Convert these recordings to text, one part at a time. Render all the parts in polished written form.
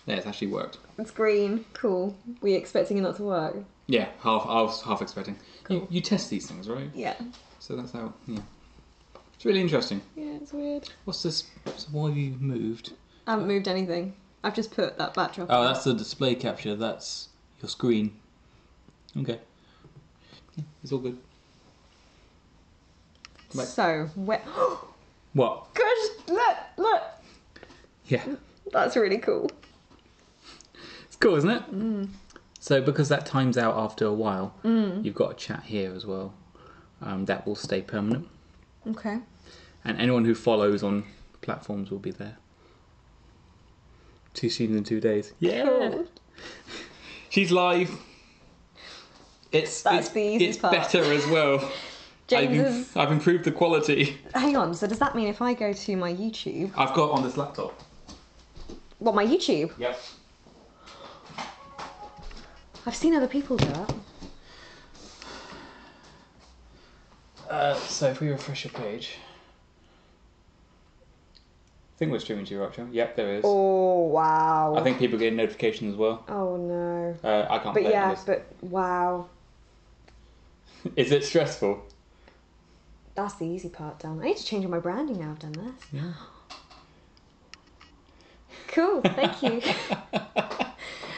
Yeah, it's actually worked. It's green. Cool. Were you expecting it not to work? Yeah, I was half expecting. Cool. You test these things, right? Yeah. So that's how. Yeah. It's really interesting. Yeah, it's weird. What's this? So why have you moved? I haven't moved anything. I've just put that backdrop. Oh, that's the display capture. That's your screen. Okay. Yeah, it's all good. Right. So, where... What? Gosh, look! Yeah. That's really cool. It's cool, isn't it? Mm. So because that times out after a while, you've got a chat here as well. That will stay permanent. Okay. And anyone who follows on platforms will be there. 2 scenes in 2 days. Yeah. Cool. She's live. That's the easiest part. It's better as well. I've improved the quality. Hang on, so does that mean if I go to my YouTube... I've got on this laptop. What, my YouTube? Yep. I've seen other people do it. So if we refresh your page... I think we're streaming to your actual. Yep, there is. Oh, wow. I think people get notifications as well. Oh, no. I can't play But yeah, this. but wow. Is it stressful? That's the easy part done. I need to change all my branding now I've done this. Yeah. Cool, thank you.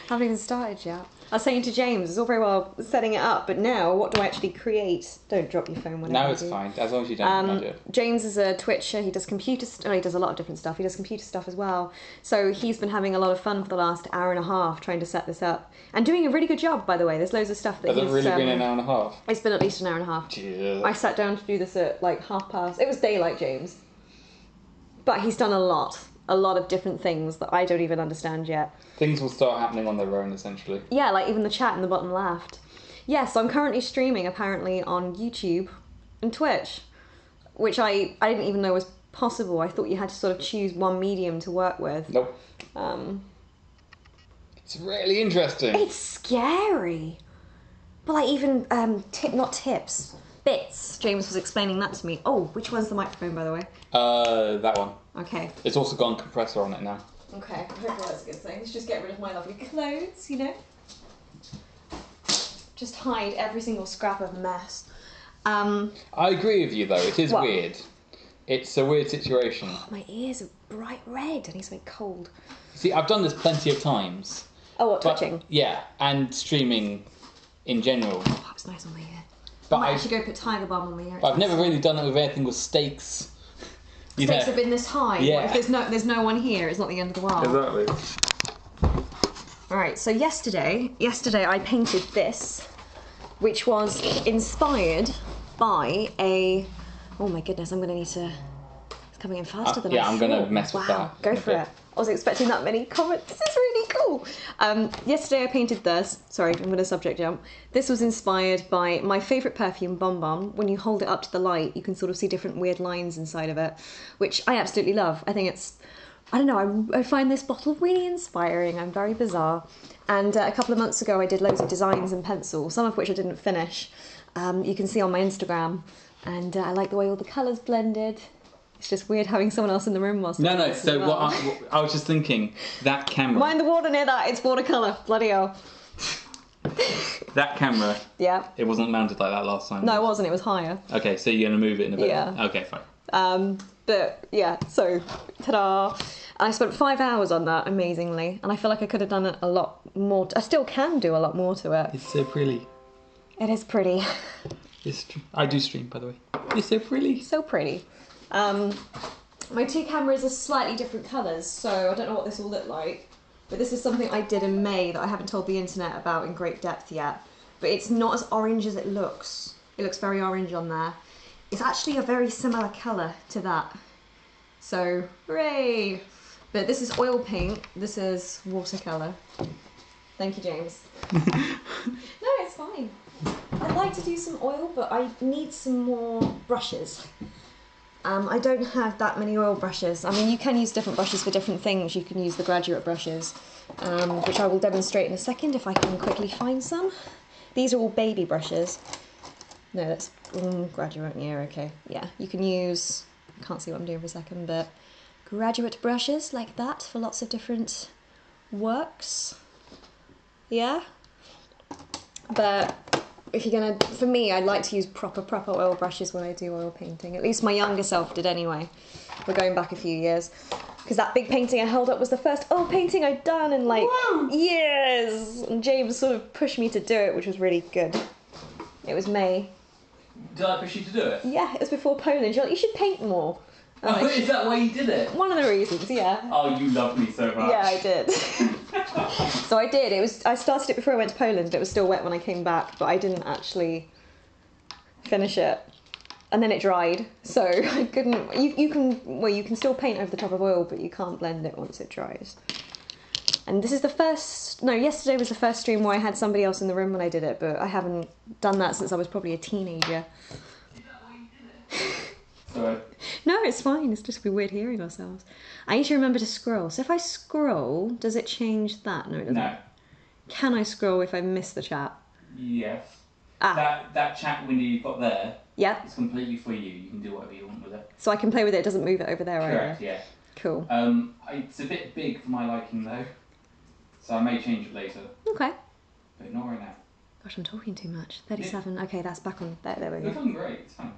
Haven't even started yet. I was saying to James, it's all very well setting it up, but now what do I actually create? Don't drop your phone whenever No, it's fine, as long as you don't do it. James is a Twitcher, he does he does a lot of different stuff, he does computer stuff as well. So he's been having a lot of fun for the last hour and a half trying to set this up. And doing a really good job, by the way. There's loads of stuff that Has it really been an hour and a half? It's been at least an hour and a half. Jeez. I sat down to do this at like past. It was daylight, James. But he's done a lot of different things that I don't even understand yet. Things will start happening on their own, essentially. Yeah, like even the chat in the bottom left. Yeah, so I'm currently streaming, apparently, on YouTube and Twitch, which I didn't even know was possible. I thought you had to sort of choose one medium to work with. Nope. It's really interesting. It's scary. But like even, not tips, bits. James was explaining that to me. Oh, which one's the microphone, by the way? That one. Okay. It's also got a compressor on it now. Okay, hopefully that's a good thing. Let's just get rid of my lovely clothes, you know? Just hide every single scrap of mess. I agree with you, though. It is weird. It's a weird situation. Oh, my ears are bright red. I need something cold. See, I've done this plenty of times. Oh, what, touching? Yeah, and streaming in general. Oh, that was nice on my ear. But I might actually go put Tiger Balm on my ear. But I've never really done it with anything with stakes. Stakes have been this high. Yeah. What, if there's no one here, it's not the end of the world. Exactly. Alright, so yesterday I painted this, which was inspired by a... Oh my goodness, I'm going to need to... It's coming in faster than I thought. I'm going to mess with that. Go for it. I wasn't expecting that many comments. This is really cool. Yesterday I painted this. Sorry, I'm going to subject jump. This was inspired by my favourite perfume, Bon Bon. When you hold it up to the light, you can sort of see different weird lines inside of it, which I absolutely love. I think it's... I don't know, I find this bottle really inspiring. I'm very bizarre. And a couple of months ago I did loads of designs in pencil, some of which I didn't finish. You can see on my Instagram. And I like the way all the colours blended. It's just weird having someone else in the room whilst... No, so what I was just thinking, that camera... Mind the water near that, it's watercolour, bloody hell. That camera, yeah, it wasn't mounted like that last time. No, it wasn't, it was higher. Okay, so you're going to move it in a bit? Yeah. Okay, fine. But yeah, so, ta-da. I spent 5 hours on that, amazingly, and I feel like I could have done it a lot more. I still can do a lot more to it. It's so pretty. It is pretty. I do stream, by the way. It's so pretty. So pretty. My two cameras are slightly different colours, so I don't know what this will look like. But this is something I did in May that I haven't told the internet about in great depth yet. But it's not as orange as it looks. It looks very orange on there. It's actually a very similar colour to that. So, hooray! But this is oil paint, this is watercolour. Thank you, James. No, it's fine. I'd like to do some oil, but I need some more brushes. I don't have that many oil brushes. I mean, you can use different brushes for different things. You can use the graduate brushes, which I will demonstrate in a second if I can quickly find some. These are all baby brushes. No, that's graduate, yeah, okay. Yeah, you can use, I can't see what I'm doing for a second, but graduate brushes like that for lots of different works. Yeah. But if you're gonna, for me, I like to use proper oil brushes when I do oil painting. At least my younger self did anyway. We're going back a few years. Because that big painting I held up was the first oil painting I'd done in like years. And James sort of pushed me to do it, which was really good. It was May. Did I push you to do it? Yeah, it was before Poland. You're like, you should paint more. Oh, is that why you did it? One of the reasons, yeah. Oh, you love me so much. Yeah, I did. So I did. I started it before I went to Poland. It was still wet when I came back, but I didn't actually finish it. And then it dried, so I couldn't. You can still paint over the top of oil, but you can't blend it once it dries. And this is the first. No, yesterday was the first stream where I had somebody else in the room when I did it, but I haven't done that since I was probably a teenager. Is that why you did it? Sorry. No, it's fine. It's just weird hearing ourselves. I need to remember to scroll. So if I scroll, does it change that? No, it doesn't. No. Can I scroll if I miss the chat? Yes. Ah. That chat window you've got there. Yeah. It's completely for you. You can do whatever you want with it. So I can play with it. It doesn't move it over there, Correct. either. Yeah. Cool. It's a bit big for my liking though, so I may change it later. Okay. But not right now. Gosh, I'm talking too much. 37. Yeah. Okay, that's back on. There we You're go. doing great. It's fine.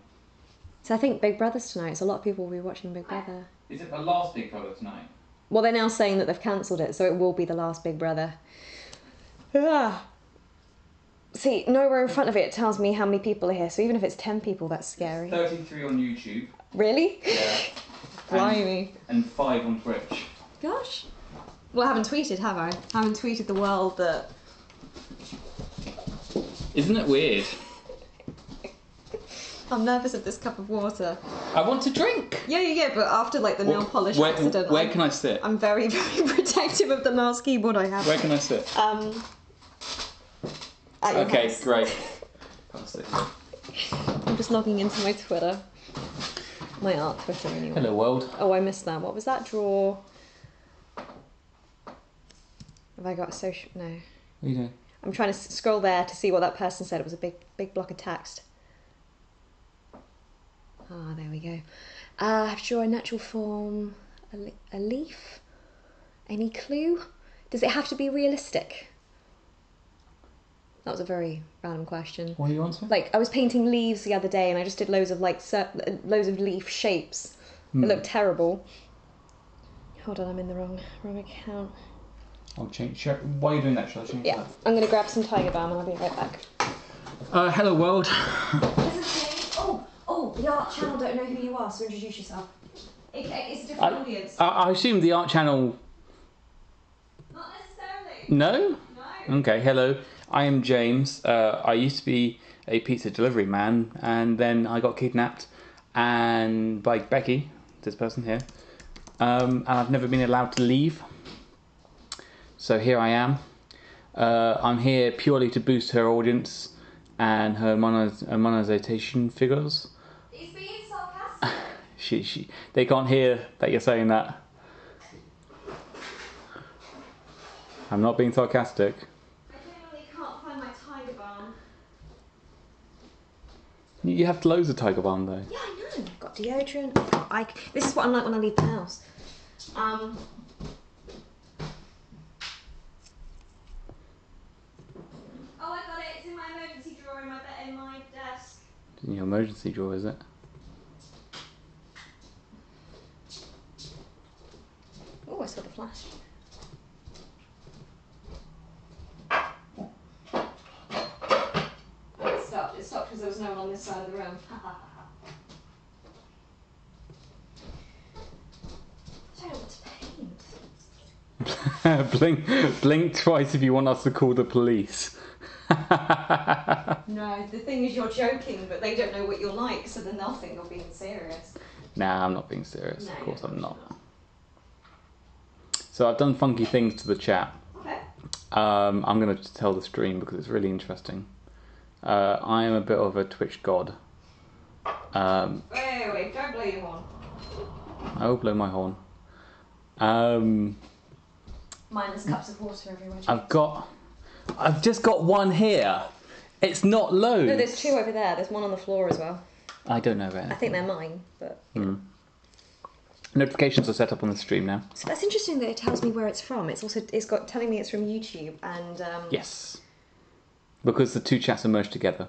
So I think Big Brother's tonight. So a lot of people will be watching Big Brother. Is it the last Big Brother tonight? Well, they're now saying that they've cancelled it, so it will be the last Big Brother. Ah. See, nowhere in front of it tells me how many people are here, so even if it's 10 people, that's scary. It's 33 on YouTube. Really? Yeah. Blimey. And 5 on Twitch. Gosh. Well, I haven't tweeted, have I? I haven't tweeted the world that... Isn't it weird? I'm nervous of this cup of water. I want to drink! Yeah, but after, like, the nail polish accident... Where can I sit? I'm very, very protective of the mouse keyboard I have. Where can I sit? Okay, house. great. I'll sit here. I'm just logging into my Twitter. My art Twitter, anyway. Hello, world. Oh, I missed that. What was that? Draw... Have I got a social... No. What are you doing? I'm trying to scroll there to see what that person said. It was a big block of text. Ah, there we go. I have to draw a natural form, a leaf. Any clue? Does it have to be realistic? That was a very random question. What are you answering? Like, I was painting leaves the other day, and I just did loads of loads of leaf shapes. It looked terrible. Hold on, I'm in the wrong account. I'll change. Why are you doing that? Shall I change Yeah, that? I'm going to grab some Tiger Balm and I'll be right back. Hello, world. Oh, the art channel don't know who you are, so introduce yourself. It's a different audience. I assume the art channel... Not necessarily. No? No. Okay, hello. I am James. I used to be a pizza delivery man, and then I got kidnapped and by Beckie, this person here, and I've never been allowed to leave. So here I am. I'm here purely to boost her audience and her monetization figures. He's being sarcastic. They can't hear that you're saying that. I'm not being sarcastic. I genuinely can't find my Tiger Balm. You have loads of Tiger Balm though. Yeah, I know. I've got deodorant. This is what I'm like when I leave the house. Oh, I got it. It's in my emergency drawer in my desk. In your emergency drawer, is it? Oh, I saw the flash. It stopped because there was no one on this side of the room. I don't know what to paint. blink twice if you want us to call the police. No, the thing is you're joking, but they don't know what you're like, so then they'll think you're being serious. Nah, I'm not being serious. No, Of course I'm not. not. So I've done funky things to the chat. Okay. I'm going to tell the stream because it's really interesting. I am a bit of a Twitch god. Wait, don't blow your horn. I will blow my horn. Minus cups of water everywhere. I've just got one here. It's not loads. No, there's two over there. There's one on the floor as well. I don't know where. I think they're mine, but... Notifications are set up on the stream now. So that's interesting that it tells me where it's from. It's got telling me it's from YouTube and. Yes. Because the two chats are merged together.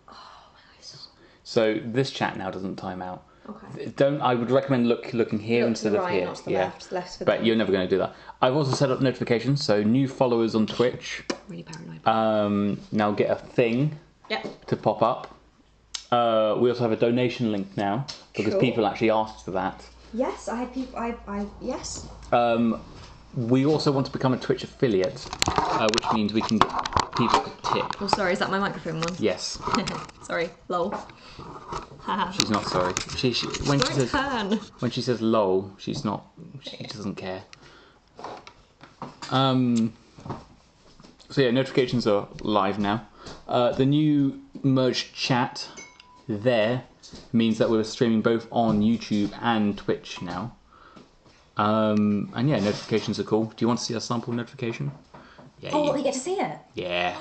Oh, nice. So this chat now doesn't time out. Okay. I would recommend looking here Look instead to the of right, here. not to the left. Left's for But them. you're never going to do that. I've also set up notifications, so new followers on Twitch. Really paranoid. Now get a thing to pop up. We also have a donation link now because people actually asked for that. Yes, I had people. Yes. We also want to become a Twitch affiliate, which means we can get people to tip. Oh, sorry, is that my microphone one? Yes. Sorry, lol. She's not sorry. When she says lol, she's not. She doesn't care. So yeah, notifications are live now. The new merged chat there means that we're streaming both on YouTube and Twitch now. And yeah, notifications are cool. Do you want to see a sample notification? Yeah. Oh, you get to see it? Yeah.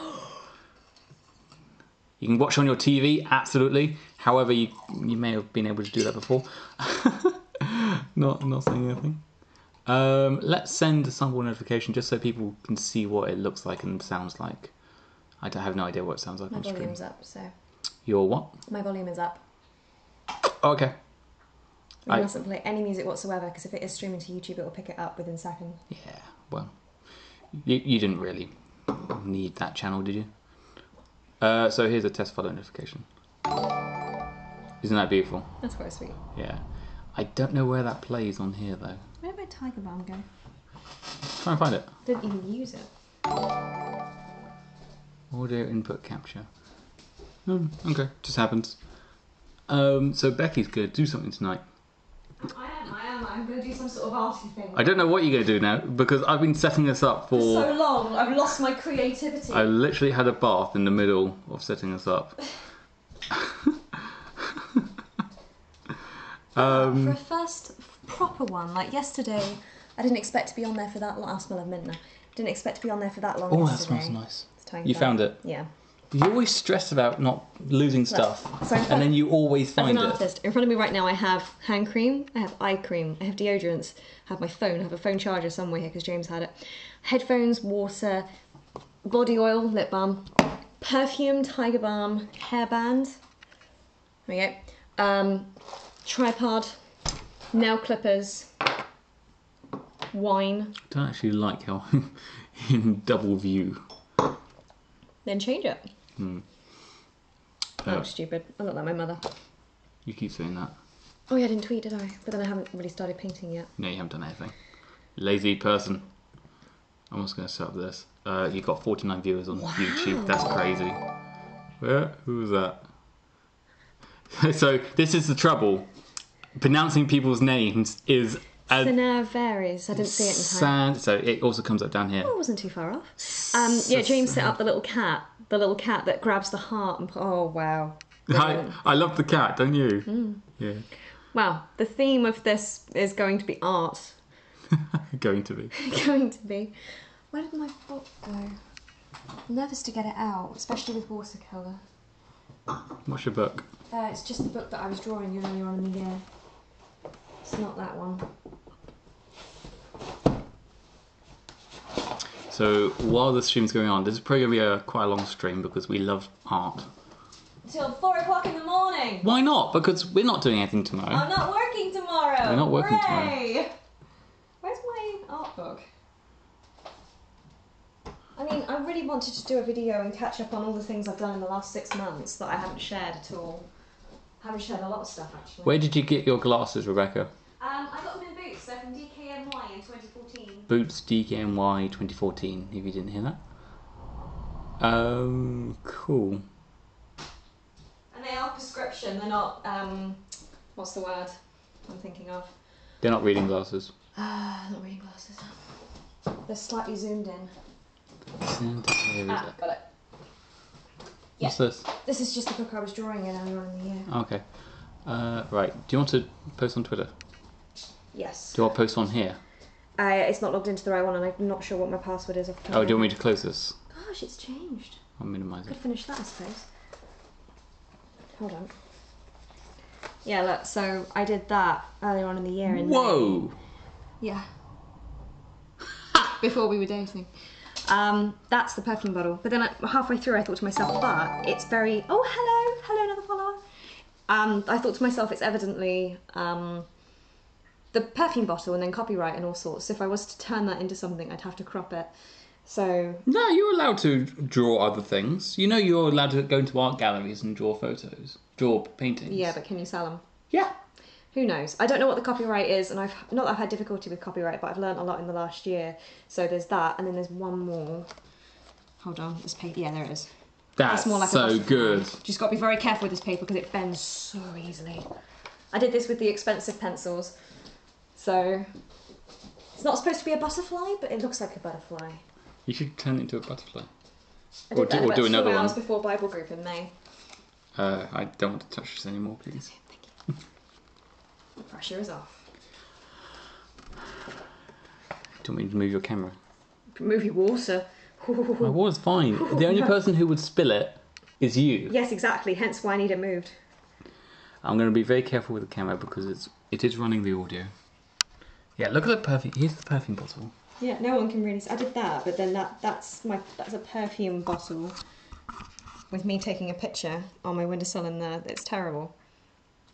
You can watch on your TV, absolutely. However, you may have been able to do that before. Not saying anything. Let's send a sample notification just so people can see what it looks like and sounds like. I have no idea what it sounds like My on stream. volume's up, so. Your what? My volume is up. Oh, okay. We mustn't play any music whatsoever because if it is streaming to YouTube, it will pick it up within seconds. Yeah, well, you didn't really need that channel, did you? So here's a test follow notification. Isn't that beautiful? That's quite sweet. Yeah. I don't know where that plays on here though. Where did my Tiger Balm go? Try and find it. Didn't even use it. Audio input capture. Okay, just happens. So Becky's going to do something tonight. I am. I'm going to do some sort of arty thing. I don't know what you're going to do now because I've been setting this up for so long. I've lost my creativity. I literally had a bath in the middle of setting this up. For a first proper one, like yesterday, I didn't expect to be on there for that long. I'll smell of mint now. Didn't expect to be on there for that long. Oh, that yesterday. smells nice. It's tiny You bag. found it? Yeah. You always stress about not losing stuff, So and then you always find I'm an it. artist. In front of me right now, I have hand cream, I have eye cream, I have deodorants, I have my phone, I have a phone charger somewhere here because James had it. Headphones, water, body oil, lip balm, perfume, Tiger Balm, hairband. There we go. Tripod, nail clippers, wine. I don't actually like how in double view. Then change it. Oh, Stupid. I look like my mother. you keep saying that. Oh yeah, I didn't tweet, did I? But then I haven't really started painting yet. No, you haven't done anything. Lazy person. I'm just going to set up this. You've got 49 viewers on YouTube. That's crazy. Who was that? So this is the trouble. Pronouncing people's names is... Scenario varies. I didn't see it in time. So it also comes up down here. Oh, it wasn't too far off. Yeah, James set up the little cat that grabs the heart and oh wow. I love the cat, don't you? Yeah. Wow, the theme of this is going to be art. Going to be. Going to be. Where did my book go? I'm nervous to get it out, especially with watercolour. What's your book? It's just the book that I was drawing earlier on in the year. It's not that one. So while the stream's going on, this is probably going to be quite a long stream because we love art. Till 4 o'clock in the morning. Why not? Because we're not doing anything tomorrow. I'm not working tomorrow. We're not working Hooray! Where's my art book? I mean, I really wanted to do a video and catch up on all the things I've done in the last 6 months that I haven't shared at all. I haven't shared a lot of stuff actually. Where did you get your glasses, Rebecca? I got them in Boots. They're from DKNY in 2014. Boots DKNY 2014, if you didn't hear that. Cool. And they are prescription. They're not. What's the word I'm thinking of? They're not reading glasses. Not reading glasses. They're slightly zoomed in. Got it. What's this? This is just the book I was drawing in earlier on in the year. Okay. Right. Do you want to post on Twitter? Yes. Do you want to post on here? It's not logged into the right one, and I'm not sure what my password is. Off the top Oh, of do you my want me to close this? Gosh, it's changed. I'll minimise it. Could finish that, I suppose. Hold on. Yeah, look, so I did that earlier on in the year. In Whoa! May. Yeah. Before we were dating. That's the perfume bottle. But then halfway through I thought to myself, but it's very... Oh, hello! Hello, another follower. I thought to myself, it's evidently the perfume bottle and then copyright and all sorts. So if I was to turn that into something, I'd have to crop it. So... No, you're allowed to draw other things. You know you're allowed to go into art galleries and draw photos. Draw paintings. Yeah, but can you sell them? Yeah. Who knows? I don't know what the copyright is, and not that I've had difficulty with copyright, but I've learnt a lot in the last year. So there's that, and then there's one more. Hold on, this paper. Yeah, there it is. That's more like so good. Just got to be very careful with this paper because it bends so easily. I did this with the expensive pencils, so it's not supposed to be a butterfly, but it looks like a butterfly. You should turn it into a butterfly. I did that about do another 2 hours one. before Bible group in May. I don't want to touch this anymore, please. Thank you. The pressure is off. Do you want me to move your camera? Move your water. My water's fine. The only person who would spill it is you. Yes, exactly. Hence why I need it moved. I'm going to be very careful with the camera because it is running the audio. Yeah, look at the perfume. Here's the perfume bottle. Yeah, no one can really. I did that, but then that's a perfume bottle with me taking a picture on my windowsill in there. It's terrible.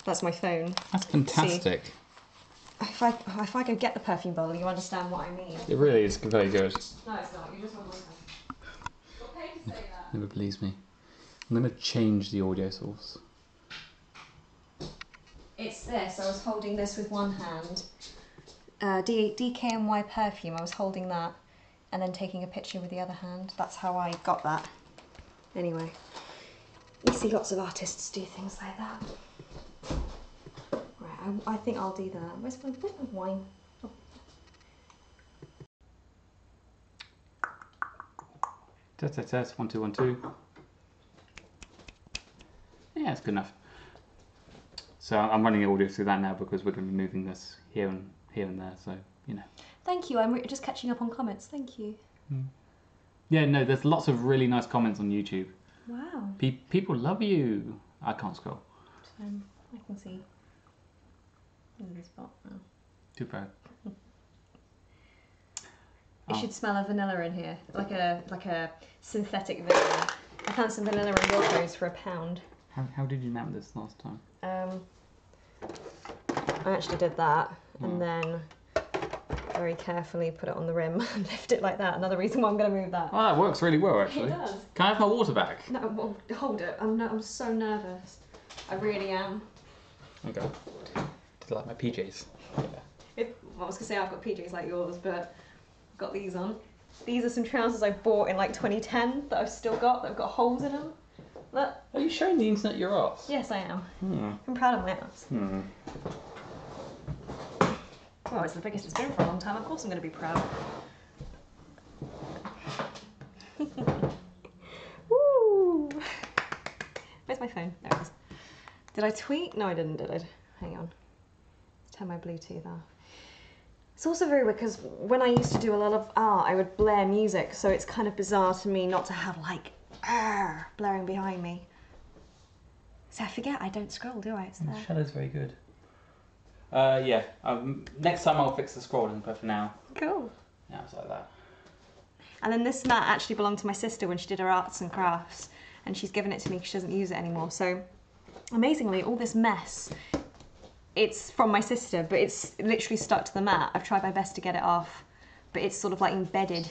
That's my phone. That's fantastic. See, if I go get the perfume bottle, you understand what I mean. It really is very good. No, it's not. You just want my phone. Got paid to say that. Never believes me. I'm going to change the audio source. It's this. I was holding this with one hand. DKNY perfume. I was holding that, and then taking a picture with the other hand. That's how I got that. Anyway, you see lots of artists do things like that. Right, I think I'll do that. Where's my wine? Oh. Test, 1 2 1 2. Yeah, it's good enough. So I'm running the audio through that now because we're going to be moving this here and there. So you know. Thank you. I'm just catching up on comments. Thank you. Yeah, no, there's lots of really nice comments on YouTube. Wow. People love you. I can't scroll. I can see. This spot now. Too bad. It should smell of vanilla in here, like a synthetic vanilla. I found some vanilla in Wilco's for £1. How did you mount this last time? I actually did that, and then very carefully put it on the rim and lift it like that. Another reason why I'm going to move that. Oh, that works really well, actually. It does. Can I have my water back? No, well, hold it. I'm so nervous. I really am. Okay. Did you like my PJs? Yeah. I was going to say I've got PJs like yours, but I've got these on. These are some trousers I bought in like 2010 that I've still got, that have got holes in them. Look. Are you showing the internet your ass? Yes, I am. I'm proud of my ass. Well, it's the biggest it's been for a long time. Of course I'm going to be proud. Woo! Where's my phone? There it is. Did I tweet? No, I didn't, did I? Hang on. Let's turn my Bluetooth off. It's also very weird because when I used to do a lot of art, I would blare music, so it's kind of bizarre to me not to have like blaring behind me. So I forget I don't scroll, do I? It's there. The shadow's very good. Yeah. Next time I'll fix the scrolling, but for now. Cool. Yeah, it's like that. And then this mat actually belonged to my sister when she did her arts and crafts, and she's given it to me because she doesn't use it anymore. So amazingly, all this mess, it's from my sister, but it's literally stuck to the mat. I've tried my best to get it off, but it's sort of like embedded.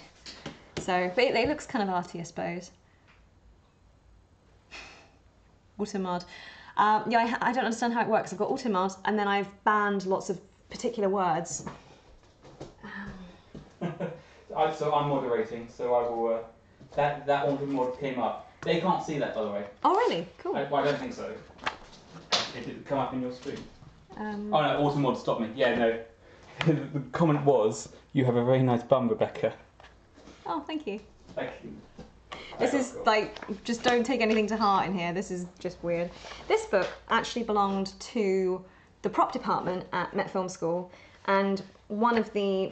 So, but it looks kind of arty, I suppose. Automod. Yeah, I don't understand how it works. I've got Automod, and then I've banned lots of particular words. So I'm moderating, so I will. That Automod came up. They can't see that, by the way. Oh, really? Cool. I don't think so. It didn't come up in your screen. Oh no, Automod stopped me. Yeah, no. The comment was, "You have a very nice bum, Rebecca." Oh, thank you. Thank you. This is like, just don't take anything to heart in here. This is just weird. This book actually belonged to the prop department at Met Film School, and one of the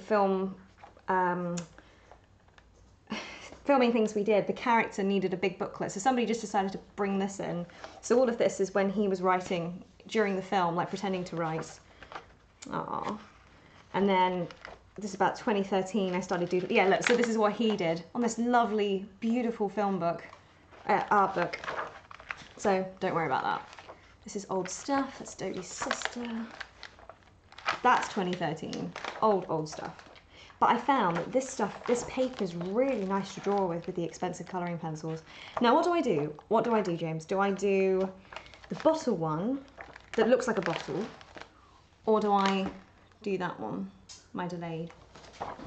filming things we did, the character needed a big booklet, so somebody just decided to bring this in. So all of this is when he was writing during the film, like pretending to write. Aww. And then this is about 2013. I started doing. Yeah, look. So this is what he did on this lovely, beautiful film book, art book. So don't worry about that. This is old stuff. That's Dodie's sister. That's 2013. Old stuff. But I found that this paper is really nice to draw with the expensive colouring pencils. Now what do I do? What do I do, James? Do I do the bottle one that looks like a bottle? Or do I do that one, my delayed?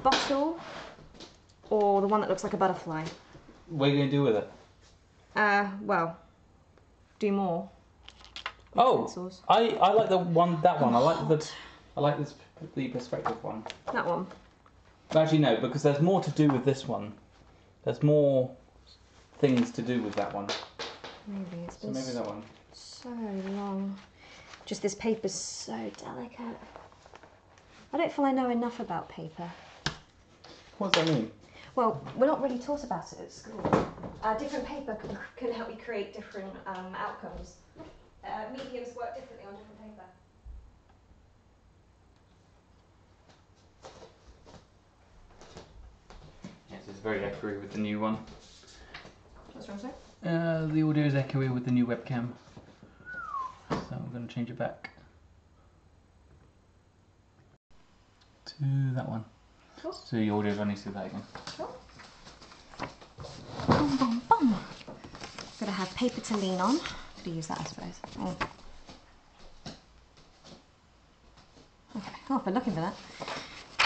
Bottle, or the one that looks like a butterfly? What are you going to do with it? Well, do more. Oh, pencils. I like that one. I like the perspective one. That one. Actually, no, because there's more to do with this one. There's more things to do with that one. Maybe it's So maybe that one. So long. Just this paper's so delicate. I don't feel I know enough about paper. What does that mean? Well, we're not really taught about it at school. Different paper can help you create different outcomes. Mediums work differently on different paper. Yes, it's very echoey with the new one. What's wrong, sir? The audio is echoey with the new webcam. So I'm going to change it back to that one. Cool. So the audio is running through that again. Cool. Boom, boom, boom. Gotta have paper to lean on. Could have used that, I suppose. Oh. Okay. Oh, I've been looking for that.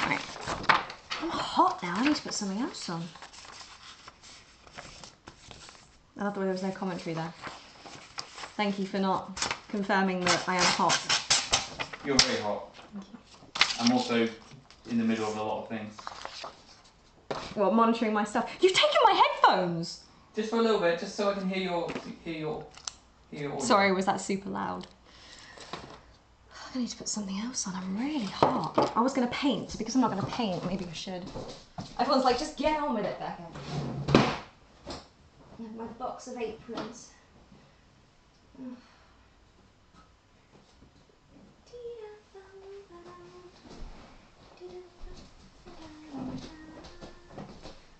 Right. I'm hot now. I need to put something else on. I love the way there was no commentary there. Thank you for not confirming that I am hot. You're very hot. Thank you. I'm also in the middle of a lot of things. Well, monitoring my stuff. You've taken my headphones! Just for a little bit, just so I can hear your audio. Sorry, was that super loud? I need to put something else on. I'm really hot. I was going to paint. Because I'm not going to paint, maybe I should. Everyone's like, just get on with it, Becca. I have my box of aprons.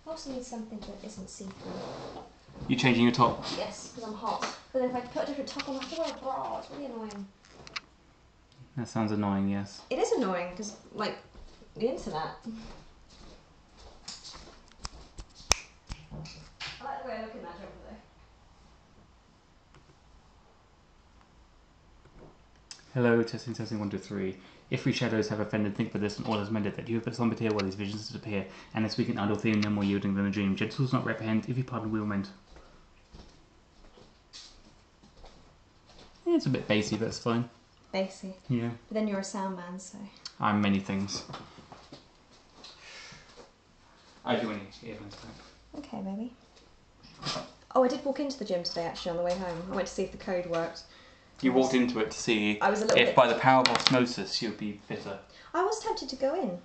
I also need something that isn't see-through. You changing your top? Yes, because I'm hot. But then if I put a different top on, I have to wear a bra. It's really annoying. That sounds annoying, yes. It is annoying because, like, the internet. I like the way I look in that jumper though. Hello, testing, 1, 2, 3. If we shadows have offended, think for this and all has mended, that you have but slumbered here while these visions disappear, and this weak and idle theme no more yielding than a dream. Gentles not reprehend, if you pardon, we will mend. Yeah, it's a bit bassy, but it's fine. Bassy. Yeah. But then you're a sound man, so. I'm many things. I do any earphones back. Okay, baby. Oh, I did walk into the gym today actually on the way home. I went to see if the code worked. You walked into it to see I was a little if bit... by the power of osmosis you'd be fitter. I was tempted to go in.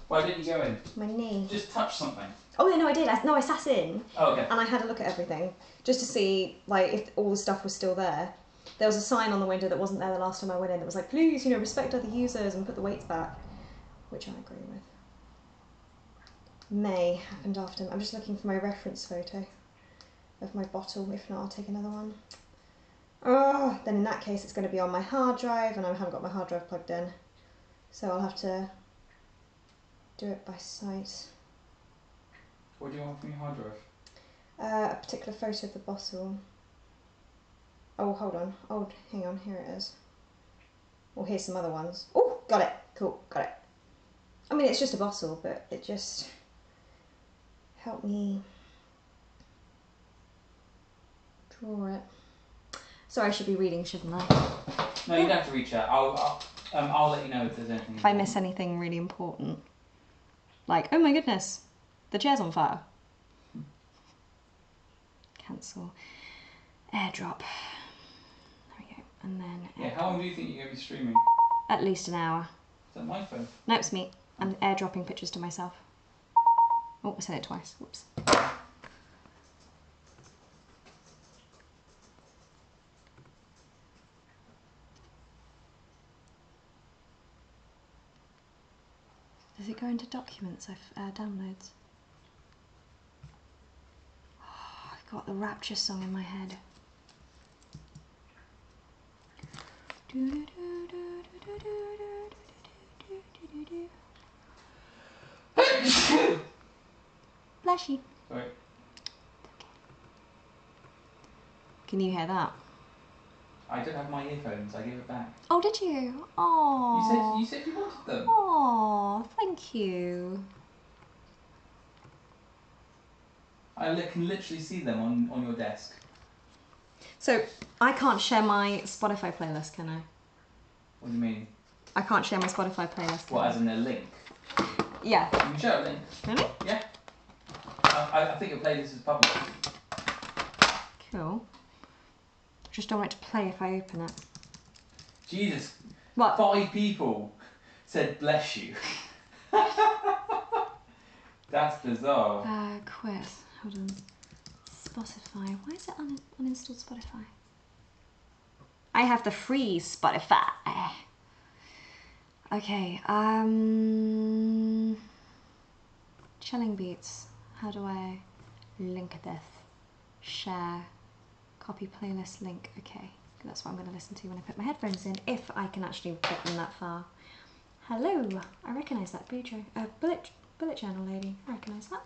Why didn't you go in? My knee. Just touch something. Oh yeah, no, I did. I sat in. Oh, okay. And I had a look at everything just to see like if all the stuff was still there. There was a sign on the window that wasn't there the last time I went in that was like, please, respect other users and put the weights back, which I agree with. May happened after. I'm just looking for my reference photo of my bottle. If not, I'll take another one. Oh, then in that case it's going to be on my hard drive, and I haven't got my hard drive plugged in, so I'll have to do it by sight. What do you want from your hard drive? A particular photo of the bottle. Oh, hold on. Oh, hang on. Here it is. Well, here's some other ones. Oh, got it. Cool, got it. I mean, it's just a bottle, but it just helped me draw it. Sorry, I should be reading, shouldn't I? No, you don't have to reach out. I'll let you know if there's anything. If I miss anything really important. Like, oh my goodness, the chair's on fire. Cancel. Airdrop. There we go. And then... Yeah, how long do you think you're going to be streaming? At least an hour. Is that my phone? No, it's me. I'm airdropping pictures to myself. Oh, I said it twice. Whoops. Does it go into documents? Downloads. Oh, I've got the Rapture song in my head. Bless you. Sorry. Can you hear that? I don't have my earphones. I gave it back. Oh, did you? Oh. You said you wanted them. Oh, thank you. I can literally see them on your desk. So, I can't share my Spotify playlist, can I? What do you mean? I can't share my Spotify playlist. What, as in a link? Yeah. You can share a link. Really? Yeah. I think your playlist is public. Cool. Just don't want it to play if I open it. Jesus. What? 5 people said bless you. That's bizarre. Quiz. Hold on. Spotify. Why is it uninstalled Spotify? I have the free Spotify. Okay. Chilling beats. How do I link this? Share. Copy playlist link. Okay. That's what I'm going to listen to when I put my headphones in, if I can actually get them that far. Hello. I recognise that bullet journal lady. I recognise that.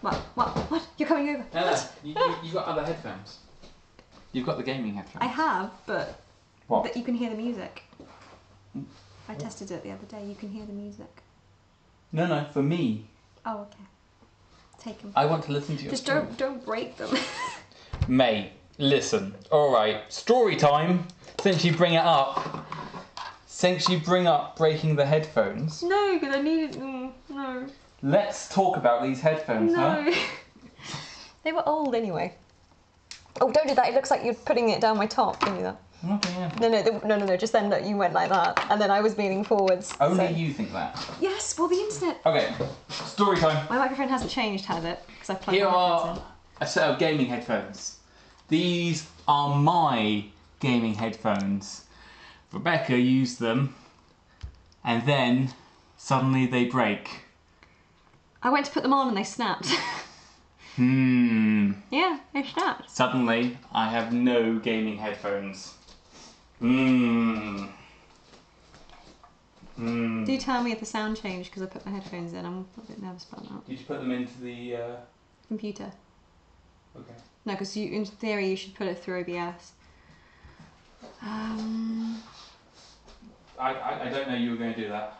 What? You're coming over. No, What? you've got other headphones. You've got the gaming headphones. I have, but what? But you can hear the music. I tested it the other day. You can hear the music. No, for me. Oh, okay. Take them. I want to listen to your Just story. don't break them. Mate, listen. Alright, story time. Since you bring it up. Since you bring up breaking the headphones. No, because I need it. No. Let's talk about these headphones, No. huh? They were old anyway. Oh, don't do that. It looks like you're putting it down my top. Don't do that. I'm not doing anything. No. Just then look, you went like that, and then I was leaning forwards. Only you think that. Yes, well, the internet. Okay, story time. My microphone hasn't changed, has it? Because I plugged Here my are headphones a set of gaming headphones. These are my gaming headphones. Rebecca used them, and then suddenly they break. in. I went to put them on and they snapped. Yeah, they snapped. Suddenly, I have no gaming headphones. Do tell me if the sound changed because I put my headphones in. I'm a bit nervous about that. Did you put them into the... Computer. Okay. No, because in theory you should put it through OBS. I don't know you were going to do that.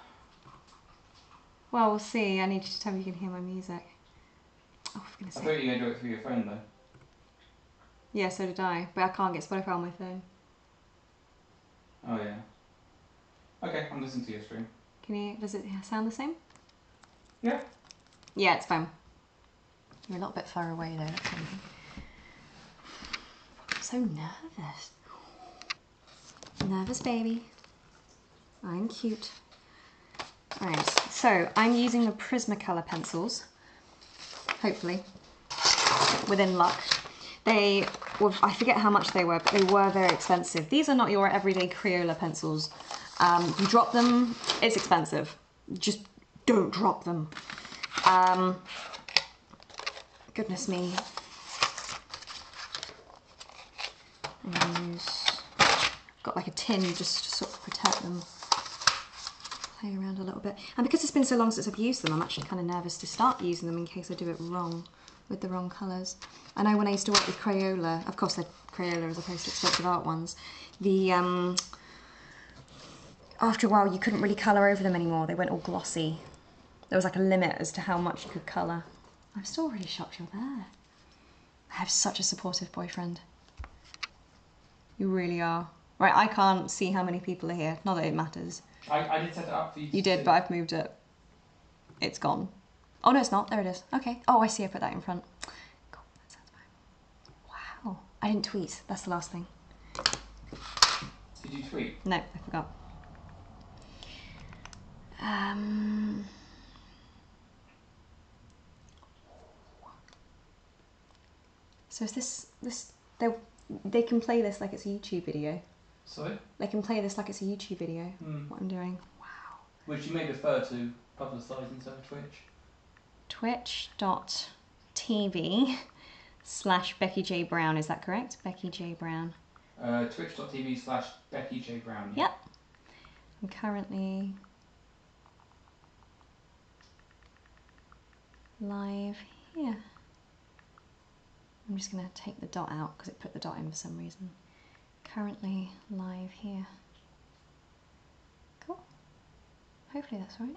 Well, we'll see. I need you to tell me you can hear my music. Oh, for goodness I sake. thought you were going to do it through your phone though. Yeah, so did I. But I can't get Spotify on my phone. Oh yeah. Okay, I'm listening to your stream. Does it sound the same? Yeah. Yeah, it's fine. You're a little bit far away though, that's something. I'm so nervous. Nervous baby. I'm cute. Alright, so I'm using the Prismacolor pencils. Hopefully. Within luck. They were, I forget how much they were, but they were very expensive. These are not your everyday Crayola pencils. You drop them, it's expensive. Just don't drop them. Goodness me. I'm gonna use, got like a tin just to sort of protect them. Play around a little bit. And because it's been so long since I've used them, I'm actually kind of nervous to start using them in case I do it wrong with the wrong colours. I know when I used to work with Crayola, of course they're Crayola as opposed to expensive art ones, the after a while you couldn't really colour over them anymore, they went all glossy. There was like a limit as to how much you could colour. I'm still really shocked you're there. I have such a supportive boyfriend. You really are. Right, I can't see how many people are here, not that it matters. I did set it up for you. You did, but I've moved it. It's gone. Oh no, it's not. There it is. Okay. Oh, I see. I put that in front. Cool. That sounds fine. Wow. I didn't tweet. That's the last thing. Did you tweet? No, I forgot. So is this they can play this like it's a YouTube video. Sorry? They can play this like it's a YouTube video. What I'm doing. Wow. Which you may prefer to publicise instead of Twitch. Twitch.tv/Beckie J Brown, is that correct? Beckie J Brown. Twitch.tv/Beckie J Brown. Yep. I'm currently live here. I'm just going to take the dot out because it put the dot in for some reason. Currently live here. Cool. Hopefully that's right.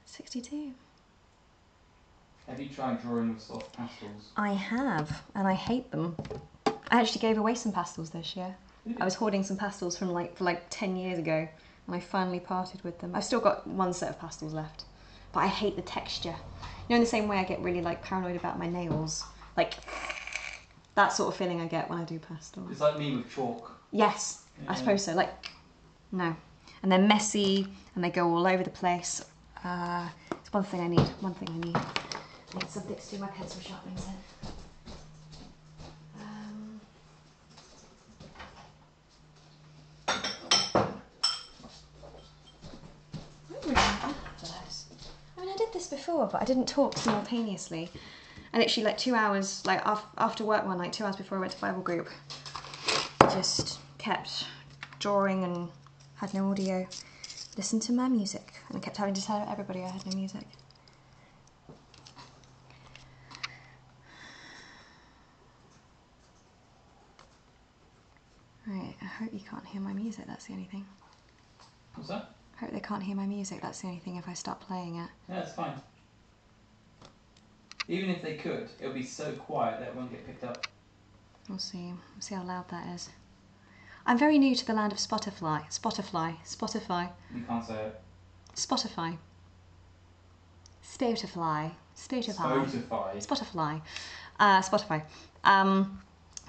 62. Have you tried drawing with soft pastels? I have, and I hate them. I actually gave away some pastels this year. I was hoarding some pastels from for 10 years ago, and I finally parted with them. I've still got one set of pastels left, but I hate the texture. You know, in the same way I get really paranoid about my nails, that sort of feeling I get when I do pastels. It's like me with chalk. Yes, yeah. I suppose so. No, and they're messy and they go all over the place. It's one thing I need. I need something to do my pencil sharpenings in. I did this before, but I didn't talk simultaneously. And literally 2 hours, after work one night, 2 hours before I went to Bible group, I just kept drawing and had no audio. Listened to my music, and I kept having to tell everybody I had no music. Right, I hope you can't hear my music, that's the only thing. What's that? I hope they can't hear my music, that's the only thing if I start playing it. Yeah, it's fine. Even if they could, it'll be so quiet that it won't get picked up. We'll see. We'll see how loud that is. I'm very new to the land of Spotify. Spotify. You can't say it. Spotify. Spotify.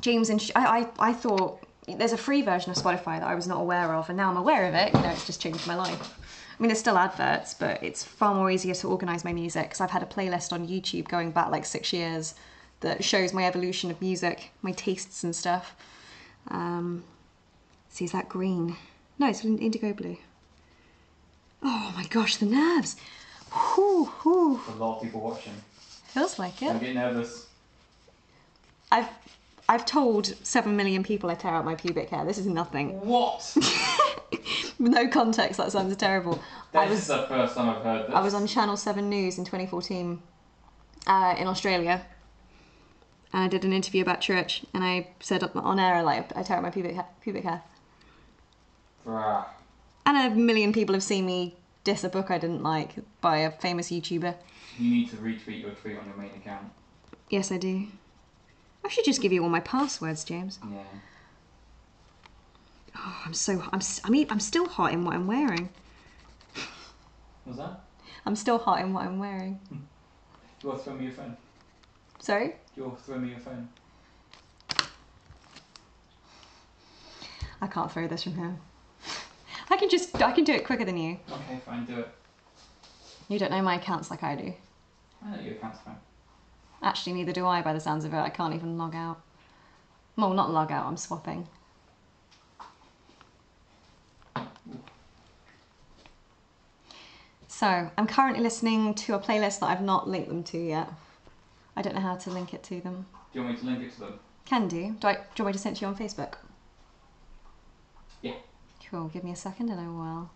James and I thought there's a free version of Spotify that I was not aware of, and now I'm aware of it. It's just changed my life. I mean, there's still adverts, but it's far more easier to organise my music because I've had a playlist on YouTube going back 6 years that shows my evolution of music, my tastes and stuff. See, is that green? No, it's indigo blue. Oh my gosh, the nerves. Whew, whew. There's a lot of people watching. Feels like it. I'm getting nervous. I've told 7 million people I tear out my pubic hair. This is nothing. What? No context, that sounds terrible. This is the first time I've heard this. I was on Channel 7 News in 2014 in Australia. And I did an interview about church, and I said on air, I tear out my pubic hair. Bruh. And 1 million people have seen me diss a book I didn't like by a famous YouTuber. You need to retweet your tweet on your main account. Yes, I do. I should just give you all my passwords, James. Yeah. Oh, I'm still hot in what I'm wearing. What's that? I'm still hot in what I'm wearing. Do you want to throw me your phone? Sorry? Do you want to throw me your phone? I can't throw this from here. I can do it quicker than you. Okay, fine, do it. You don't know my accounts like I do. I know your account's fine. Actually, neither do I by the sounds of it. I can't even log out. Well, not log out, I'm swapping. So, I'm currently listening to a playlist that I've not linked them to yet. I don't know how to link it to them. Do you want me to link it to them? Can do. Do you want me to send it to you on Facebook? Yeah. Cool, give me a second and I will.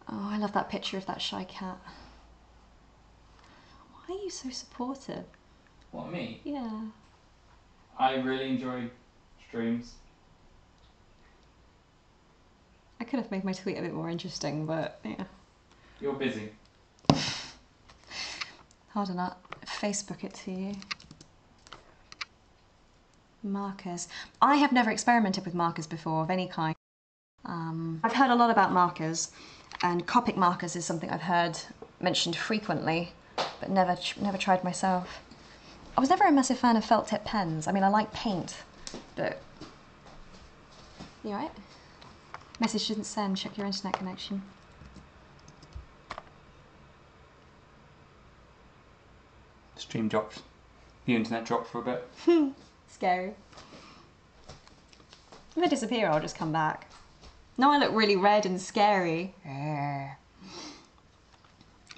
Oh, I love that picture of that shy cat. Why are you so supportive? What, me? Yeah. I really enjoy streams. I could have made my tweet a bit more interesting, but yeah. You're busy. Hold on, I'll Facebook it to you. Markers. I have never experimented with markers before of any kind. I've heard a lot about markers, and Copic markers is something I've heard mentioned frequently, but never tried myself. I was never a massive fan of felt tip pens. I mean, I like paint, but... You alright? Message didn't send, check your internet connection. Stream dropped. The internet dropped for a bit. Scary. If I disappear, I'll just come back. Now I look really red and scary. I'm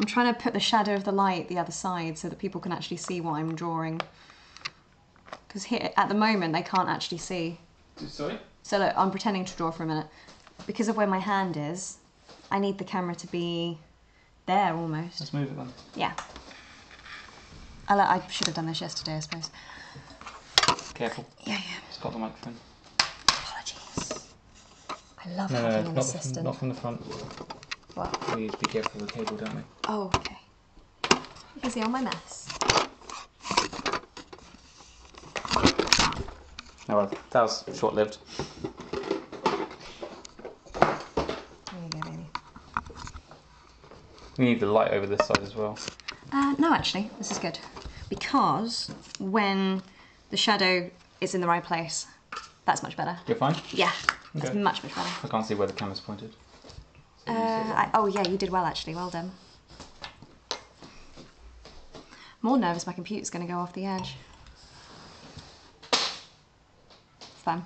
trying to put the shadow of the light the other side so that people can actually see what I'm drawing. Because here, at the moment, they can't actually see. Sorry? So look, I'm pretending to draw for a minute. Because of where my hand is, I need the camera to be there almost. Let's move it then. Yeah. I should have done this yesterday, I suppose. Careful. Yeah. It's got the microphone. Apologies. I love having an assistant. Not from the front. What? We need to be careful with the cable, don't we? Oh, okay. You can see all my mess. Oh well, that was short-lived. There you go, baby. We need the light over this side as well. No, actually, this is good. Because when the shadow is in the right place, that's much better. You're fine? Yeah, Okay. it's much better. I can't see where the camera's pointed. Oh yeah, you did well actually, well done. More nervous my computer's going to go off the edge. It's fine.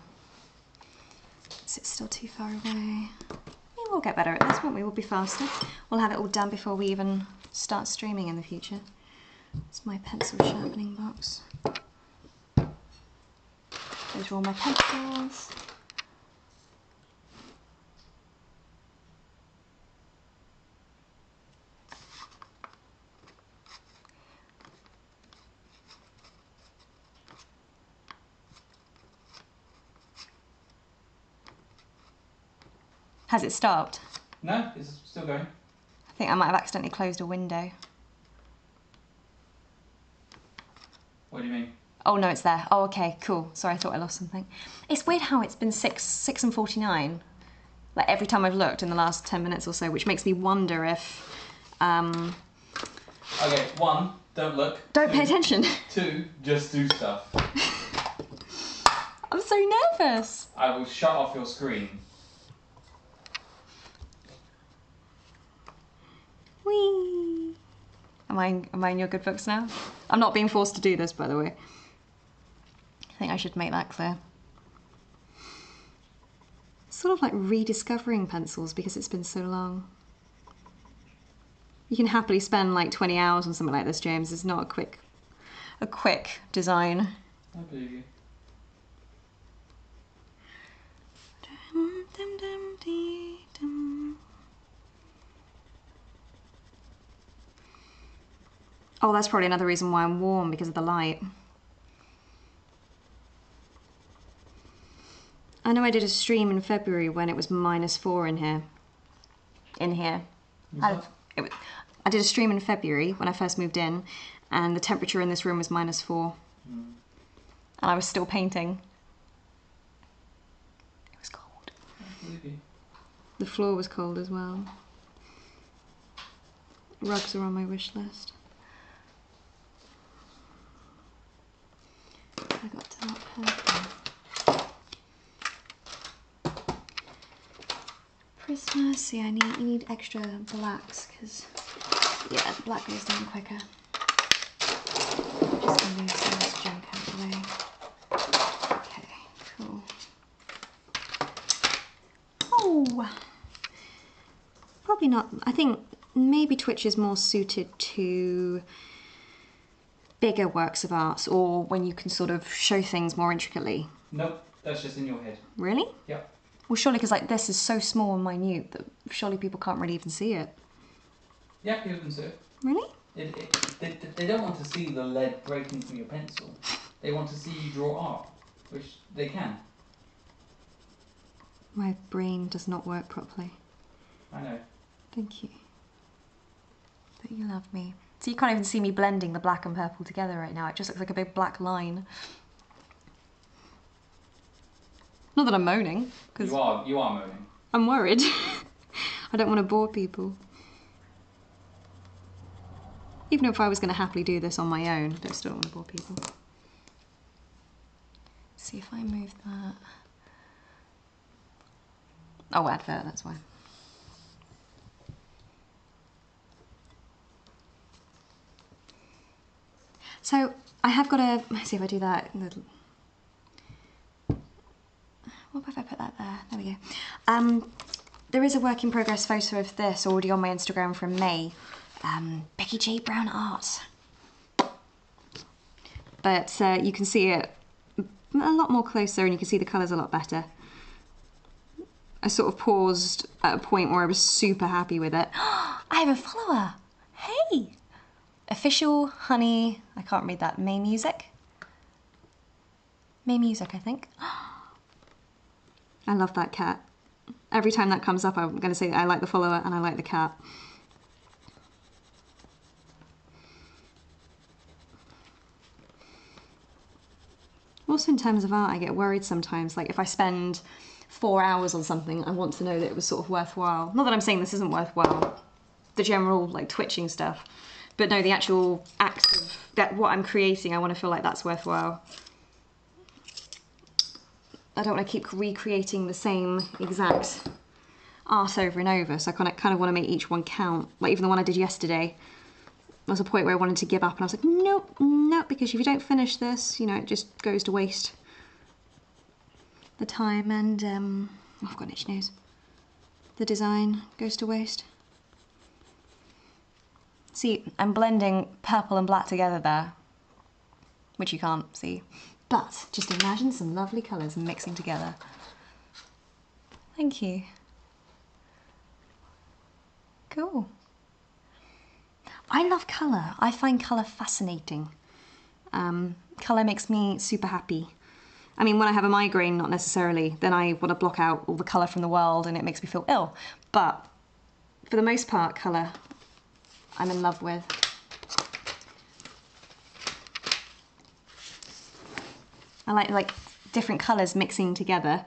Is it still too far away? Yeah, we'll get better at this, won't we? We'll be faster. We'll have it all done before we even start streaming in the future. It's my pencil sharpening box. Those are all my pencils. Has it stopped? No, it's still going. I think I might have accidentally closed a window. What do you mean? Oh no, it's there. Oh, okay, cool. Sorry, I thought I lost something. It's weird how it's been 6 and 49. Like every time I've looked in the last 10 minutes or so, which makes me wonder if... Okay, 1, don't look. Don't 2, pay attention. 2, just do stuff. I'm so nervous. I will shut off your screen. Whee! Am I in your good books now? I'm not being forced to do this, by the way. I think I should make that clear. Sort of like rediscovering pencils because it's been so long. You can happily spend like 20 hours on something like this, James. It's not a quick design. I believe you. Oh, that's probably another reason why I'm warm, because of the light. I know I did a stream in February when it was -4 in here. I did a stream in February when I first moved in, and the temperature in this room was -4. And I was still painting. It was cold. I believe you. The floor was cold as well. Rugs are on my wish list. I got to that purple. Christmas, yeah, you need extra blacks because yeah, the black goes down quicker. Just gonna move some of this junk out of the way. Okay, cool. Oh, probably not. I think maybe Twitch is more suited to bigger works of art, or when you can sort of show things more intricately. Nope, that's just in your head. Really? Yep. Well, surely because like this is so small and minute that surely people can't really even see it. Yeah, people can see it. Really? They don't want to see the lead breaking from your pencil. They want to see you draw art, which they can. My brain does not work properly. I know. Thank you. But you love me. So you can't even see me blending the black and purple together right now. It just looks like a big black line. Not that I'm moaning, because You are moaning. I'm worried. I don't want to bore people. Even if I was going to happily do this on my own, I still don't want to bore people. See if I move that. Oh, advert, that's why. So I have got a, let's see if I do that. What if I put that there? There we go. there is a work in progress photo of this already on my Instagram from May. Beckie J Brown Art. But you can see it a lot more closer and you can see the colours a lot better. I sort of paused at a point where I was super happy with it. I have a follower. Hey! Official Honey, I can't read that, May Music? May Music, I think. I love that cat. Every time that comes up, I'm going to say I like the follower and I like the cat. Also in terms of art, I get worried sometimes. Like if I spend 4 hours on something, I want to know that it was sort of worthwhile. Not that I'm saying this isn't worthwhile, the general like twitching stuff, but no, the actual act of that what I'm creating, I want to feel like that's worthwhile. I don't want to keep recreating the same exact art over and over, so I kind of want to make each one count. Like even the one I did yesterday, there was a point where I wanted to give up and I was like, nope, nope, because if you don't finish this, you know, it just goes to waste. The time and, oh, I've got an itchy nose. The design goes to waste. See, I'm blending purple and black together there, which you can't see. But just imagine some lovely colours mixing together. Thank you. Cool. I love colour. I find colour fascinating. Colour makes me super happy. I mean, when I have a migraine, not necessarily, then I want to block out all the colour from the world and it makes me feel ill. But for the most part, colour I'm in love with. I like different colours mixing together.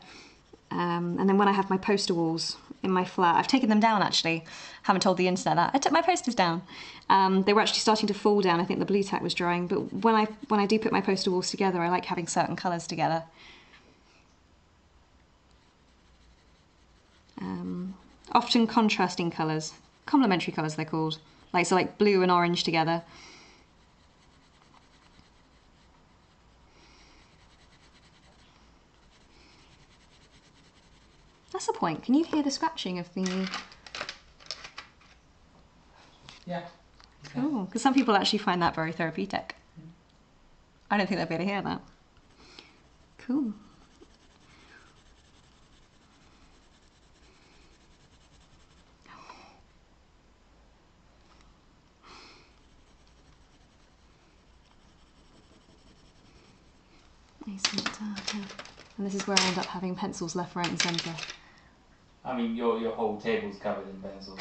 And then when I have my poster walls in my flat, I've taken them down actually. Haven't told the internet that. I took my posters down. They were actually starting to fall down. I think the blue tack was drying. But when I do put my poster walls together, I like having certain colours together. Often contrasting colours. Complementary colours they're called. Like blue and orange together. That's the point. Can you hear the scratching of the... Yeah. Cool, because some people actually find that very therapeutic. I don't think they'll be able to hear that. Cool. Nice and dark, yeah. And this is where I end up having pencils left, right and centre. I mean, your whole table's covered in pencils.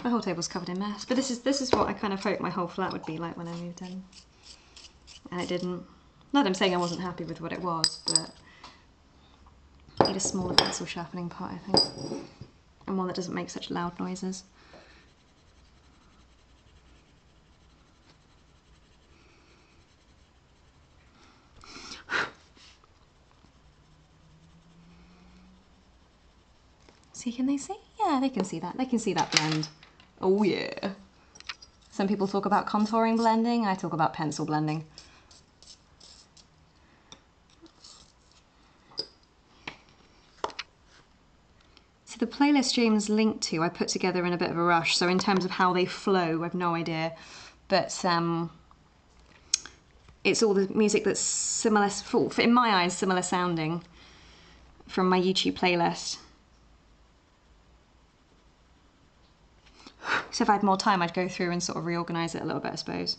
My whole table's covered in mess, but this is what I kind of hoped my whole flat would be like when I moved in. And it didn't. Not that I'm saying I wasn't happy with what it was, but I need a smaller pencil sharpening part, I think. And one that doesn't make such loud noises. See, can they see? Yeah, they can see that. They can see that blend. Oh yeah. Some people talk about contouring blending, I talk about pencil blending. See, the playlist James linked to, I put together in a bit of a rush, so in terms of how they flow, I've no idea. But it's all the music that's similar, in my eyes, similar sounding from my YouTube playlist. So if I had more time, I'd go through and sort of reorganise it a little bit, I suppose.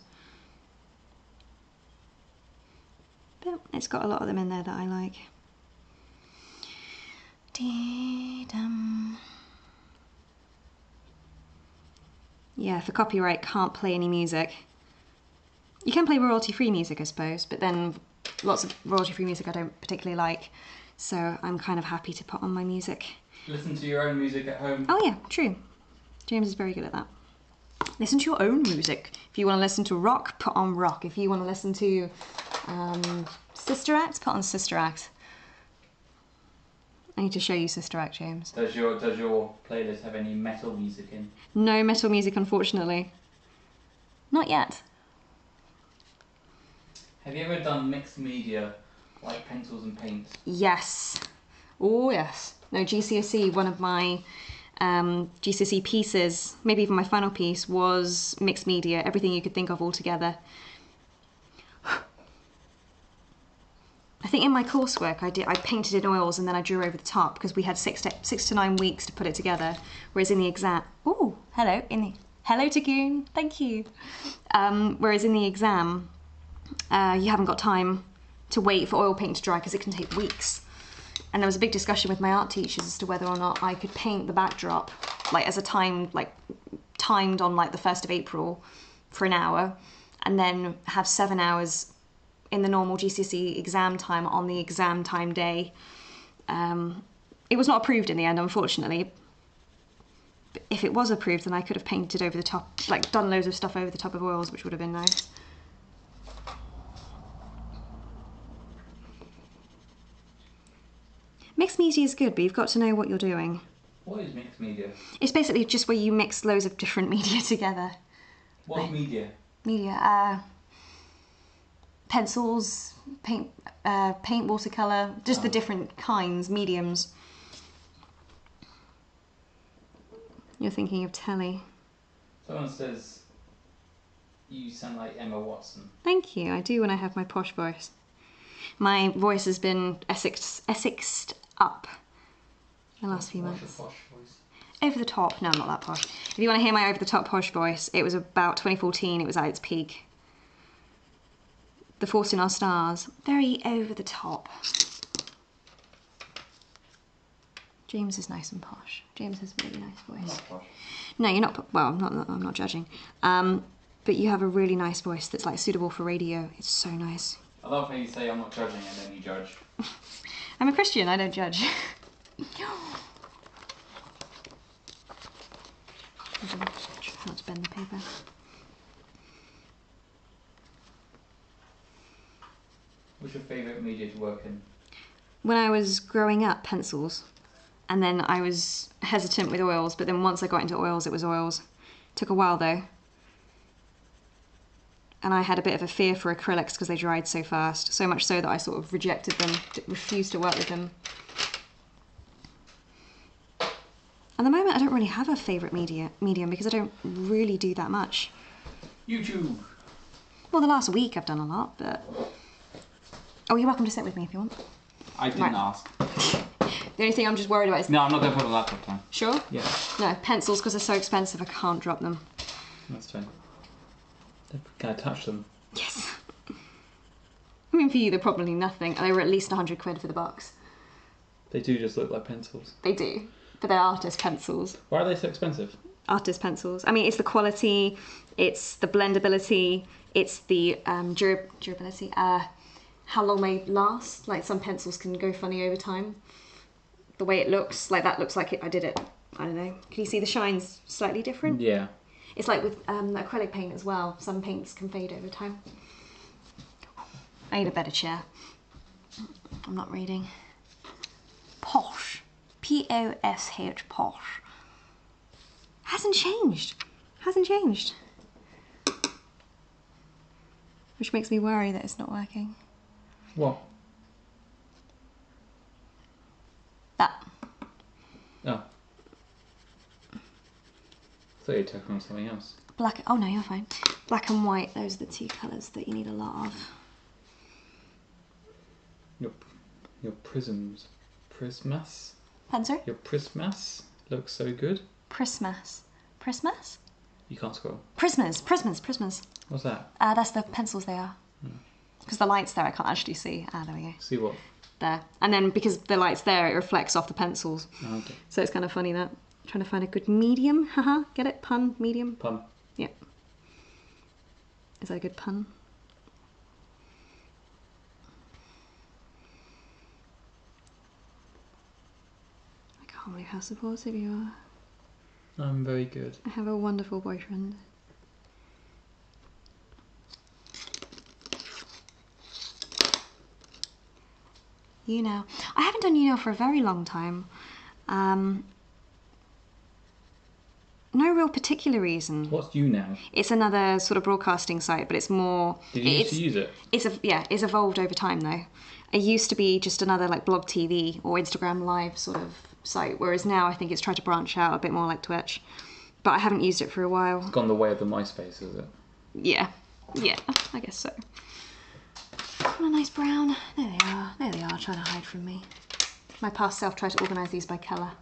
But it's got a lot of them in there that I like. Dee-dum. Yeah, for copyright, can't play any music. You can play royalty-free music, I suppose, but then lots of royalty-free music I don't particularly like. So I'm kind of happy to put on my music. Listen to your own music at home. Oh yeah, true. James is very good at that. Listen to your own music. If you want to listen to rock, put on rock. If you want to listen to Sister Act, put on Sister Act. I need to show you Sister Act, James. Does your playlist have any metal music in? No metal music, unfortunately. Not yet. Have you ever done mixed media, like pencils and paints? Yes. Oh yes. No, GCSE, one of my GCSE pieces, maybe even my final piece, was mixed media, everything you could think of all together. I think in my coursework I painted in oils and then I drew over the top because we had 6 to 9 weeks to put it together. Whereas in the exam, oh, hello, hello Tagoon, thank you. Whereas in the exam, you haven't got time to wait for oil paint to dry because it can take weeks. And there was a big discussion with my art teachers as to whether or not I could paint the backdrop like as a timed on like the 1st of April for an hour, and then have 7 hours in the normal GCSE exam time on the exam time day. It was not approved in the end, unfortunately. But if it was approved, then I could have painted over the top, like done loads of stuff over the top of oils, which would have been nice. Mixed media is good, but you've got to know what you're doing. What is mixed media? It's basically just where you mix loads of different media together. What media? Media, pencils, paint, watercolour, just the different kinds, mediums. You're thinking of telly. Someone says you sound like Emma Watson. Thank you, I do when I have my posh voice. My voice has been Essexed up the last few months. What's your posh voice? Over the top, no, I'm not that posh. If you want to hear my over the top posh voice, it was about 2014, it was at its peak. The Fault in Our Stars, very over the top. James is nice and posh. James has a really nice voice. I'm not posh. No, you're not, well, I'm not judging. But you have a really nice voice that's like suitable for radio. It's so nice. I love how you say I'm not judging and then you judge. I'm a Christian, I don't judge. How to bend the paper. What's your favourite media to work in? When I was growing up, pencils. And then I was hesitant with oils, but then once I got into oils, it was oils. Took a while though. And I had a bit of a fear for acrylics because they dried so fast. So much so that I sort of rejected them, refused to work with them. At the moment, I don't really have a favourite medium because I don't really do that much. YouTube! Well, the last week I've done a lot, but... Oh, you're welcome to sit with me if you want. I didn't ask. The only thing I'm just worried about is... No, I'm not going to put on laptop time. Sure? Yeah. No, pencils, because they're so expensive, I can't drop them. That's fine. Can I touch them? Yes. I mean, for you, they're probably nothing. They were at least 100 quid for the box. They do just look like pencils. They do, but they're artist pencils. Why are they so expensive? Artist pencils. I mean, it's the quality, it's the blendability, it's the durability, how long they last. Like, some pencils can go funny over time. The way it looks, like that looks like I did it, I don't know. Can you see the shine's slightly different? Yeah. It's like with acrylic paint as well. Some paints can fade over time. I need a better chair. I'm not reading. Posh. P-O-S-H, posh. Hasn't changed. Hasn't changed. Which makes me worry that it's not working. What? That. Oh. I thought you were talking on something else. Black. Oh no, you're fine. Black and white. Those are the two colours that you need a lot of. Your prisms. Prismas? Pardon, sorry? Your prismas looks so good. Prismas. Prismas? You can't scroll. Prismas. What's that? That's the pencils they are. Because the light's there, I can't actually see. Ah, there we go. See what? There. And then because the light's there, it reflects off the pencils. Oh, okay. So it's kind of funny that. Trying to find a good medium. Haha, get it? Pun? Medium? Pun. Yep. Is that a good pun? I can't believe how supportive you are. I'm very good. I have a wonderful boyfriend. You Now. I haven't done You Now for a very long time. No real particular reason. What's You Now? It's another sort of broadcasting site, but it's more... Did you used to use it? It's evolved over time though. It used to be just another like blog TV or Instagram live sort of site, whereas now I think it's tried to branch out a bit more like Twitch. But I haven't used it for a while. It's gone the way of the MySpace, is it? Yeah, I guess so. And a nice brown. There they are, trying to hide from me. My past self tried to organise these by colour.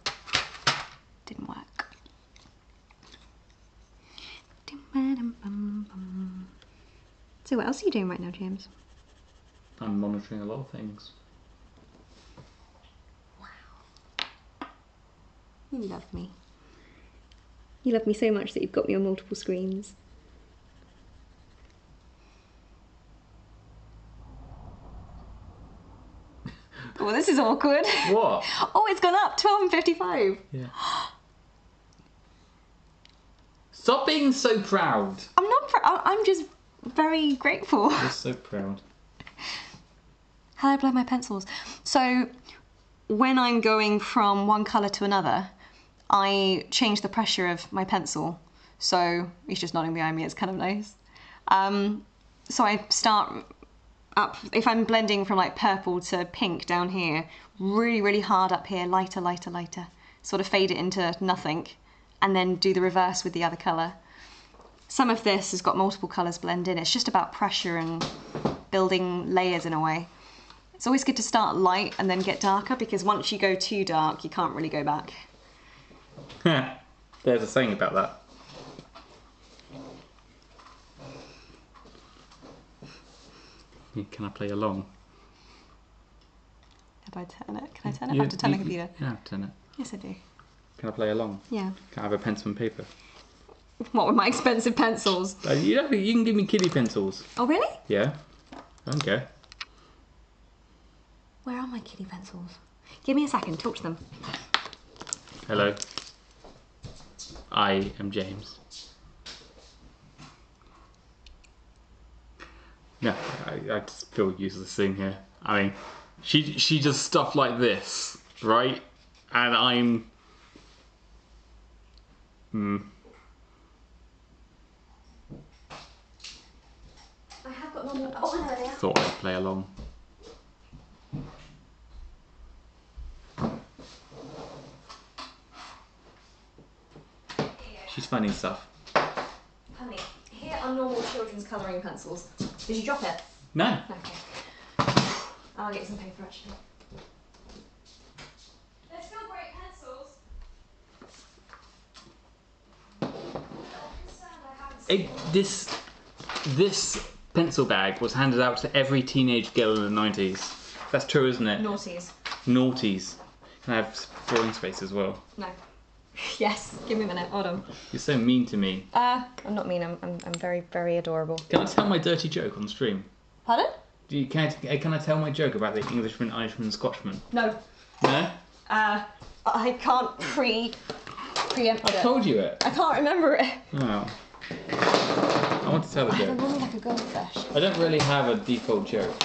Didn't work. So what else are you doing right now, James? I'm monitoring a lot of things. Wow. You love me. You love me so much that you've got me on multiple screens. Oh, this is awkward. What? Oh, it's gone up, 12:55. Yeah. Stop being so proud. I'm not proud, I'm just very grateful. You're so proud. How do I apply my pencils? So, when I'm going from one colour to another, I change the pressure of my pencil. So, he's just nodding behind me, it's kind of nice. So I start up, if I'm blending from like purple to pink down here, really, really hard up here, lighter, lighter, lighter. Sort of fade it into nothing, and then do the reverse with the other colour. Some of this has got multiple colours blend in. It's just about pressure and building layers in a way. It's always good to start light and then get darker, because once you go too dark, you can't really go back. There's a saying about that. Can I play along? How do I turn it? Can I turn it? I have to turn the computer. Yeah, turn it. Yes, I do. Can I play along? Yeah. Can I have a pencil and paper? What with my expensive pencils? You can give me kiddie pencils. Oh, really? Yeah. Okay. Where are my kiddie pencils? Give me a second, talk to them. Hello. I am James. No, I just feel useless sitting here. I mean, she does stuff like this, right? And I'm... I have got normal... Oh, there they are. Thought I'd play along. She's finding stuff. Honey, here are normal children's colouring pencils. Did you drop it? No. Okay. I'll get some paper actually. They're still great pencils. This pencil bag was handed out to every teenage girl in the 90s. That's true, isn't it? Naughties. Naughties. Can I have drawing space as well? No. Yes, give me a minute, hold on. You're so mean to me. I'm not mean, I'm very, very adorable. Can I tell my dirty joke on stream? Pardon? Can I tell my joke about the Englishman, Irishman, Scotchman? No. No? I can't preempt it. I told you it. I can't remember it. Oh. I want to tell the I'm joke. normally like a goldfish. I don't really have a default joke.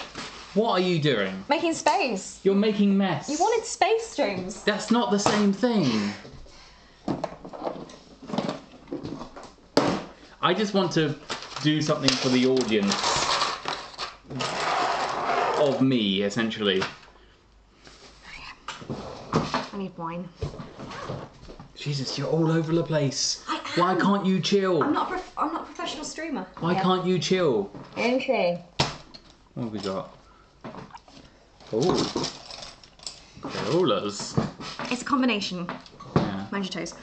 What are you doing? Making space. You're making mess. You wanted space, James. That's not the same thing. I just want to do something for the audience of me, essentially. I need wine. Jesus, you're all over the place. I am. Why can't you chill? I'm not a professional streamer. Why can't you chill? Okay. What have we got? Oh. Violas. It's a combination. Yeah. Mind your toes.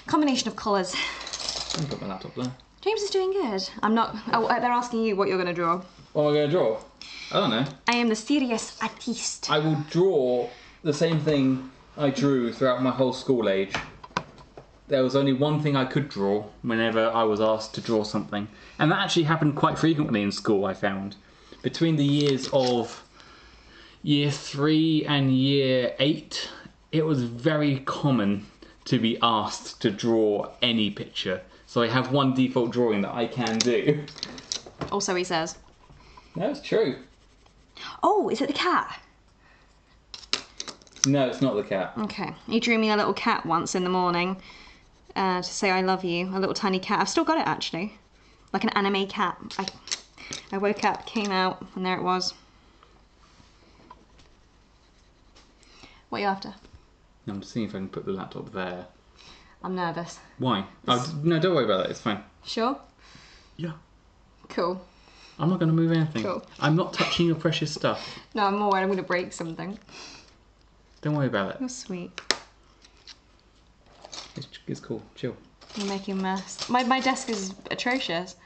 Combination of colours. I've got my laptop there. James is doing good. I'm not... Oh, they're asking you what you're going to draw. What am I going to draw? I don't know. I am the serious artiste. I will draw the same thing I drew throughout my whole school age. There was only one thing I could draw whenever I was asked to draw something. And that actually happened quite frequently in school, I found. Between the years of year 3 and year 8, it was very common to be asked to draw any picture. So I have one default drawing that I can do. Also, he says. That's true. Oh, is it the cat? No, it's not the cat. Okay. He drew me a little cat once in the morning to say I love you. A little tiny cat. I've still got it, actually. Like an anime cat. I woke up, came out, and there it was. What are you after? I'm just seeing if I can put the laptop there. I'm nervous. Why? Oh, no, don't worry about that. It's fine. Sure? Yeah. Cool. I'm not going to move anything. Cool. I'm not touching your precious stuff. No, I'm more worried I'm going to break something. Don't worry about it. You're sweet. It's cool. Chill. You're making a mess. My desk is atrocious.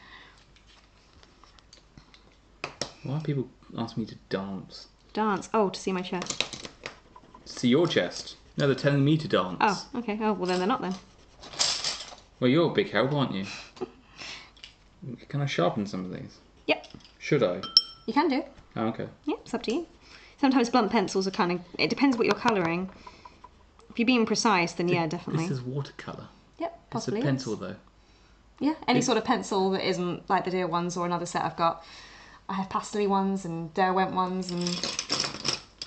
Why do people ask me to dance? Dance? Oh, to see my chest. See your chest. No, they're telling me to dance. Oh, okay. Oh, well then they're not then. Well, you're a big help, aren't you? Can I sharpen some of these? Yep. Should I? You can do. Oh, okay. Yep, it's up to you. Sometimes blunt pencils are kind of... It depends what you're colouring. If you're being precise, then yeah, definitely. This is watercolour. Yep, It's possibly. a pencil, though. Yeah, any sort of pencil that isn't like the Deer ones or another set I've got. I have pastel ones and Derwent ones, and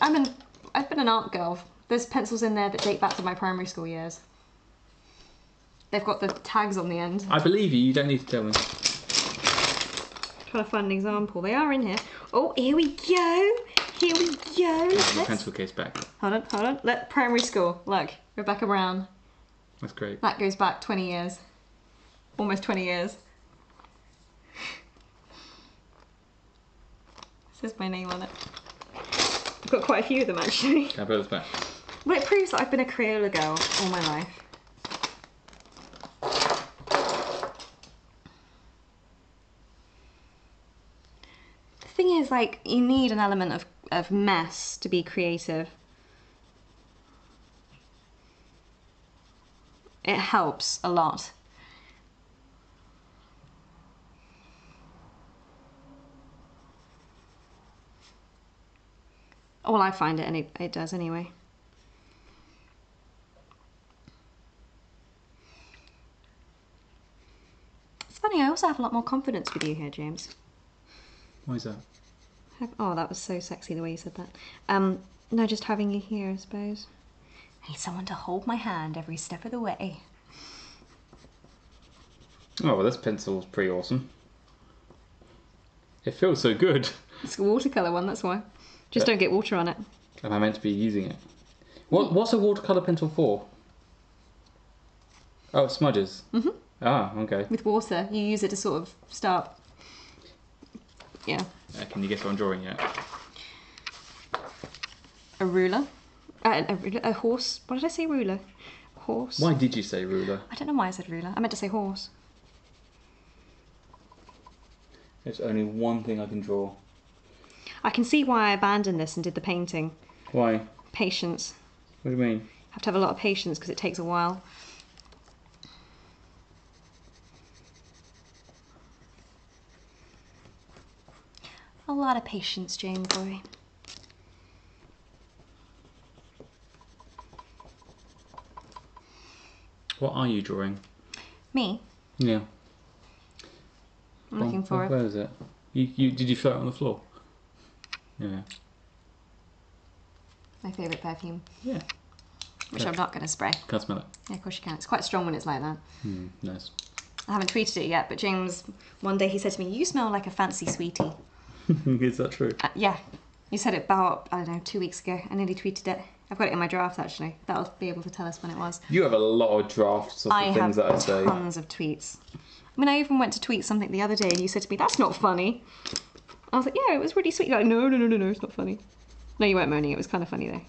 I've been an art girl. There's pencils in there that date back to my primary school years. They've got the tags on the end. I believe you. You don't need to tell me. Trying to find an example. They are in here. Oh, here we go. Here we go. Put the pencil case back. Hold on. Let primary school. Look, Rebecca Brown. That's great. That goes back 20 years. Almost 20 years. Says my name on it. I've got quite a few of them actually. Can I put this back? Well, it proves that I've been a Crayola girl all my life. The thing is, like, you need an element of mess to be creative. It helps a lot. Well, I find it, and it does anyway. It's funny, I also have a lot more confidence with you here, James. Why is that? Oh, that was so sexy the way you said that. No, just having you here, I suppose. I need someone to hold my hand every step of the way. Oh, well, this pencil's pretty awesome. It feels so good. It's a watercolour one, that's why. Just don't get water on it. Am I meant to be using it? What's a watercolour pencil for? Oh, smudges. Mm-hmm. Ah, okay. With water, you use it to sort of start. Yeah. Can you guess what I'm drawing yet? A ruler. A horse. What did I say? Ruler. Horse. Why did you say ruler? I don't know why I said ruler. I meant to say horse. There's only one thing I can draw. I can see why I abandoned this and did the painting. Why? Patience. What do you mean? Have to have a lot of patience because it takes a while. A lot of patience, Jane boy. What are you drawing? Me? Yeah. I'm looking for it. Where is it? Did you throw it on the floor? Yeah. My favourite perfume. Yeah. Which I'm not going to spray. Can I smell it? Yeah, of course you can. It's quite strong when it's like that. Nice. I haven't tweeted it yet, but James, one day he said to me, "You smell like a fancy sweetie." Is that true? Yeah. You said it about, I don't know, 2 weeks ago. I nearly tweeted it. I've got it in my draft, actually. That'll be able to tell us when it was. You have a lot of drafts of the things that I say. I have tons of tweets. I mean, I even went to tweet something the other day and you said to me, "That's not funny." I was like, "Yeah, it was really sweet." You're like, no, it's not funny. No, you weren't moaning. It was kind of funny, though.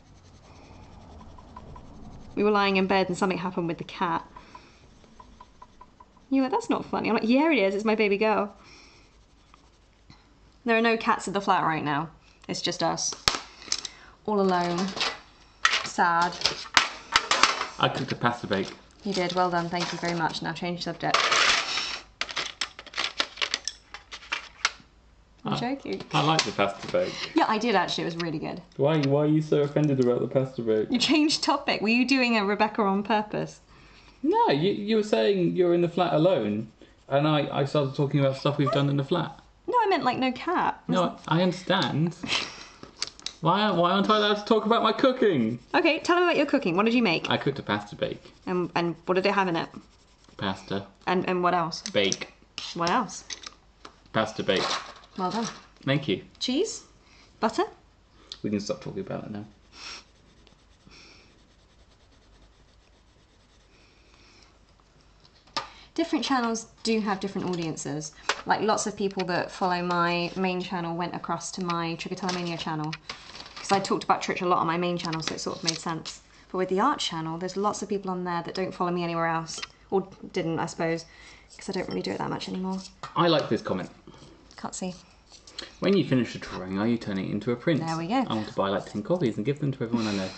We were lying in bed and something happened with the cat. You were like, "That's not funny." I'm like, "Yeah, it is. It's my baby girl." There are no cats in the flat right now. It's just us. All alone. Sad. I cooked a pasta bake. You did. Well done. Thank you very much. Now change subject. I'm joking. I like the pasta bake. Yeah, I did actually. It was really good. Why are you so offended about the pasta bake? You changed topic. Were you doing a Rebecca on purpose? No, you were saying you're in the flat alone, and I started talking about stuff we've done in the flat. No, I meant like no cat. No, I understand. Why aren't I allowed to talk about my cooking? Okay, tell me about your cooking. What did you make? I cooked a pasta bake. And what did it have in it? Pasta. And what else? Bake. What else? Pasta bake. Well done. Thank you. Cheese? Butter? We can stop talking about it now. different channels do have different audiences. Like lots of people that follow my main channel went across to my Trichotillomania channel because I talked about Trich a lot on my main channel, so it sort of made sense. But with the art channel, there's lots of people on there that don't follow me anywhere else, or didn't, I suppose, because I don't really do it that much anymore. I like this comment. Can't see. When you finish a drawing, are you turning it into a print? There we go. I want to buy like 10 copies and give them to everyone I know.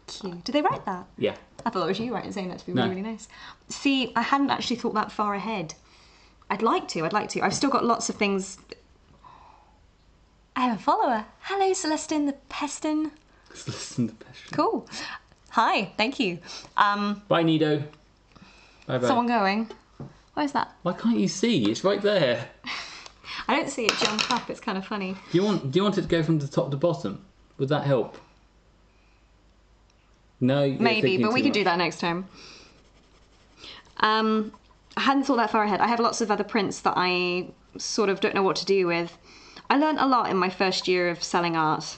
Cute. Did they write that? Yeah. I thought it was you writing, saying that to be No. really, really nice. See, I hadn't actually thought that far ahead. I'd like to. I've still got lots of things. I have a follower. Hello, Celestine the Pestin. Listen to passion. Cool. Hi, thank you. Bye, Nido. Bye bye. Someone going. Where's that? Why can't you see? It's right there. I don't see it jump up. It's kind of funny. Do you want it to go from the top to bottom? Would that help? No, you're Maybe, thinking but we too can much. do that next time. I hadn't thought that far ahead. I have lots of other prints that I sort of don't know what to do with. I learned a lot in my first year of selling art.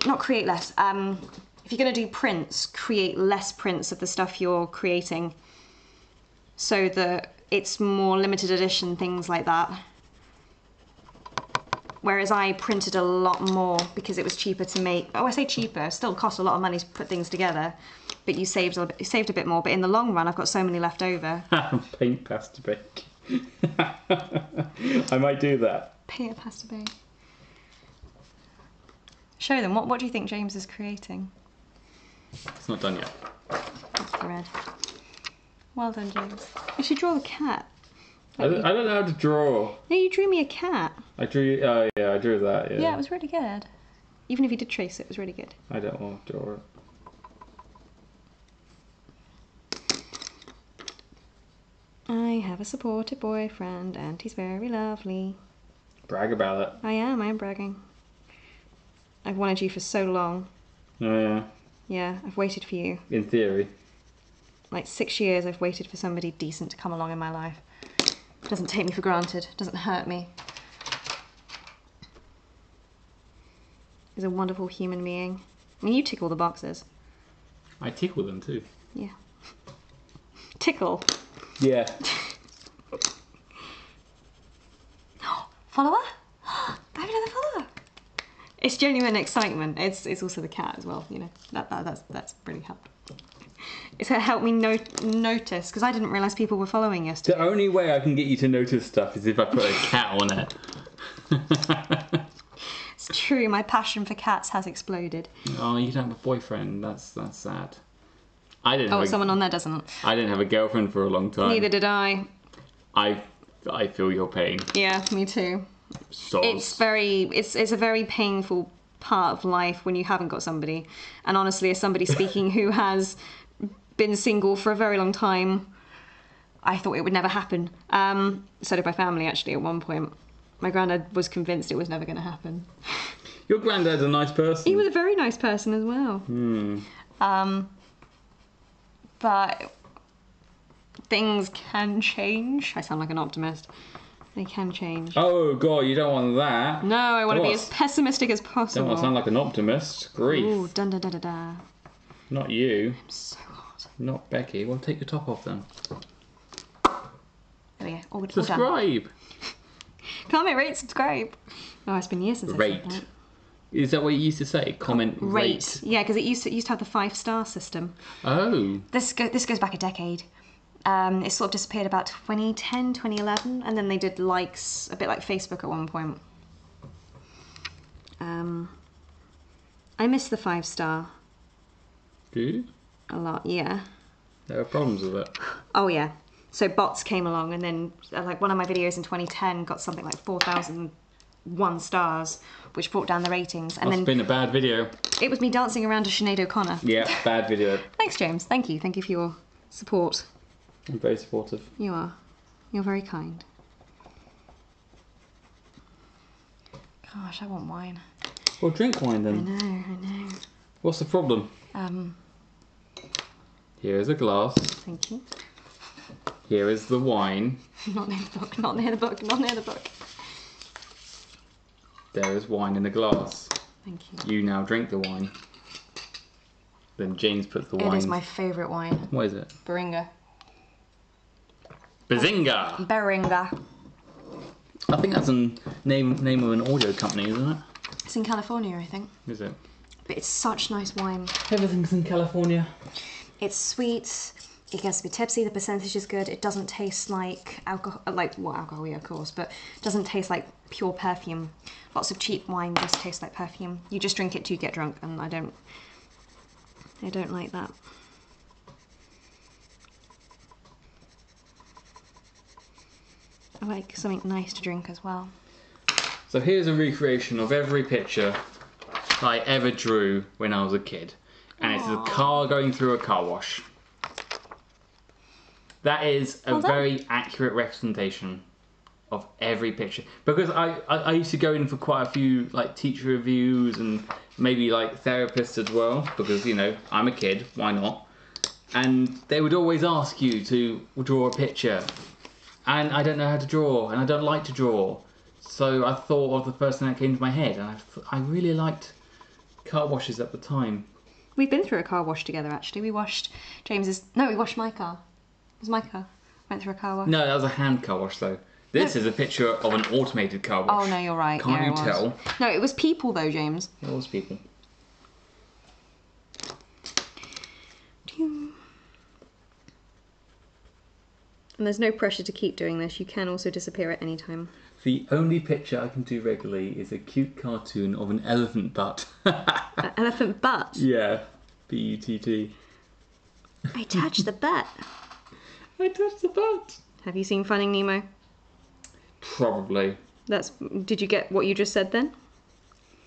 Not create less. If you're going to do prints, create less prints of the stuff you're creating so that it's more limited edition, things like that. Whereas I printed a lot more because it was cheaper to make. Oh, I say cheaper, it still costs a lot of money to put things together, but you saved a bit more. But in the long run, I've got so many left over. Paint pasta bake. I might do that. Paint a pasta bay. Show them. What do you think James is creating? It's not done yet. That's the red. Well done, James. You should draw the cat. I don't know how to draw. No, you drew me a cat. I drew. Oh yeah, I drew that. Yeah. Yeah, it was really good. Even if you did trace it, it was really good. I don't want to draw it. I have a supportive boyfriend and he's very lovely. Brag about it. I am bragging. I've wanted you for so long. Oh yeah. Yeah, I've waited for you. In theory. Like 6 years I've waited for somebody decent to come along in my life. Doesn't take me for granted, doesn't hurt me. He's a wonderful human being. I mean, you tick all the boxes. I tickle them too. Yeah. Tickle. Yeah. Follower? I have another follower. It's genuine excitement. It's also the cat as well, you know. That's really helped. It's helped me notice, because I didn't realise people were following yesterday. The only way I can get you to notice stuff is if I put a cat on it. It's true, my passion for cats has exploded. Oh, you don't have a boyfriend. That's sad. I didn't. Oh, someone on there doesn't. I didn't have a girlfriend for a long time. Neither did I. I feel your pain. Yeah, me too. Soz. It's a very painful part of life when you haven't got somebody. And honestly, as somebody speaking who has been single for a very long time, I thought it would never happen. So did my family, actually, at one point. My granddad was convinced it was never going to happen. Your granddad's a nice person. He was a very nice person as well. But things can change. I sound like an optimist. They can change. Oh god, you don't want that. No, I want to be Don't as pessimistic as possible. want to sound like an optimist. Grief. Ooh, dun da da da da. Not you. I'm so hot. Not Becky. Well, take your top off then. There we go. All done. Subscribe. Comment, rate, subscribe. Oh, it's been years since I said that. Rate. Is that what you used to say? Comment, Rate. Yeah, because it used to have the 5-star system. Oh. This goes back a decade. It sort of disappeared about 2010, 2011, and then they did likes, a bit like Facebook at one point. I miss the 5-star Do you? a lot, yeah. There are problems with it. Oh yeah. So bots came along, and then like one of my videos in 2010 got something like 4,001 stars, which brought down the ratings. And Must then have been a bad video. it was me dancing around to Sinead O'Connor. Yeah, bad video. Thanks, James. Thank you. Thank you for your support. I'm very supportive. You are. You're very kind. Gosh, I want wine. Well, drink wine then. I know. What's the problem? Here's a glass. Thank you. Here is the wine. Not near the book, not near the book, not near the book. There is wine in the glass. Thank you. You now drink the wine. Then James puts the wine. It is my favourite wine. What is it? Beringa. Bazinga! Beringa. I think that's a name of an audio company, isn't it? It's in California, I think. Is it? But it's such nice wine. Everything's in California. It's sweet. It gets a bit tipsy. The percentage is good. It doesn't taste like alcohol, alcohol, yeah, of course, but it doesn't taste like pure perfume. Lots of cheap wine just tastes like perfume. You just drink it to get drunk, and I don't like that. I like something nice to drink as well. So here's a recreation of every picture I ever drew when I was a kid. And it's a car going through a car wash. That is a very accurate representation of every picture. Because I used to go in for quite a few like teacher reviews and maybe like therapists as well. Because, you know, I'm a kid, why not? And they would always ask you to draw a picture. And I don't know how to draw, and I don't like to draw. So I thought of the first thing that came to my head, and I really liked car washes at the time. We've been through a car wash together, actually. We washed James's... No, we washed my car. It was my car. Went through a car wash. No, that was a hand car wash, though. This is a picture of an automated car wash. Oh, no, you're right. Can't you tell? No, it was people, though, James. It was people. And there's no pressure to keep doing this. You can also disappear at any time. The only picture I can do regularly is a cute cartoon of an elephant butt. An elephant butt? Yeah. B-U-T-T. I touched the butt. I touched the butt. Have you seen Finding Nemo? Probably. Did you get what you just said then?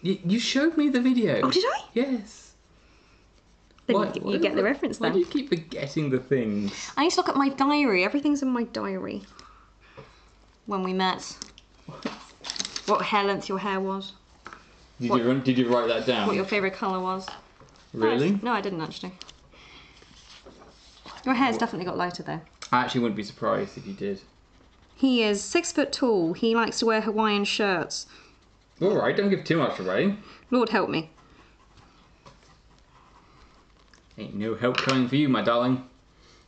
You showed me the video. Oh, did I? Yes. Then you get the reference then. Why do you keep forgetting the things? I need to look at my diary. Everything's in my diary. When we met. What hair length your hair was. Did you write that down? What your favourite colour was. Really? No, I didn't actually. Your hair's definitely got lighter though. I actually wouldn't be surprised if you did. He is 6 foot tall. He likes to wear Hawaiian shirts. Alright, don't give too much away. Lord help me. Ain't no help coming for you, my darling.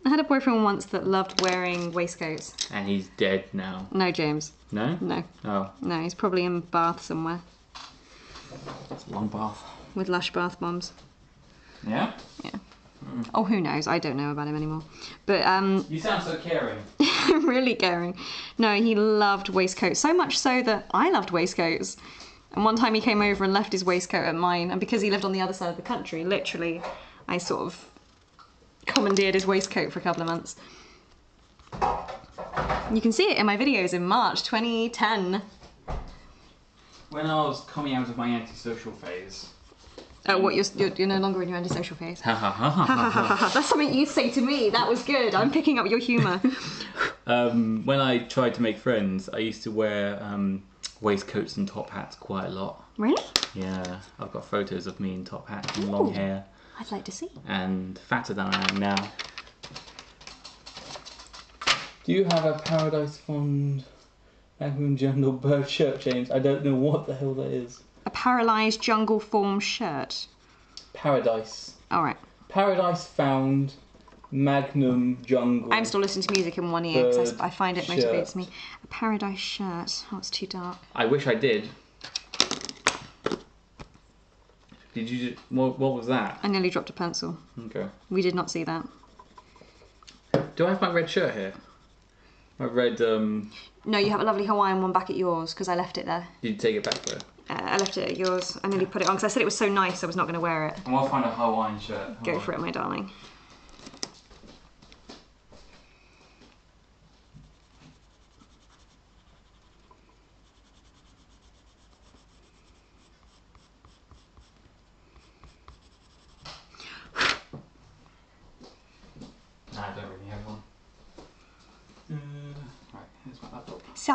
I had a boyfriend once that loved wearing waistcoats. And he's dead now. No, James. No? No. Oh. No, he's probably in Bath somewhere. That's a long bath. With Lush bath bombs. Yeah? Yeah. Oh, who knows? I don't know about him anymore. But, You sound so caring. really caring. No, he loved waistcoats. So much so that I loved waistcoats. And one time he came over and left his waistcoat at mine. And because he lived on the other side of the country, literally, I sort of commandeered his waistcoat for a couple of months. You can see it in my videos in March 2010. When I was coming out of my antisocial phase. What, you're no longer in your antisocial phase? Ha ha ha ha ha ha. That's something you'd say to me. That was good. I'm picking up your humour. When I tried to make friends, I used to wear waistcoats and top hats quite a lot. Really? Yeah, I've got photos of me in top hats and long hair. I'd like to see. And fatter than I am now. Do you have a Paradise Fond Magnum Jungle bird shirt, James? I don't know what the hell that is. A paralysed jungle form shirt. Paradise. Alright. Paradise Found Magnum Jungle. I'm still listening to music in one ear because I find it motivates shirt. me. A paradise shirt. Oh, it's too dark. I wish I did. Did you? What was that? I nearly dropped a pencil. Okay. We did not see that. Do I have my red shirt here? My red. No, you have a lovely Hawaiian one back at yours because I left it there. Did you take it back there? I left it at yours. I nearly put it on because I said it was so nice I was not going to wear it. I'll find a Hawaiian shirt. Go for it, my darling. I don't really have one. Right, here's my laptop. See,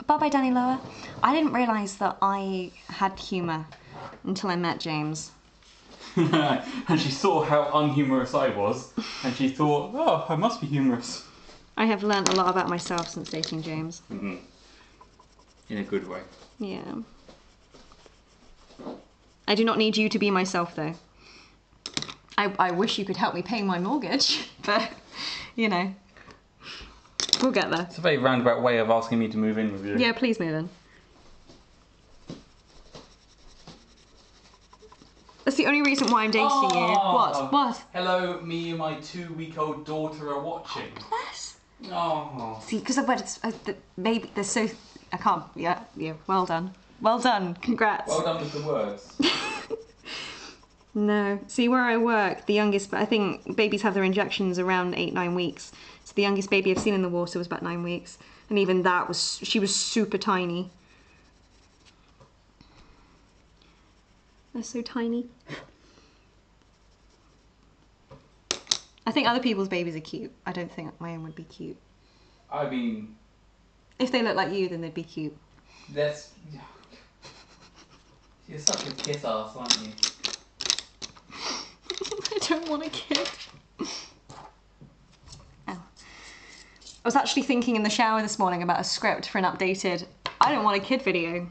bye-bye, Danny Lower. I didn't realise that I had humour until I met James. And she saw how unhumorous I was, and she thought, oh, I must be humorous. I have learnt a lot about myself since dating James. Mm-hmm. In a good way. Yeah. I do not need you to be myself, though. I wish you could help me pay my mortgage, but, you know. We'll get there. It's a very roundabout way of asking me to move in with you. Yeah, please move in. That's the only reason why I'm dating you. What? What? Hello, me and my 2-week-old daughter are watching. Bless. Oh. See, because the baby, they're so... I can't... Yeah, well done. Well done. Congrats. Well done with the words. No. See, where I work, the youngest... I think babies have their injections around 8-9 weeks. So the youngest baby I've seen in the water was about 9 weeks. And even that was... She was super tiny. They're so tiny. I think other people's babies are cute. I don't think my own would be cute. I mean... If they look like you, then they'd be cute. That's... You're such a kiss ass, aren't you? I don't want a kid. Oh. I was actually thinking in the shower this morning about a script for an updated I don't want a kid video.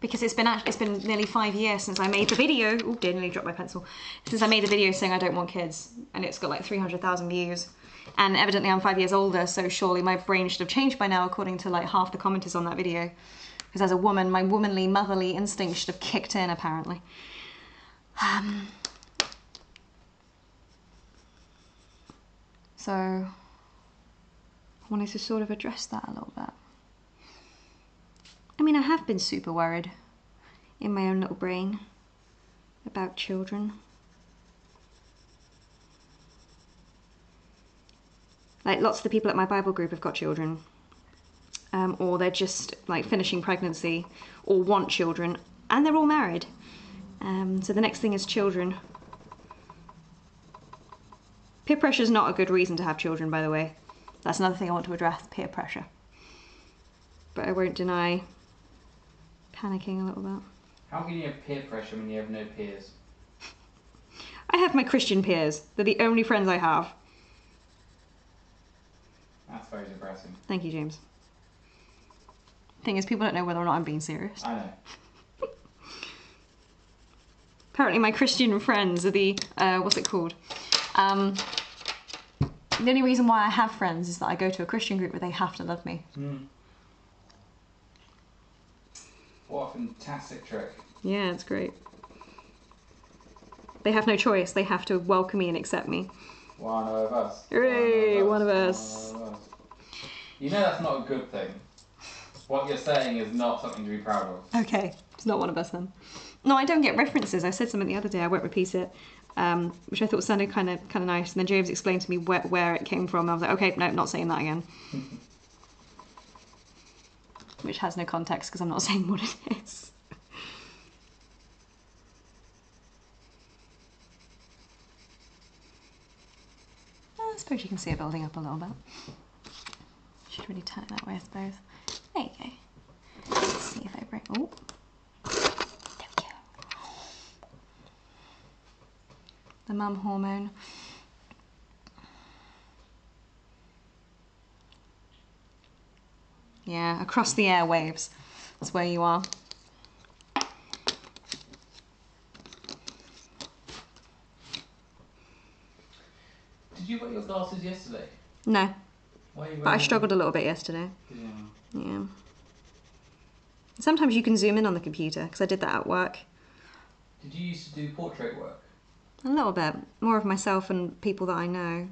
Because it's been nearly 5 years since I made the video. Oh dear, nearly dropped my pencil. Since I made the video saying I don't want kids, and it's got like 300,000 views. And evidently I'm 5 years older, so surely my brain should have changed by now, according to like half the commenters on that video. Because as a woman, my womanly, motherly instinct should have kicked in, apparently. So I wanted to sort of address that a little bit. I mean, I have been super worried in my own little brain about children. Like, lots of the people at my Bible group have got children. Or they're just, like, finishing pregnancy or want children. And they're all married. So the next thing is children. Peer pressure is not a good reason to have children, by the way. That's another thing I want to address, peer pressure. But I won't deny panicking a little bit. How can you have peer pressure when you have no peers? I have my Christian peers. They're the only friends I have. That's very depressing. Thank you, James. Thing is, people don't know whether or not I'm being serious. I know. Apparently my Christian friends are the, what's it called? The only reason why I have friends is that I go to a Christian group where they have to love me. What a fantastic trick. Yeah, it's great. They have no choice. They have to welcome me and accept me. One of us. Hooray, one of us. You know that's not a good thing. What you're saying is not something to be proud of. Okay, it's not one of us then. No, I don't get references. I said something the other day, I won't repeat it, which I thought sounded kind of nice. And then James explained to me where it came from. I was like, okay, no, not saying that again. Which has no context because I'm not saying what it is. I suppose you can see it building up a little bit. Should really turn it that way, I suppose. There you go. Let's see if I bring... Oh. There we go. The mum hormone. Yeah, across the airwaves. That's where you are. Did you wear your glasses yesterday? No. Why are you But I struggled a little bit yesterday. Yeah. Yeah. Sometimes you can zoom in on the computer, because I did that at work. Did you used to do portrait work? A little bit. More of myself and people that I know.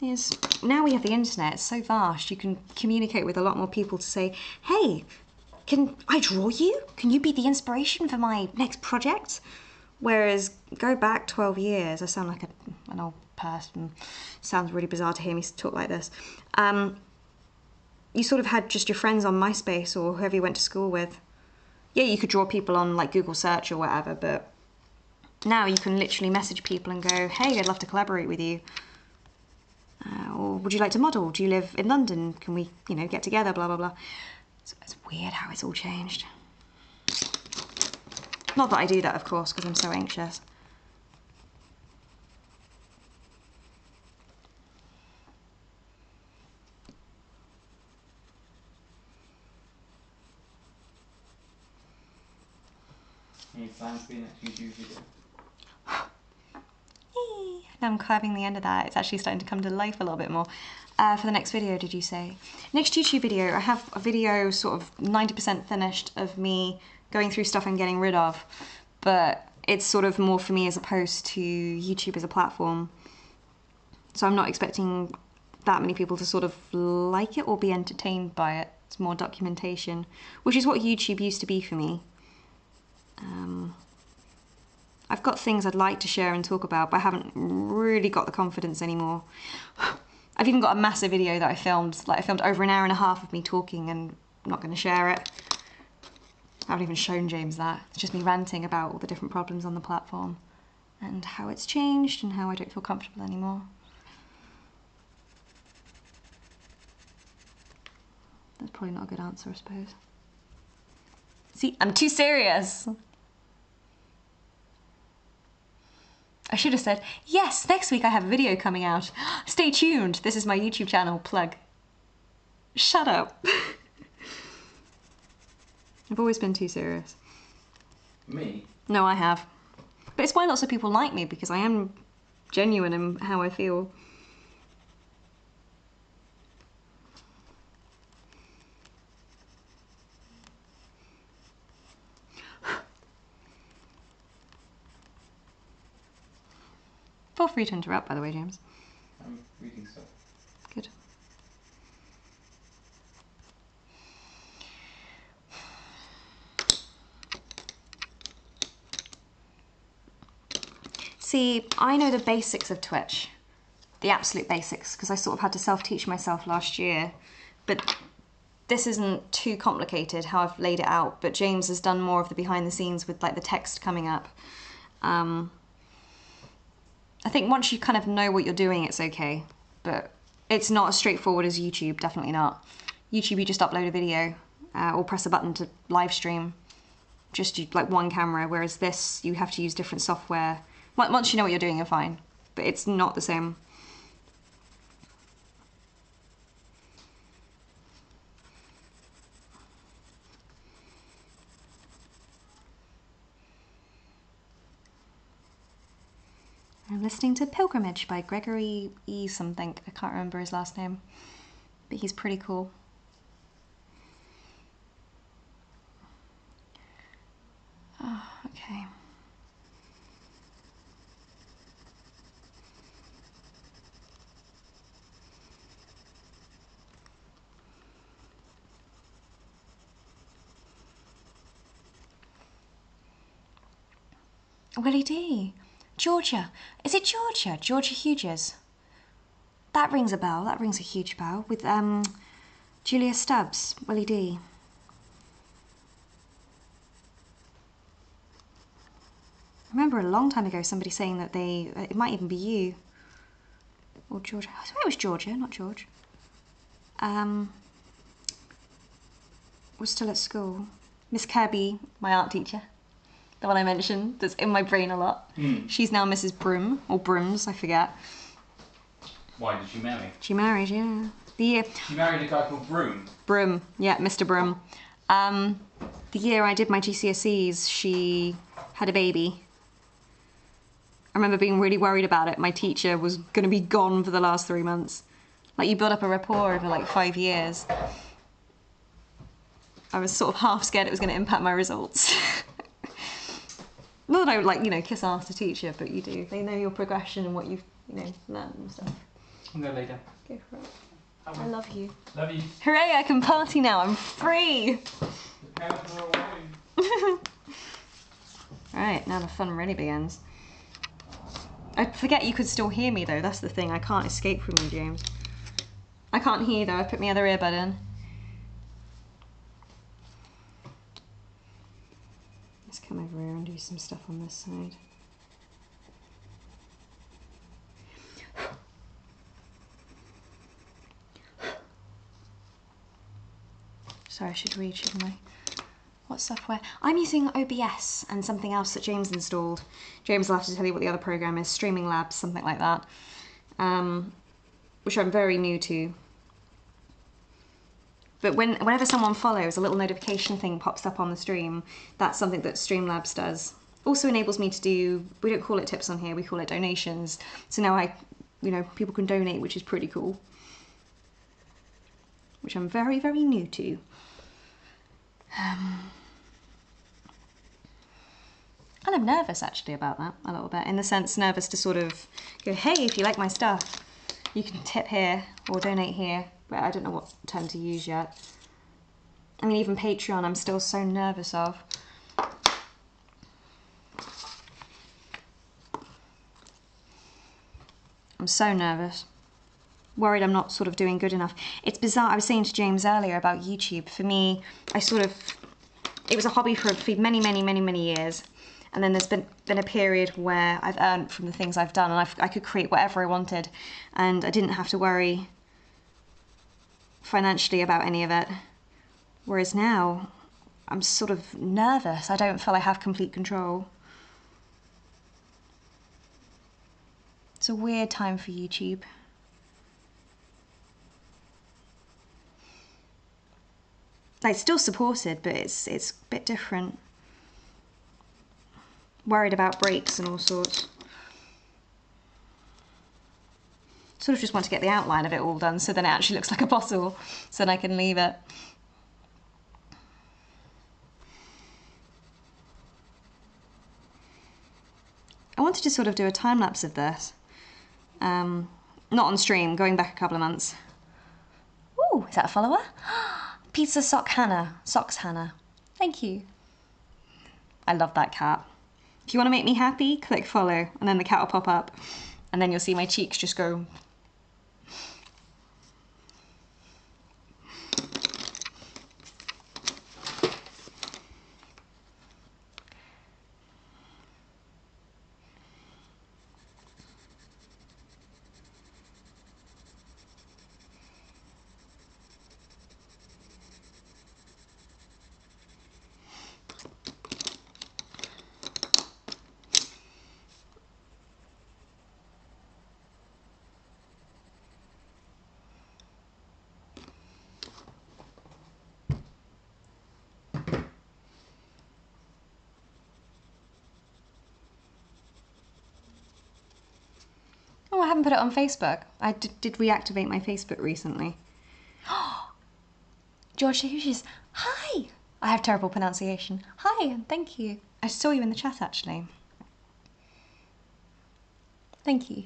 Yes. Now we have the internet, it's so vast, you can communicate with a lot more people to say, hey, can I draw you? Can you be the inspiration for my next project? Whereas, go back 12 years, I sound like an old person. Sounds really bizarre to hear me talk like this. You sort of had just your friends on MySpace or whoever you went to school with. Yeah, you could draw people on like Google search or whatever, but now you can literally message people and go, hey, I'd love to collaborate with you. Or would you like to model? Do you live in London? Can we, get together, blah, blah, blah. So it's weird how it's all changed. Not that I do that, of course, because I'm so anxious. Any plans for your next YouTube video? Now I'm carving the end of that. It's actually starting to come to life a little bit more. For the next video, did you say? Next YouTube video, I have a video sort of 90% finished of me going through stuff I'm getting rid of, but it's sort of more for me as opposed to YouTube as a platform. So I'm not expecting that many people to sort of like it or be entertained by it. It's more documentation, which is what YouTube used to be for me. I've got things I'd like to share and talk about, but I haven't really got the confidence anymore. I've even got a massive video that I filmed, like I filmed over an hour and a half of me talking and I'm not going to share it. I haven't even shown James that. It's just me ranting about all the different problems on the platform and how it's changed and how I don't feel comfortable anymore. That's probably not a good answer, I suppose. See, I'm too serious. I should have said, yes, next week I have a video coming out. Stay tuned. This is my YouTube channel, plug. Shut up. I've always been too serious. Me? No, I have. But it's why lots of people like me, because I am genuine in how I feel. Feel free to interrupt, by the way, James. I'm reading stuff. Good. See, I know the basics of Twitch. The absolute basics, because I sort of had to self-teach myself last year. But this isn't too complicated how I've laid it out, but James has done more of the behind the scenes with like the text coming up. I think once you kind of know what you're doing, it's okay, but it's not as straightforward as YouTube, definitely not. YouTube, you just upload a video or press a button to live stream, just like one camera, whereas this, you have to use different software. Once you know what you're doing, you're fine, but it's not the same. I'm listening to Pilgrimage by Gregory E. something. I can't remember his last name, but he's pretty cool. Oh, okay. Willie D. Georgia. Is it Georgia? Georgia Hughes. That rings a bell. That rings a huge bell. With Julia Stubbs. Willie D. I remember a long time ago somebody saying that it might even be you. Or Georgia. I swear it was Georgia, not George. Was still at school. Miss Kirby, my art teacher. The one I mentioned, that's in my brain a lot. She's now Mrs. Broom, or Brooms, I forget. Why did she marry? She married, yeah. She married a guy called Broom? Broom, yeah, Mr. Broom. The year I did my GCSEs, she had a baby. I remember being really worried about it. My teacher was going to be gone for the last 3 months. Like, you build up a rapport over like 5 years. I was sort of half scared it was going to impact my results. Not that I would, like, you know, kiss ass to teacher, but you do. They know your progression and what you've, you know, learned and stuff. I'm going to lay down. Go for it. I love you. Love you. Hooray, I can party now. I'm free. The parents are away. Alright, now the fun really begins. I forget you could still hear me, though. That's the thing. I can't escape from you, James. I can't hear you, though. I put my other earbud in. Let's come over here and do some stuff on this side. Sorry, I should read, shouldn't I? What software? I'm using OBS and something else that James installed. James will have to tell you what the other program is. Streaming Labs, something like that. Which I'm very new to. But whenever someone follows, a little notification thing pops up on the stream. That's something that Streamlabs does. also enables me to do, we don't call it tips on here, we call it donations. So now people can donate, which is pretty cool. Which I'm very, very new to. And I'm nervous actually about that a little bit, in the sense nervous to sort of go, hey, if you like my stuff, you can tip here or donate here, but I don't know what term to use yet. I mean, even Patreon, I'm still so nervous of. I'm so nervous. Worried I'm not sort of doing good enough. It's bizarre. I was saying to James earlier about YouTube. For me, it was a hobby for many, many, many, many years. And then there's been a period where I've earned from the things I've done, and I could create whatever I wanted, and I didn't have to worry financially about any of it. Whereas now, I'm sort of nervous. I don't feel I have complete control. It's a weird time for YouTube. Like, still supported, but it's a bit different. Worried about breaks and all sorts. Sort of just want to get the outline of it all done, so then it actually looks like a bottle, so then I can leave it. I wanted to sort of do a time lapse of this. Not on stream, going back a couple of months. Ooh, is that a follower? Pizza Socks Hannah. Thank you. I love that cat. If you want to make me happy, click follow, and then the cat will pop up, and then you'll see my cheeks just go. Oh, I haven't put it on Facebook. I did reactivate my Facebook recently. George Hughes, hi! I have terrible pronunciation. Hi, and thank you. I saw you in the chat, actually. Thank you.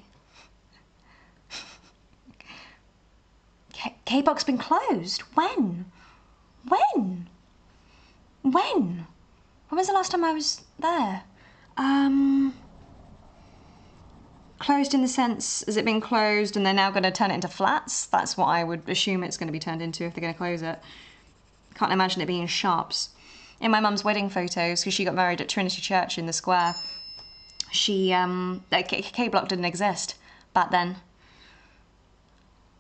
K-Box been closed? When? When? When? When was the last time I was there? Closed in the sense, has it been closed and they're now going to turn it into flats? That's what I would assume it's going to be turned into if they're going to close it. Can't imagine it being shops. In my mum's wedding photos, because she got married at Trinity Church in the square, K-Block didn't exist back then.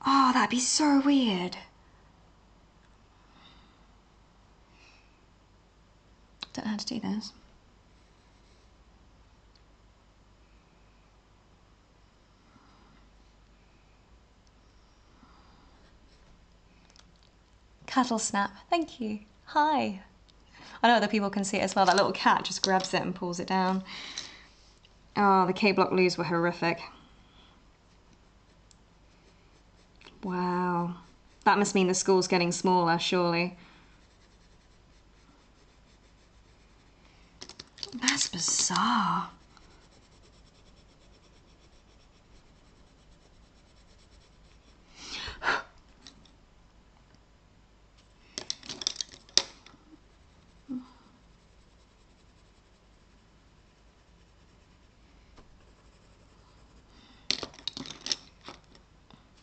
Oh, that'd be so weird. Don't know how to do this. Cattle snap, thank you. Hi. I know other people can see it as well. That little cat just grabs it and pulls it down. Oh, the K-Block loos were horrific. Wow. That must mean the school's getting smaller, surely. That's bizarre.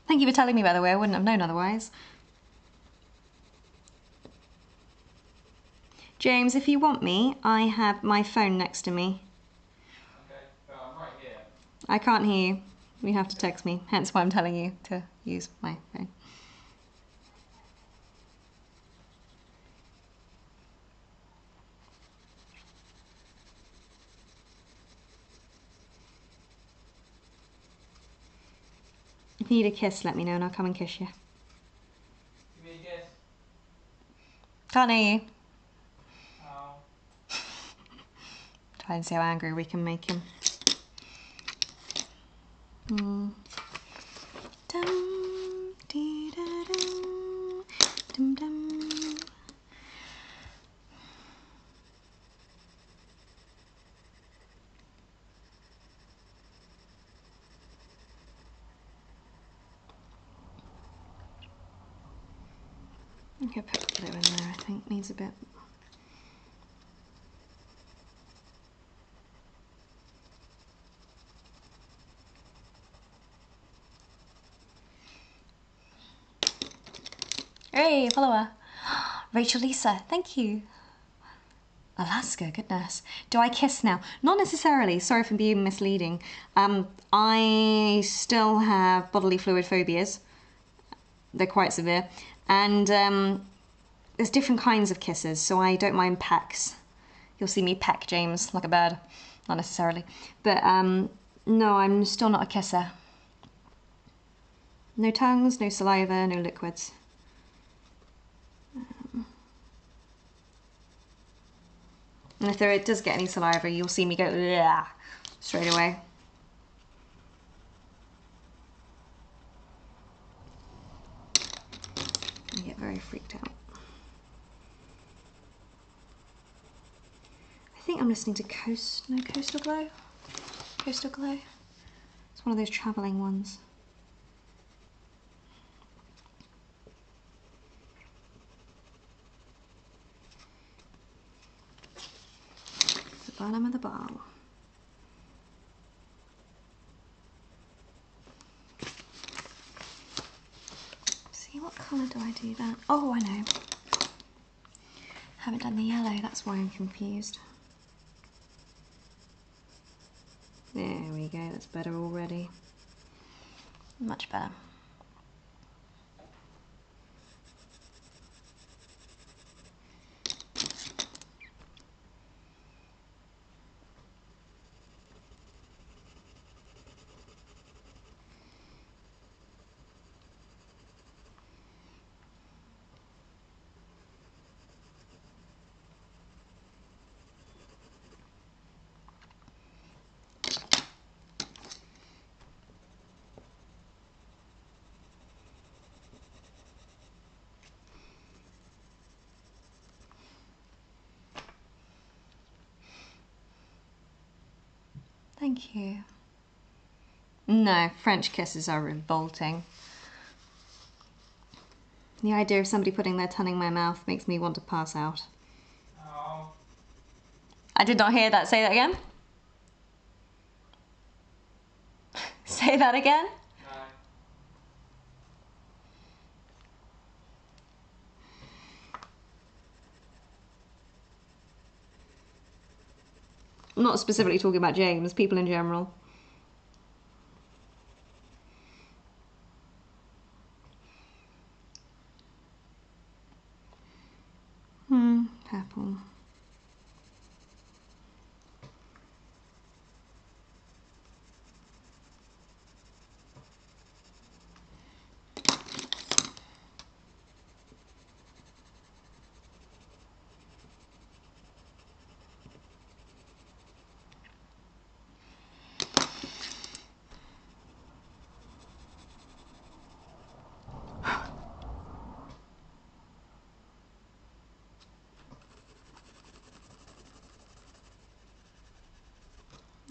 Thank you for telling me, by the way. I wouldn't have known otherwise. James, if you want me, I have my phone next to me. Okay, well, I'm right here. I can't hear you. You have to text me, hence why I'm telling you to use my phone. If you need a kiss, let me know and I'll come and kiss you. Give me a kiss. Can't hear you. Oh. Try and see how angry we can make him. Dum, dee, da, dum, dum, dum. I'm going to put glue in there, I think. Needs a bit. Hey, follower. Rachel Lisa, thank you. Alaska, goodness. Do I kiss now? Not necessarily. Sorry for being misleading. I still have bodily fluid phobias. They're quite severe. And there's different kinds of kisses, so I don't mind pecks. You'll see me peck James like a bird. Not necessarily. But no, I'm still not a kisser. No tongues, no saliva, no liquids. And if there does get any saliva, you'll see me go "Ugh," straight away. I get very freaked out. I think I'm listening to Coastal Glow? Coastal Glow? It's one of those travelling ones. The bottom of the bottle. See, what colour do I do that? Oh, I know. Haven't done the yellow, that's why I'm confused. There we go, that's better already. Much better. Thank you. No, French kisses are revolting. The idea of somebody putting their tongue in my mouth makes me want to pass out. Oh. I did not hear that. Say that again. Say that again. I'm not specifically talking about James, people in general. Purple.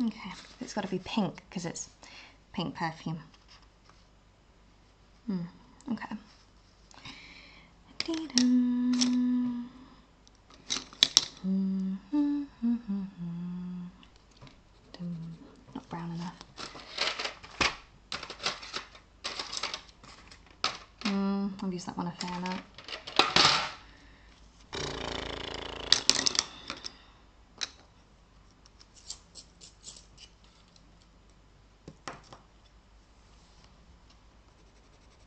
Okay, it's got to be pink because it's pink perfume. Okay. Not brown enough. I've used that one a fair amount.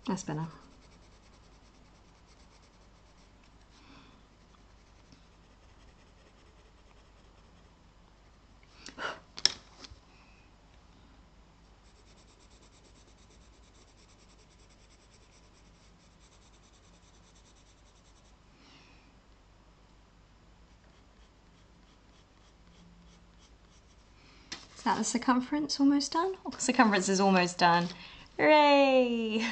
That's better. that the circumference almost done? Oh, circumference is almost done. Hooray!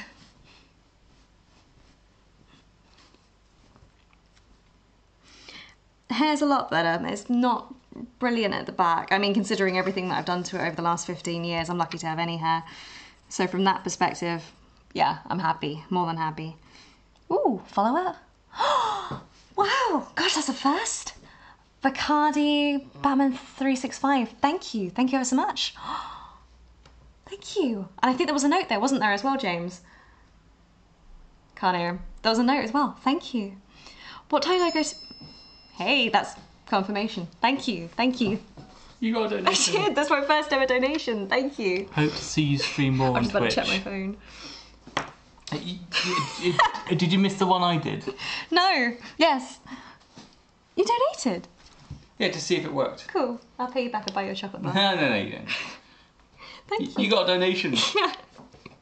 The hair's a lot better. It's not brilliant at the back. I mean, considering everything that I've done to it over the last 15 years, I'm lucky to have any hair. So from that perspective, yeah, I'm happy, more than happy. Ooh, follower. Wow, gosh, that's a first. Bacardi Batman 365. Thank you ever so much. Thank you. And I think there was a note there, wasn't there, as well, James? Can't hear him. There was a note as well. Thank you. What time do I go to... Hey, that's confirmation. Thank you. You got a donation. I did. That's my first ever donation. Thank you. Hope to see you stream more on I'm just about Twitch. to check my phone. Did you miss the one I did? No. Yes. You donated. Yeah, to see if it worked. Cool. I'll pay you back and buy you a chocolate bar. No, you don't. Thank you. You got a donation. Yeah.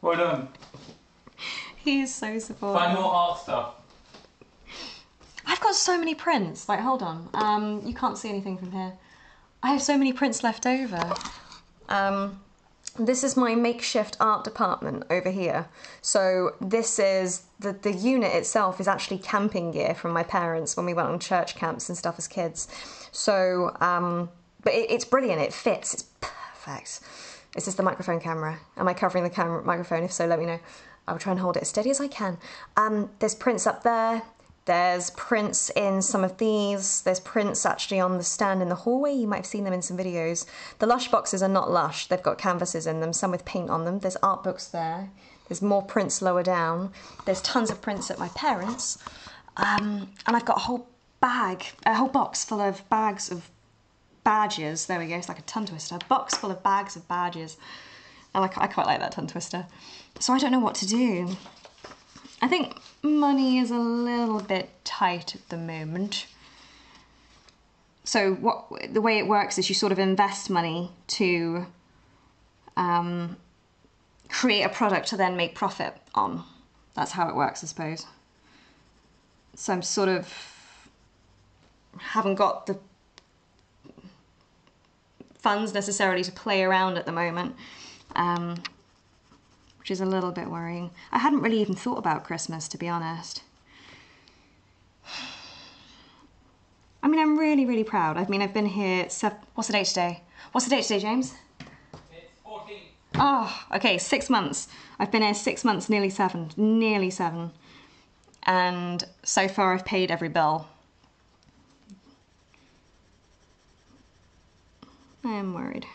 Well done. He is so supportive. Find more art stuff. I've got so many prints. Like, hold on. You can't see anything from here. I have so many prints left over. This is my makeshift art department over here. So this is, the unit itself is actually camping gear from my parents when we went on church camps and stuff as kids. So, but it's brilliant, it fits, it's perfect. Is this the microphone camera? Am I covering the microphone? If so, let me know. I'll try and hold it as steady as I can. There's prints up there. There's prints in some of these. There's prints actually on the stand in the hallway. You might have seen them in some videos. The Lush boxes are not Lush. They've got canvases in them, some with paint on them. There's art books there. There's more prints lower down. There's tons of prints at my parents'. And I've got a whole box full of bags of badges. There we go, it's like a tongue twister. A box full of bags of badges. I quite like that tongue twister. So I don't know what to do. I think money is a little bit tight at the moment. So the way it works is you sort of invest money to create a product to then make profit on. That's how it works, I suppose. So I'm sort of haven't got the funds necessarily to play around at the moment. Which is a little bit worrying. I hadn't really even thought about Christmas, to be honest. I mean, I'm really, really proud. I mean, I've been here, what's the date today? What's the date today, James? It's 14. Oh, okay, 6 months. I've been here 6 months, nearly seven. And so far I've paid every bill. I am worried.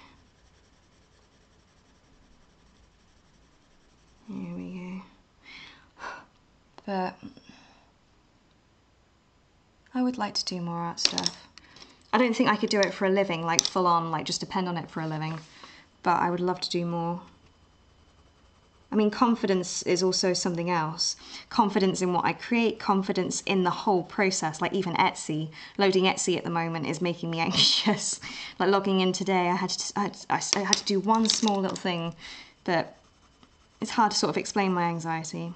Here we go. But I would like to do more art stuff. I don't think I could do it for a living, like full on, like just depend on it for a living. But I would love to do more. I mean, confidence is also something else. Confidence in what I create, confidence in the whole process, like even Etsy. Loading Etsy at the moment is making me anxious. Like logging in today, I had to do one small little thing that it's hard to sort of explain my anxiety.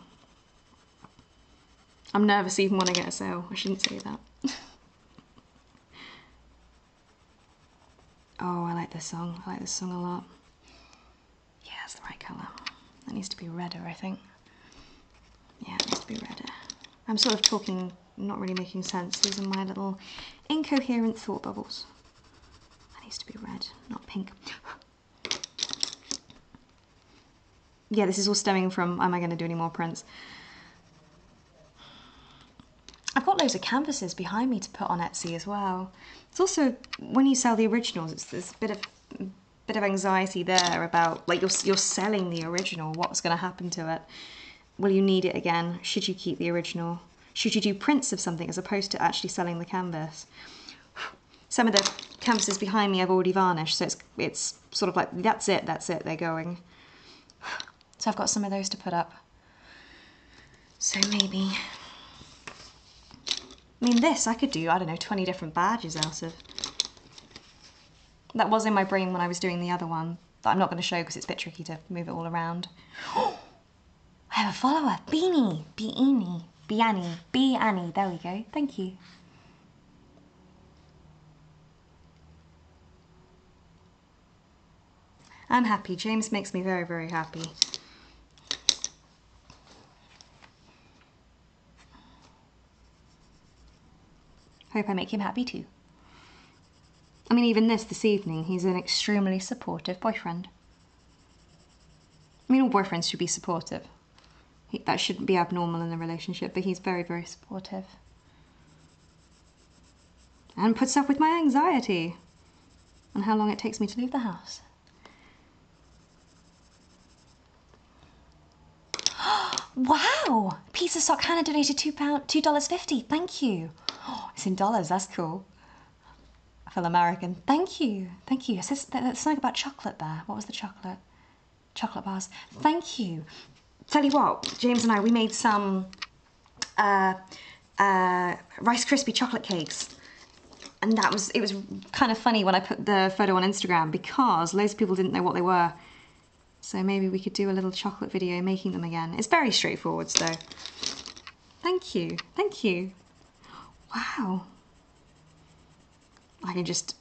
I'm nervous even when I get a sale. I shouldn't say that. Oh, I like this song. I like this song a lot. Yeah, it's the right colour. That needs to be redder, I think. Yeah, it needs to be redder. I'm sort of talking, not really making sense. These are my little incoherent thought bubbles. That needs to be red, not pink. Yeah, this is all stemming from, am I going to do any more prints? I've got loads of canvases behind me to put on Etsy as well. It's also, when you sell the originals, there's a bit of anxiety there about, like, you're selling the original, what's going to happen to it? Will you need it again? Should you keep the original? Should you do prints of something as opposed to actually selling the canvas? Some of the canvases behind me I've already varnished, so it's sort of like, that's it, they're going. So I've got some of those to put up. So maybe... I mean, this I could do, I don't know, 20 different badges out of. That was in my brain when I was doing the other one, that I'm not going to show because it's a bit tricky to move it all around. I have a follower, Beanie, Annie, there we go, thank you. I'm happy. James makes me very, very happy. Hope I make him happy too. I mean, even this evening, he's an extremely supportive boyfriend. I mean, all boyfriends should be supportive. That shouldn't be abnormal in a relationship, but he's very, very supportive. And puts up with my anxiety and how long it takes me to leave the house. Wow! Pizza Sock Hannah donated $2.50. Thank you. Oh, it's in dollars. That's cool. I feel American. Thank you. Thank you. There's something about chocolate there. What was the chocolate? Chocolate bars. Thank you. Tell you what, James and I, we made some Rice Krispie chocolate cakes. And it was kind of funny when I put the photo on Instagram because loads of people didn't know what they were. So maybe we could do a little chocolate video making them again. It's very straightforward, though. Thank you. Thank you. Wow. I can just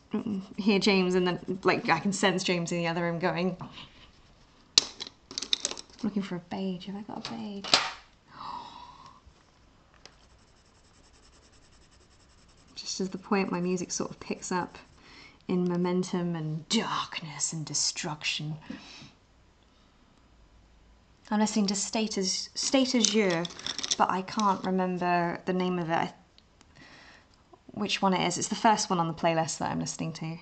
hear James and then, like, I can sense James in the other room going. I'm looking for a beige. Have I got a beige? Just as the point my music sort of picks up in momentum and darkness and destruction. I'm listening to State as Jeu, but I can't remember the name of it. Which one it is. It's the first one on the playlist that I'm listening to.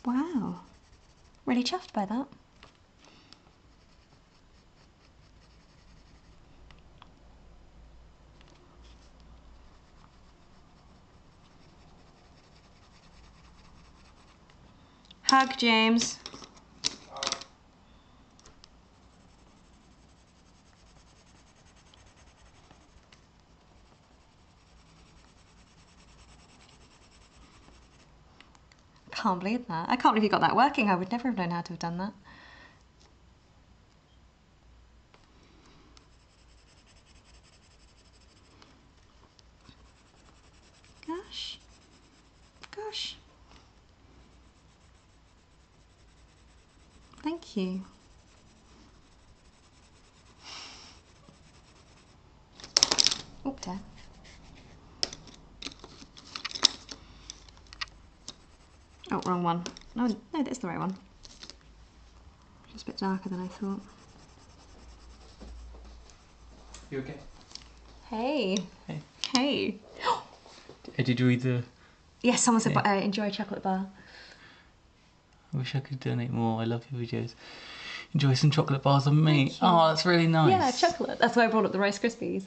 Wow. Really chuffed by that. Hug, James. Can't believe that. I can't believe you got that working. I would never have known how to have done that. Gosh. Gosh. Thank you. Oh, dear. Oh, wrong one. No, that's the right one. Just a bit darker than I thought. You okay? Hey. Hey. Hey. Did you read the... Yes, someone said enjoy a chocolate bar. I wish I could donate more. I love your videos. Enjoy some chocolate bars on me. Oh, that's really nice. Yeah, chocolate. That's why I brought up the Rice Krispies.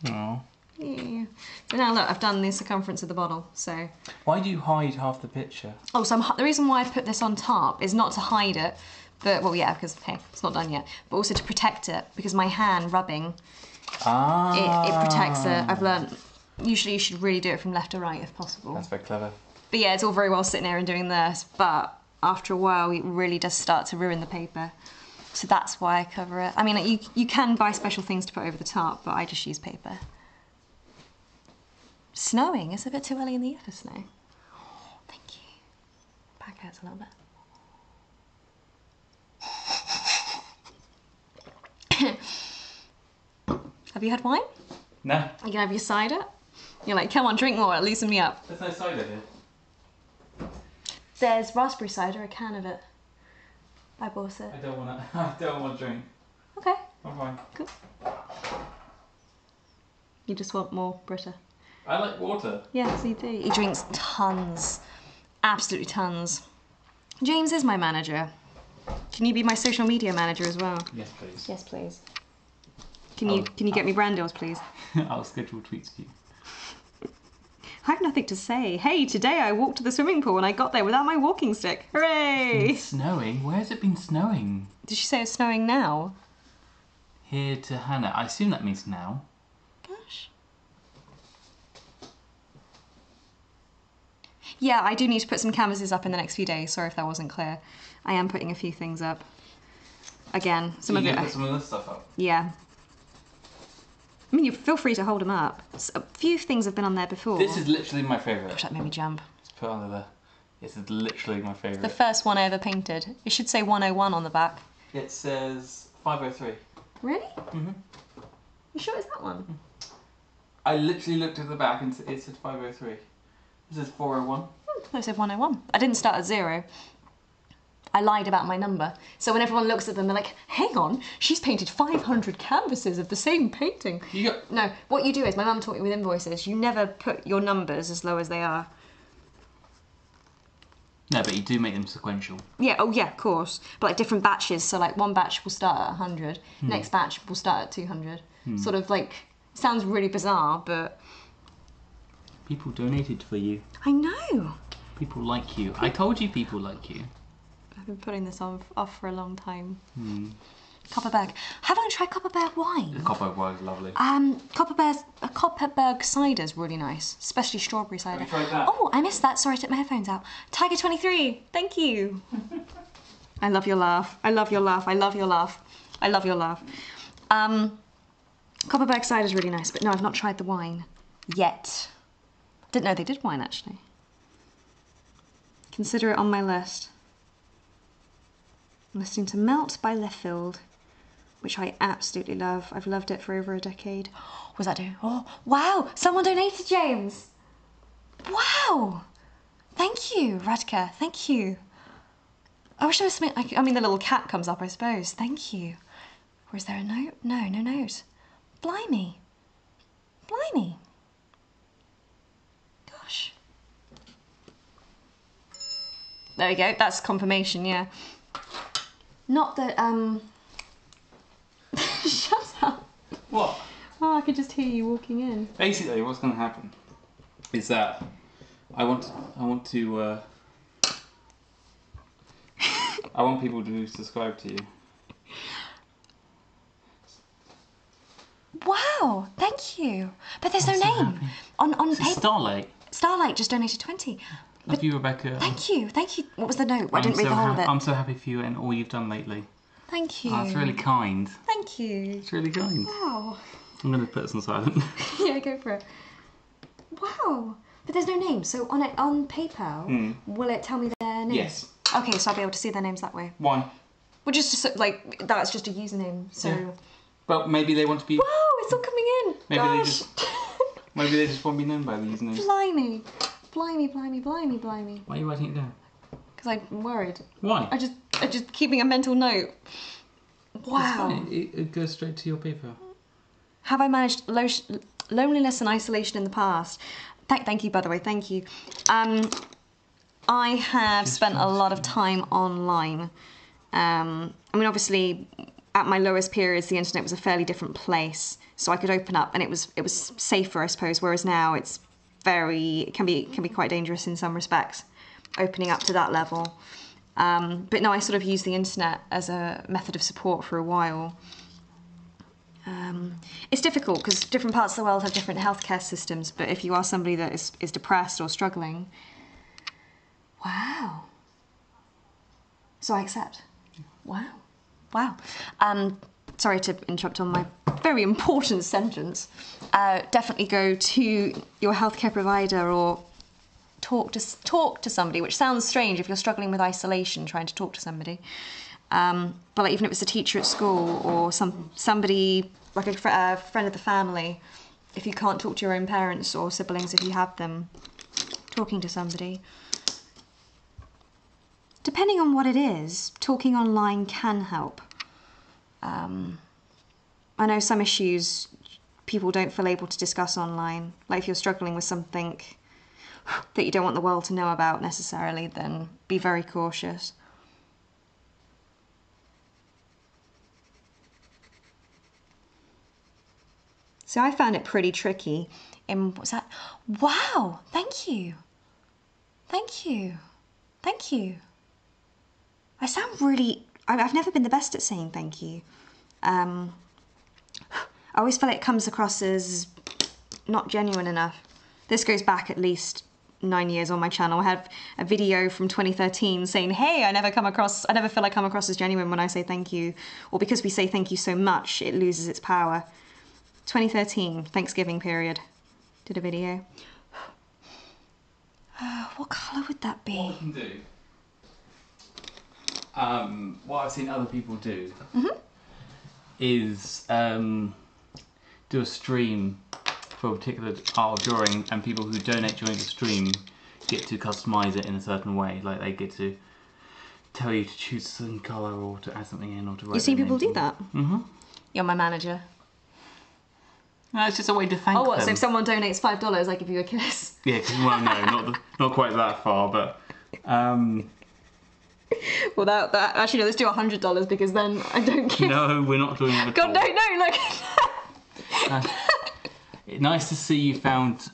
Oh. Yeah. So now look, I've done the circumference of the bottle, so... Why do you hide half the picture? Oh, so the reason why I put this on top is not to hide it, but, well, yeah, because, hey, it's not done yet, but also to protect it, because my hand rubbing, it protects it. I've learnt, usually you should really do it from left to right if possible. That's very clever. But yeah, it's all very well sitting there and doing this, but after a while it really does start to ruin the paper. So that's why I cover it. I mean, you can buy special things to put over the top, but I just use paper. Snowing. It's a bit too early in the year for snow. Oh, thank you. Back hurts a little bit. Have you had wine? No. You can have your cider. You're like, come on, drink more, loosen me up. There's no cider here. There's raspberry cider, a can of it. I bought it. I don't want to drink. Okay. I'm fine. Good. You just want more Brita. I like water. Yes, you do. He drinks tons. Absolutely tons. James is my manager. Can you be my social media manager as well? Yes, please. Yes, please. Can you get me brand deals, please? I'll schedule tweets for you. I have nothing to say. Hey, today I walked to the swimming pool and I got there without my walking stick. Hooray! It's been snowing? Where has it been snowing? Did she say it's snowing now? Here to Hannah. I assume that means now. Gosh. Yeah, I do need to put some canvases up in the next few days. Sorry if that wasn't clear. I am putting a few things up. Again, some of it. Put some of this stuff up. Yeah. mean, you feel free to hold them up. A few things have been on there before. This is literally my favourite. Gosh, that made me jump. Let's put it under there. This is literally my favourite. The first one I ever painted. It should say 101 on the back. It says 503. Really? Mm-hmm. You sure it's that one? I literally looked at the back and it said 503. This is 401. I said 101. I didn't start at 0. I lied about my number. So when everyone looks at them, they're like, hang on, she's painted 500 canvases of the same painting. No, what you do is, my mum taught me with invoices, you never put your numbers as low as they are. No, but you do make them sequential. Yeah, oh yeah, of course. But like different batches, so like one batch will start at 100, next batch will start at 200. Sort of like, sounds really bizarre, but... People donated for you. I know. People like you. I told you people like you. I've been putting this off for a long time. Copperberg. Haven't I tried Copperberg wine? The Copperberg wine is lovely. Copperberg cider's really nice, especially strawberry cider. Have you tried that? Oh, I missed that. Sorry, I took my headphones out. Tiger 23. Thank you. I love your laugh. I love your laugh. I love your laugh. I love your laugh. Copperberg cider's really nice, but no, I've not tried the wine yet. Didn't know they did wine actually. Consider it on my list. I'm listening to Melt by Leffield, which I absolutely love. I've loved it for over a decade. What was that do? Oh, wow! Someone donated, James! Wow! Thank you, Radka. Thank you. I wish there was something... I mean, the little cat comes up, I suppose. Thank you. Or is there a note? No, no note. Blimey. Blimey. Gosh. There we go. That's confirmation, yeah. Not that, Shut up. What? Oh, I could just hear you walking in. Basically, what's going to happen is that I want people to subscribe to you. Wow, thank you. But there's no name. Happy. On It's paper. Starlight. Starlight just donated 20. Love you, Rebecca. Thank you, thank you. What was the note? I didn't read the whole of it. I'm so happy for you and all you've done lately. Thank you. Oh, that's really kind. Thank you. It's really kind. Wow. I'm going to put this on silent. Yeah, go for it. Wow. But there's no name, so on PayPal, will it tell me their names? Yes. Okay, so I'll be able to see their names that way. Why? Well, just like, that's just a username, so... Yeah. Well, maybe they want to be... Whoa, it's all coming in! Maybe they just want to be known by the username. Blimey. Blimey, blimey, blimey, blimey. Why are you writing it down? Because I'm worried. Why? I just keeping a mental note. Wow. It goes straight to your paper. Have I managed loneliness and isolation in the past? Thank you, by the way, thank you. I have spent a lot of time online. I mean, obviously, at my lowest periods, the internet was a fairly different place, so I could open up, and it was safer, I suppose. Whereas now, it can be quite dangerous in some respects, opening up to that level. But no, I sort of used the internet as a method of support for a while. It's difficult because different parts of the world have different healthcare systems, but if you are somebody that is depressed or struggling, wow. So I accept. Wow. Wow. Sorry to interrupt on my very important sentence. Definitely go to your healthcare provider or talk to somebody, which sounds strange if you're struggling with isolation, trying to talk to somebody. But like, even if it's a teacher at school or somebody like a friend of the family, if you can't talk to your own parents or siblings, if you have them, talking to somebody. Depending on what it is, talking online can help. I know some issues people don't feel able to discuss online. Like if you're struggling with something that you don't want the world to know about necessarily, then be very cautious. So I found it pretty tricky. What's that? Wow! Thank you. Thank you. Thank you. I sound really... I've never been the best at saying thank you. I always feel like it comes across as not genuine enough. This goes back at least 9 years on my channel. I have a video from 2013 saying, hey, I never feel like I come across as genuine when I say thank you. Or because we say thank you so much, it loses its power. 2013, Thanksgiving period. Did a video. What colour would that be? What we can do, what I've seen other people do is do a stream for a particular art or drawing, and people who donate during the stream get to customise it in a certain way. Like they get to tell you to choose a certain colour or to add something in or to write. You see people do that? Mm-hmm. You're my manager. No, it's just a way to thank Oh, what? them. So if someone donates $5, I give you a kiss? Yeah, well, no, not quite that far, but Well, that actually, no, let's do $100 because then I don't give. no, we're not doing it at God, all. no, look. Nice to see you found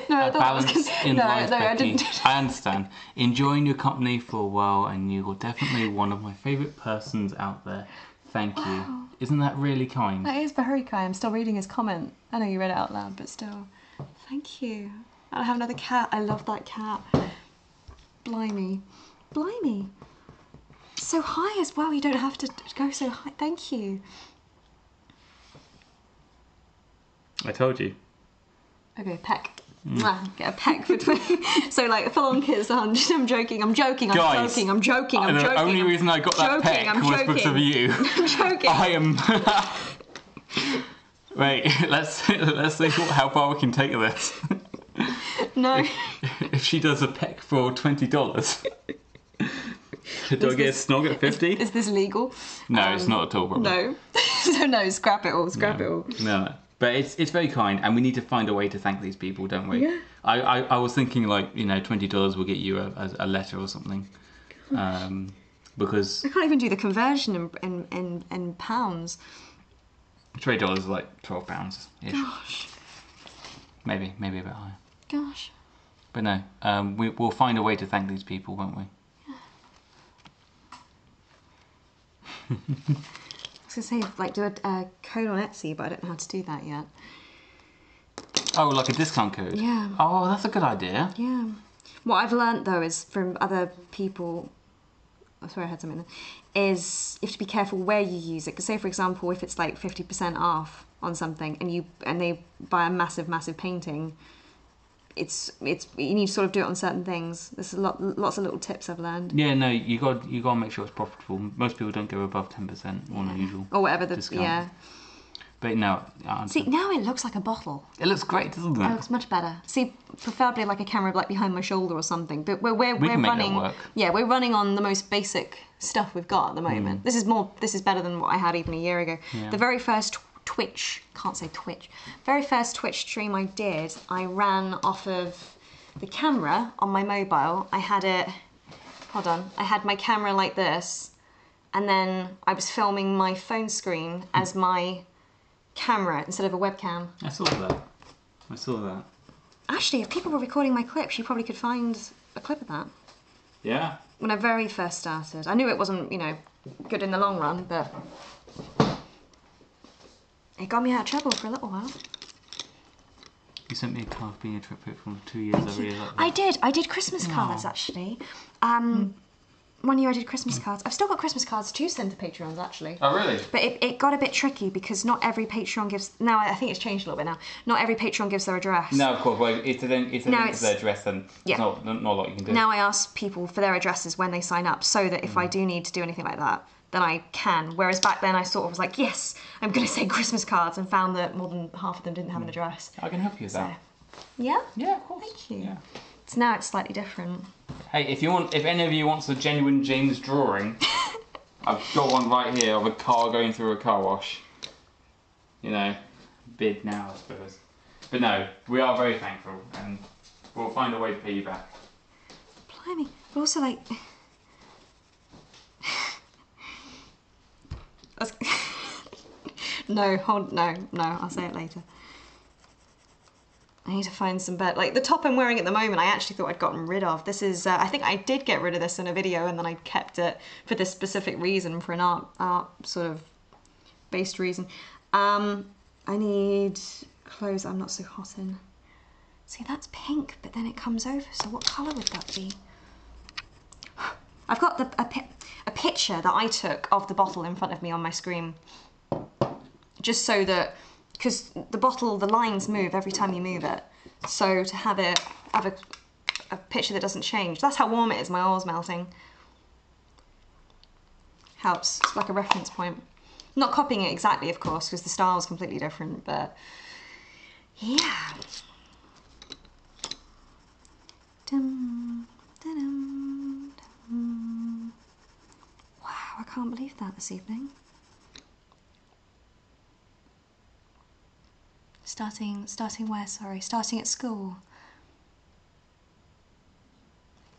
No, a balance in life, I Becky. didn't. I understand. Enjoying your company for a while, and you're definitely one of my favourite persons out there. Thank you. Isn't that really kind? That is very kind. I'm still reading his comment. I know you read it out loud, but still. Thank you. I have another cat. I love that cat. Blimey. Blimey. So high as well. You don't have to go so high. Thank you. I told you. Okay, peck. Mwah, get a peck for 20. So like full on kiss. I'm joking. I'm joking. I'm Guys, joking. I'm joking. I'm joking. The only reason I got that peck was because of you. I'm joking. I am. Wait, let's see how far we can take this. No. If she does a peck for $20, do I get a snog at 50? Is this legal? No, it's not at all. Probably. No. So no, scrap it all. Scrap it all. No. But it's very kind, and we need to find a way to thank these people, don't we? Yeah. I was thinking like, $20 will get you a letter or something, because I can't even do the conversion in pounds. $20 is like £12 ish. Gosh. Maybe a bit higher. Gosh. But no, we'll find a way to thank these people, won't we? I was going to say, like, do a code on Etsy, but I don't know how to do that yet. Oh, like a discount code? Yeah. Oh, that's a good idea. Yeah. What I've learnt, though, is from other people... Oh, sorry, I had something there. Is you have to be careful where you use it. Because say, for example, if it's like 50% off on something and they buy a massive painting... It's you need to sort of do it on certain things. There's lots of little tips I've learned. Yeah, no, you got to make sure it's profitable. Most people don't go above 10% on a usual or whatever the discount. Yeah. But no, see now it looks like a bottle. It looks great, doesn't it? It looks much better. See, preferably like a camera like behind my shoulder or something. But we're can make running. that work. Yeah, we're running on the most basic stuff we've got at the moment. This is better than what I had even a year ago. Yeah. The very first very first Twitch stream I did, I ran off of the camera on my mobile. I had my camera like this, and then I was filming my phone screen as my camera instead of a webcam. I saw that. Actually, if people were recording my clips, you probably could find a clip of that. Yeah. When I very first started. I knew it wasn't, good in the long run, but it got me out of trouble for a little while. You sent me a card being a trip from 2 years. I really like that. I did Christmas cards, actually. 1 year I did Christmas cards. I've still got Christmas cards to send to Patreons, actually. Oh, really? But it got a bit tricky because not every Patreon gives... Now, I think it's changed a little bit now. Not every Patreon gives their address. No, of course. Well, it's a link to their address, and yeah. there's not a lot you can do. Now I ask people for their addresses when they sign up so that if I do need to do anything like that, then I can. Whereas back then I sort of was like, yes, I'm going to send Christmas cards, and found that more than half of them didn't have an address. I can help you with that. Yeah? Yeah, of course. Thank you. Yeah. So now it's slightly different. Hey, if any of you wants a genuine James drawing, I've got one right here of a car going through a car wash. Bid now, I suppose. But no, we are very thankful, and we'll find a way to pay you back. Blimey. But also, like... No, I'll say it later. I need to find some better... Like, the top I'm wearing at the moment, I actually thought I'd gotten rid of. This is... I think I did get rid of this in a video, and then I kept it for this specific reason, for an art sort of based reason. I need clothes I'm not so hot in. See, that's pink, but then it comes over, so what colour would that be? I've got a picture that I took of the bottle in front of me on my screen, just so that because the bottle, the lines move every time you move it. So to have a picture that doesn't change. That's how warm it is, my oil's melting. Helps, it's like a reference point. Not copying it exactly, of course, because the style is completely different, but yeah. Dum, da-dum, dum. Wow, I can't believe that this evening. Starting where, sorry? Starting at school.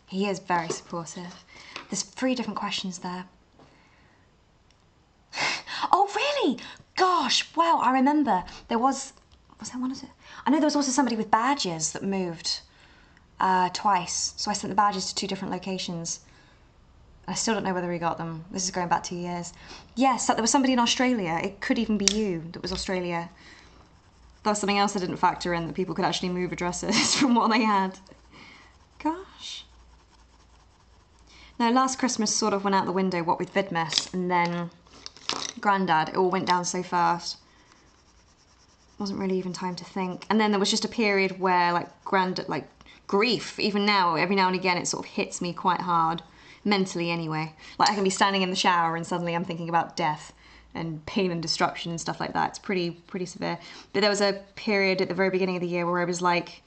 He is very supportive. There's 3 different questions there. Oh, really? Gosh, wow, I remember. Was there one of it? I know there was also somebody with badges that moved twice. So I sent the badges to 2 different locations. I still don't know whether he got them. This is going back 2 years. Yes, there was somebody in Australia. It could even be you that was Australia. That was something else I didn't factor in, that people could actually move addresses from what they had. Gosh. No, last Christmas sort of went out the window, what with Vidmas, and then Grandad, it all went down so fast. Wasn't really even time to think. And then there was just a period where like grief, even now, every now and again it sort of hits me quite hard, mentally anyway. Like I can be standing in the shower and suddenly I'm thinking about death and pain and destruction and stuff like that. It's pretty severe. But there was a period at the very beginning of the year where I was like,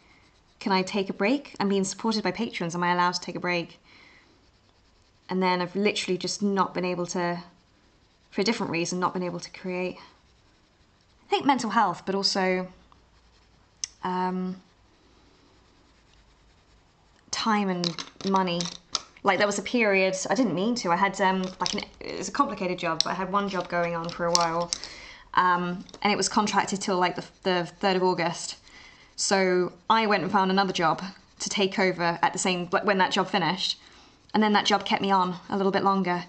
can I take a break? I'm being supported by patrons, am I allowed to take a break? And then I've literally just not been able to, for a different reason, not been able to create. I think mental health, but also time and money. Like there was a period, I didn't mean to, I had it was a complicated job, but I had one job going on for a while, and it was contracted till like the 3rd of August. So I went and found another job to take over at the same, when that job finished, and then that job kept me on a little bit longer.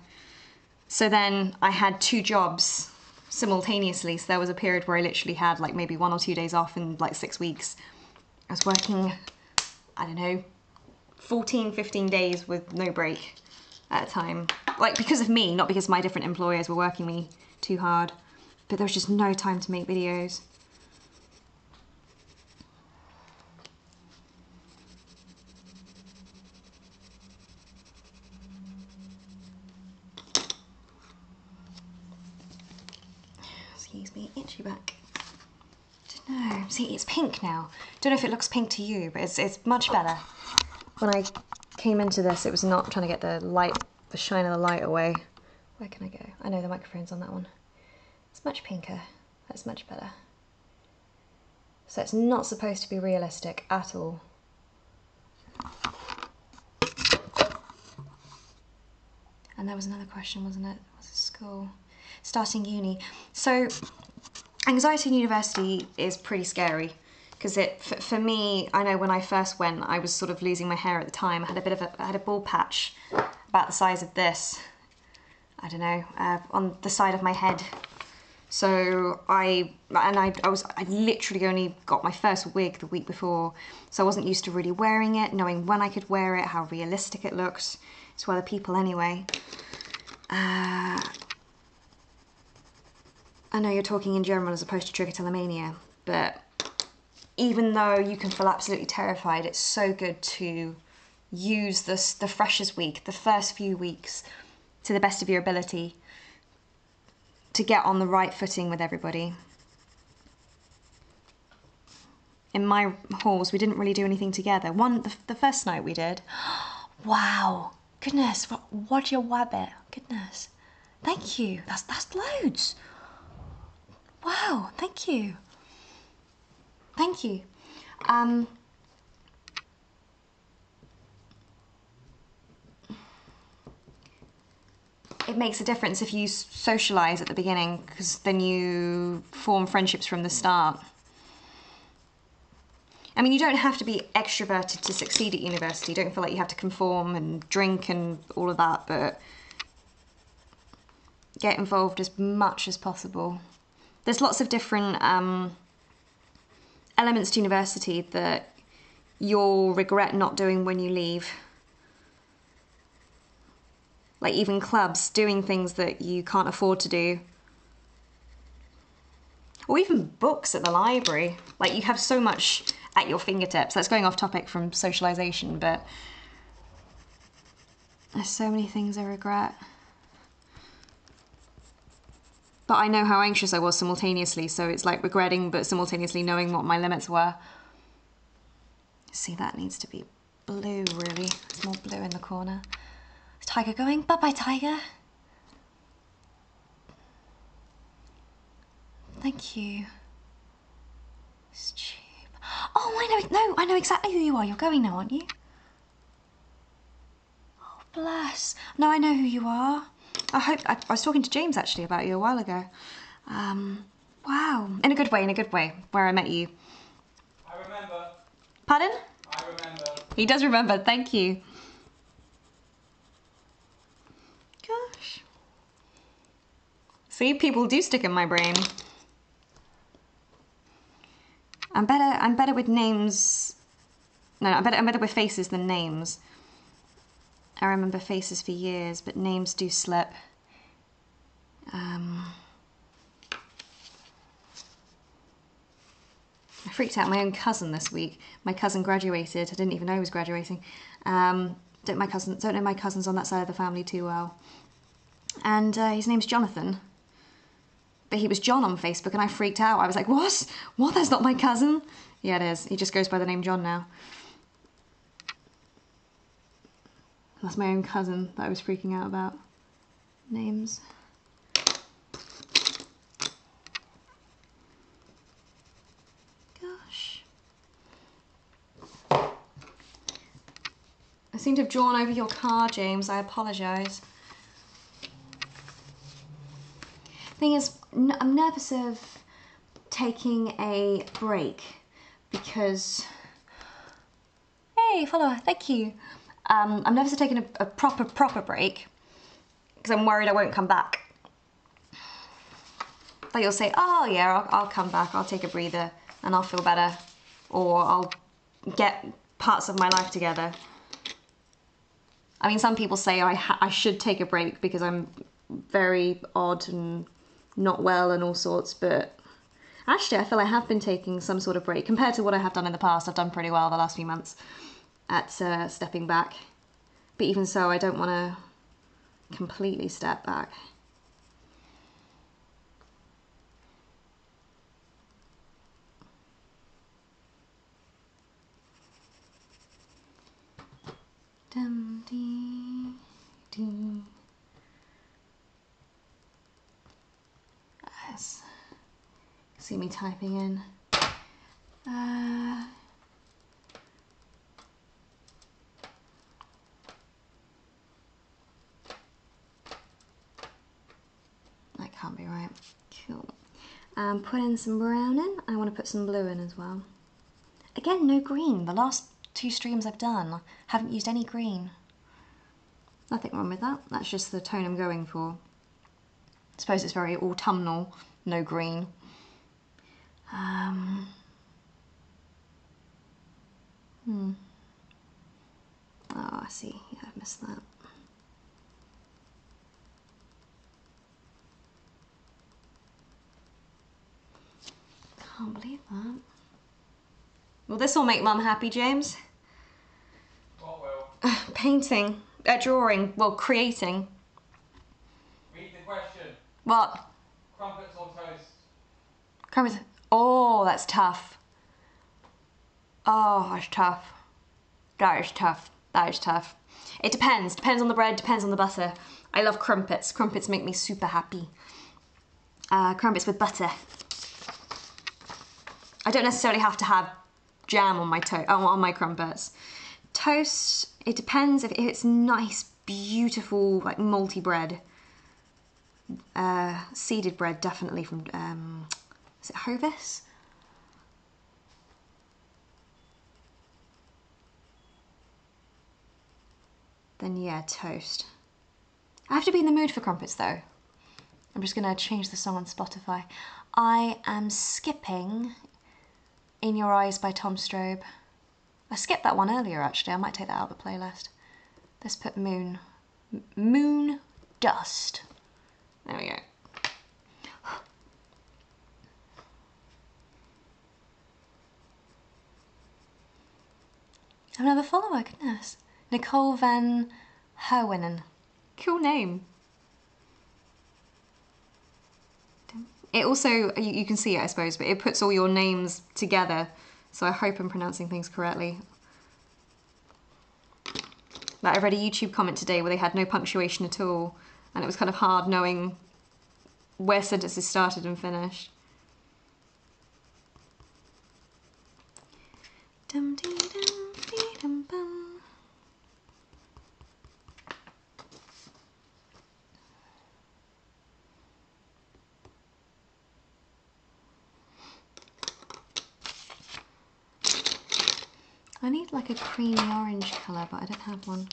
So then I had 2 jobs simultaneously, so there was a period where I literally had like maybe 1 or 2 days off in like 6 weeks. I was working, I don't know, 14, 15 days with no break at a time. Like because of me, not because my different employers were working me too hard. But there was just no time to make videos. Excuse me, itchy back. Don't know. See, it's pink now. Don't know if it looks pink to you, but it's much better. When I came into this, it was not trying to get the light, the shine of the light away. Where can I go? I know the microphone's on that one. It's much pinker. That's much better. So it's not supposed to be realistic at all. And there was another question, wasn't it? Was it school? Starting uni. So anxiety in university is pretty scary. Because for me, I know when I first went, I was sort of losing my hair at the time. I had a bald patch about the size of this, I don't know, on the side of my head. So I literally only got my first wig the week before, so I wasn't used to really wearing it, knowing when I could wear it, how realistic it looks to other people anyway. I know you're talking in general as opposed to trichotillomania, but even though you can feel absolutely terrified, it's so good to use the freshers week, the first few weeks, to the best of your ability to get on the right footing with everybody. In my halls, we didn't really do anything together. The first night we did. Wow, goodness, what your wabbit, goodness. Thank you, that's loads. Wow, thank you. Thank you. It makes a difference if you socialise at the beginning, because then you form friendships from the start. I mean, you don't have to be extroverted to succeed at university. Don't feel like you have to conform and drink and all of that, but get involved as much as possible. There's lots of different elements to university that you'll regret not doing when you leave. Like even clubs, doing things that you can't afford to do. Or even books at the library. Like, you have so much at your fingertips. That's going off topic from socialisation, but there's so many things I regret. But I know how anxious I was simultaneously, so it's like regretting but simultaneously knowing what my limits were. See, that needs to be blue, really. There's more blue in the corner. Is Tiger going? Bye-bye, Tiger. Thank you. Stupid. Oh, I know exactly who you are. You're going now, aren't you? Oh, bless. No, I know who you are. I was talking to James, actually, about you a while ago. Wow. In a good way, where I met you. I remember. Pardon? I remember. He does remember, thank you. Gosh. See, people do stick in my brain. I'm better with names. No, I'm better with faces than names. I remember faces for years, but names do slip. I freaked out my own cousin this week. My cousin graduated. I didn't even know he was graduating. Don't know my cousins on that side of the family too well. And his name's Jonathan. But he was John on Facebook, and I freaked out. I was like, what? What? That's not my cousin? Yeah, it is. He just goes by the name John now. That's my own cousin that I was freaking out about. Names. Gosh. I seem to have drawn over your car, James. I apologise. Thing is, I'm nervous of taking a break because... Hey, follower, thank you. I'm nervous of taking a proper break because I'm worried I won't come back. Like, you'll say, oh yeah, I'll come back, I'll take a breather and I'll feel better, or I'll get parts of my life together. I mean, some people say I should take a break because I'm very odd and not well and all sorts, but actually I feel I have been taking some sort of break. Compared to what I have done in the past, I've done pretty well the last few months at stepping back. But even so, I don't want to completely step back. Dum dee dee. Yes. See me typing in. That can't be right. Cool. Put in some brown in. I want to put some blue in as well. Again, no green. The last 2 streams I've done, haven't used any green. Nothing wrong with that. That's just the tone I'm going for. I suppose it's very autumnal, no green. Oh, I see. Yeah, I've missed that. Can't believe that. Will this all make Mum happy, James? What will? Painting. Drawing. Well, creating. Read the question. What? Crumpets or toast? Crumpets. Oh, that's tough. Oh, that's tough. That is tough. That is tough. It depends. Depends on the bread, depends on the butter. I love crumpets. Crumpets make me super happy. Crumpets with butter. I don't necessarily have to have jam on my on my crumpets. Toast, it depends if it's nice, beautiful, like malty bread. Seeded bread, definitely from, is it Hovis? Then yeah, toast. I have to be in the mood for crumpets though. I'm just gonna change the song on Spotify. I am skipping In Your Eyes by Tom Strobe. I skipped that one earlier actually, I might take that out of the playlist. Let's put Moon. Moon Dust. There we go. I have another follower, goodness. Nicole van Herwenen. Cool name. It also, you can see it I suppose, but it puts all your names together. So I hope I'm pronouncing things correctly. Like I read a YouTube comment today where they had no punctuation at all. And it was kind of hard knowing where sentences started and finished. Dum dee dum dee dum bum. I need like a creamy orange colour, but I don't have one.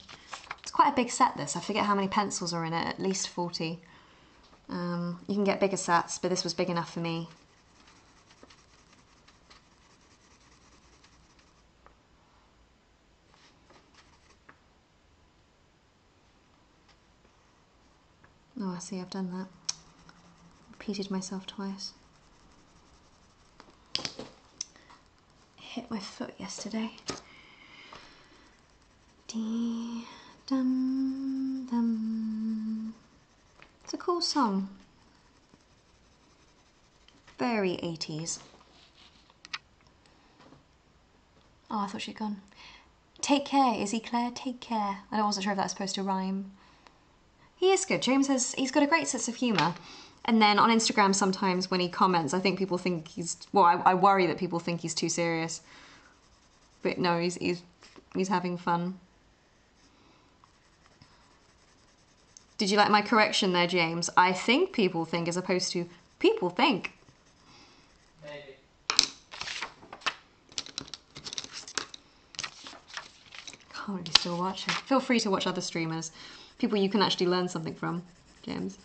It's quite a big set this. I forget how many pencils are in it, at least 40. You can get bigger sets, but this was big enough for me. Oh, I see, I've done that. Repeated myself twice. Hit my foot yesterday. Dee dum dum. It's a cool song. Very 80s. Oh, I thought she'd gone. Take care, Izzy Claire, take care. I wasn't sure if that was supposed to rhyme. He is good. James he's got a great sense of humour. And then on Instagram sometimes when he comments, I think people think he's, well, I worry that people think he's too serious. But no, he's having fun. Did you like my correction there, James? I think people think as opposed to people think. Maybe. Can't really still watch it. Feel free to watch other streamers. People you can actually learn something from, James.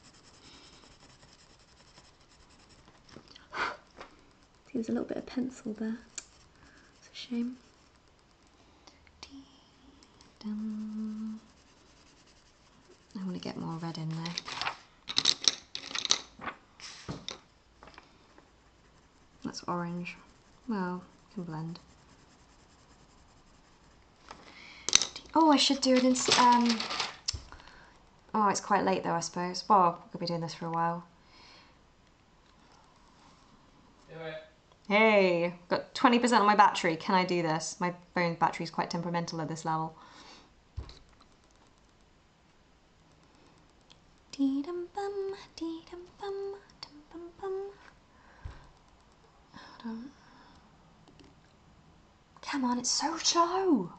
Seems a little bit of pencil there. It's a shame. I want to get more red in there. That's orange. Well, can blend. Oh, I should do it in. Oh, it's quite late though, I suppose. Well, we could be doing this for a while. Do it. Hey, got 20% on my battery. Can I do this? My phone battery is quite temperamental at this level. Dee dum bum, dee dum bum, dum bum bum. Hold on. Come on, it's so slow.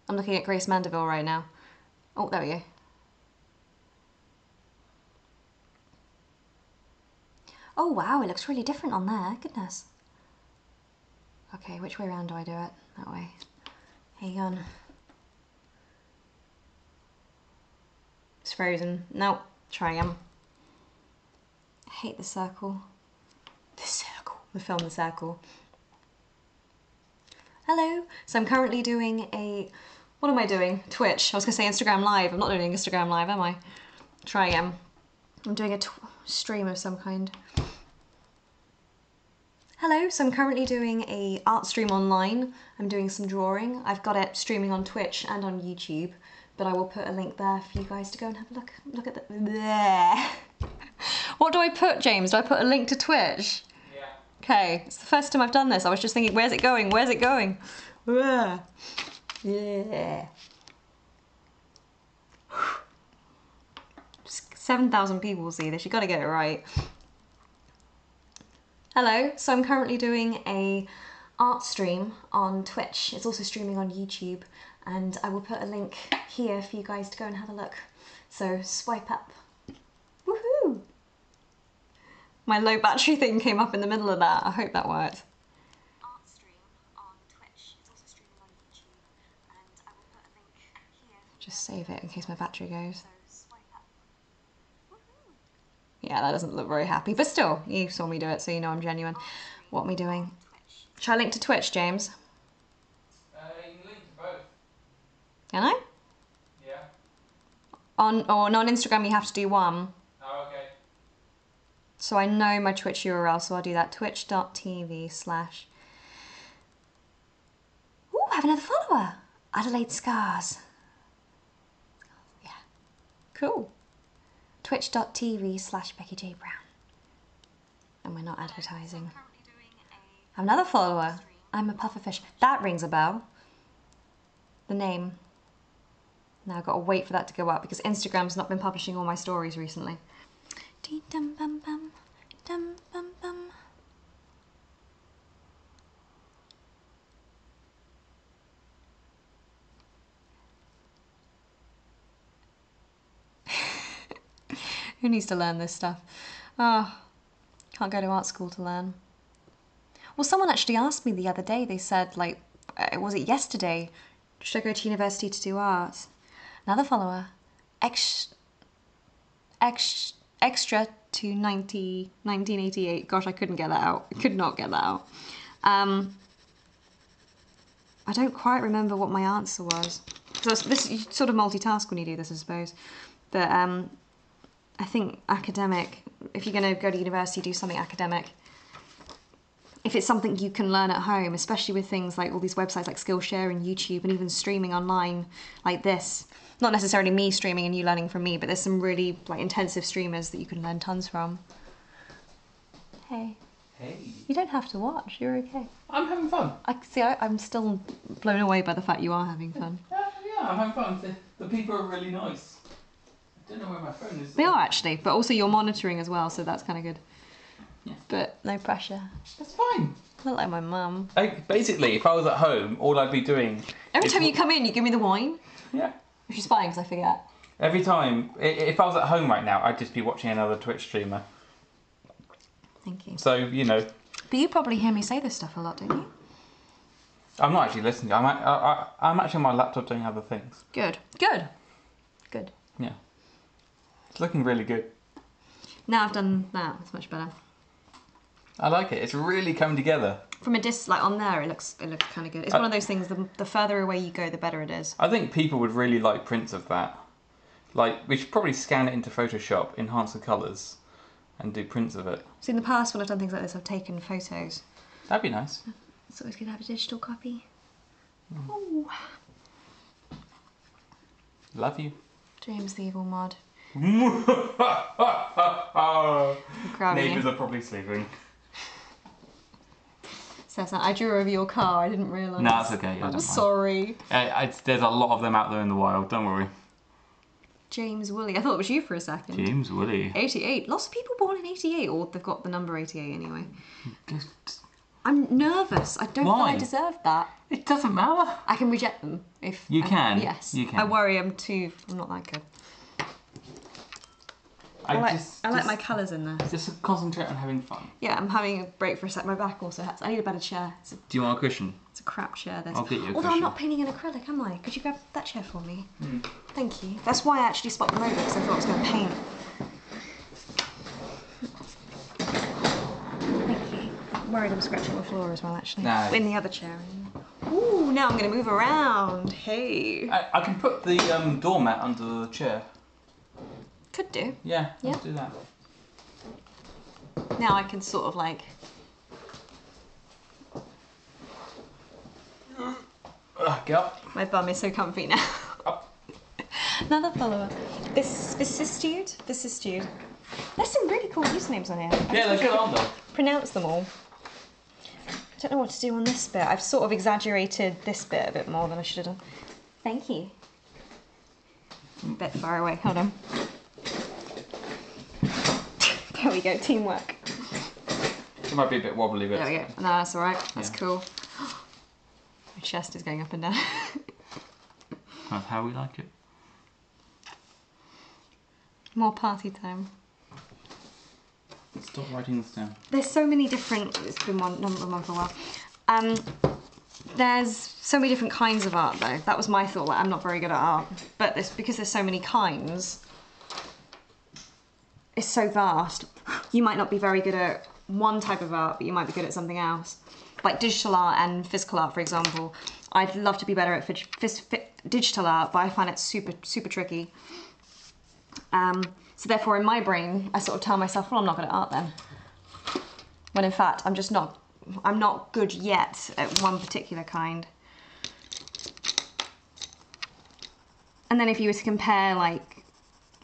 I'm looking at Grace Mandeville right now. Oh, there we go. Oh wow, it looks really different on there. Goodness. Okay, which way around do I do it? That way. Hang on. It's frozen. Nope. Try again. I hate the circle. The circle. The film The Circle. Hello. So I'm currently doing a... What am I doing? Twitch. I was going to say Instagram Live. I'm not doing Instagram Live, am I? Try again. I'm doing a stream of some kind. Hello, so I'm currently doing a art stream online. I'm doing some drawing. I've got it streaming on Twitch and on YouTube, but I will put a link there for you guys to go and have a look at the... Bleh. What do I put, James? Do I put a link to Twitch? Yeah. Okay, it's the first time I've done this. I was just thinking, where's it going? Where's it going? Bleh. Yeah. 7,000 people will see this. You got to get it right. Hello, so I'm currently doing a art stream on Twitch. It's also streaming on YouTube, and I will put a link here for you guys to go and have a look. So swipe up. Woohoo! My low battery thing came up in the middle of that. I hope that worked. Art stream on Twitch. It's also streaming on YouTube, and I will put a link here. Just save it in case my battery goes. Yeah, that doesn't look very happy, but still, you saw me do it, so you know I'm genuine. What am I doing? Shall I link to Twitch, James? You can link to both. Can I? Yeah. On Instagram, you have to do one. Oh, okay. So I know my Twitch URL, so I'll do that. Twitch.tv/. Ooh, I have another follower. Adelaide Scars. Yeah. Cool. Twitch.tv/Beckie J Brown. And we're not advertising. I have another follower. I'm a pufferfish. That rings a bell. The name. Now I've got to wait for that to go up because Instagram's not been publishing all my stories recently. Dee dum bum bum. Dum bum bum. Who needs to learn this stuff? Oh, can't go to art school to learn. Well, someone actually asked me the other day, they said, like, was it yesterday? Should I go to university to do art? Another follower. Extra to 1988. Gosh, I couldn't get that out. I could not get that out. I don't quite remember what my answer was. So this, you sort of multitask when you do this, I suppose. But I think academic, if you're going to go to university, do something academic. If it's something you can learn at home, especially with things like all these websites like Skillshare and YouTube and even streaming online like this. Not necessarily me streaming and you learning from me, but there's some really like intensive streamers that you can learn tons from. Hey. Hey. You don't have to watch, you're okay. I'm having fun. I'm still blown away by the fact you are having fun. Yeah, I'm having fun. The people are really nice. I don't know where my phone is. They are actually, but also you're monitoring as well, so that's kind of good. Yeah. But no pressure. That's fine. Not like my mum. Basically, if I was at home, all I'd be doing... Every time you come in, you give me the wine. Yeah. Which is fine, because I forget. Every time, if I was at home right now, I'd just be watching another Twitch streamer. Thank you. So, you know... But you probably hear me say this stuff a lot, don't you? I'm not actually listening. I'm actually on my laptop doing other things. Good. Good. Good. Yeah. It's looking really good. Now I've done that, it's much better. I like it. It's really coming together. From a like on there, it looks kind of good. It's one of those things. The further away you go, the better it is. I think people would really like prints of that. Like, we should probably scan it into Photoshop, enhance the colours, and do prints of it. So in the past, when I've done things like this, I've taken photos. That'd be nice. It's always good to have a digital copy. Ooh. Love you. James the evil mod. Neighbours Grabbing are probably sleeping. Cessna, I drew over your car, I didn't realise. No, it's okay. I'm sorry. There's a lot of them out there in the wild, don't worry. James Woolley. I thought it was you for a second. James Woolley. 88. Lots of people born in 88, or they've got the number 88 anyway. I'm nervous. I don't think I deserve that. It doesn't matter. I can reject them if you can. Yes. You can. I worry I'm not that good. I like my colours in there. Just concentrate on having fun. Yeah, I'm having a break for a sec. My back also hurts. I need a better chair. Do you want a cushion? It's a crap chair. This. I'll get you a Although cushion. I'm not painting in acrylic, am I? Could you grab that chair for me? Mm. Thank you. That's why I actually spot them over, because I thought I was going to paint. Thank you. I'm worried I'm scratching the floor as well, actually. No. In the other chair. Ooh, now I'm going to move around. Hey. I can put the doormat under the chair. Could do. Yeah, let's do that. Now I can sort of like... Get up. My bum is so comfy now. Up. Another follower. This is Jude. There's some really cool usernames on here. Yeah, they're good, aren't they? Pronounce them all. I don't know what to do on this bit. I've sort of exaggerated this bit a bit more than I should have done. Thank you. A bit far away. Hold on. There we go. Teamwork. It might be a bit wobbly, but... There we go. No, that's all right. That's Yeah. cool. My chest is going up and down. That's how we like it. More party time. Stop writing this down. There's so many different. It's been one for a while. There's so many different kinds of art, though. That was my thought. Like, I'm not very good at art, but because there's so many kinds, it's so vast. You might not be very good at one type of art, but you might be good at something else. Like digital art and physical art, for example. I'd love to be better at digital art, but I find it super tricky. So therefore, in my brain, I sort of tell myself, well, I'm not good at art then. When in fact, I'm not good yet at one particular kind. And then if you were to compare like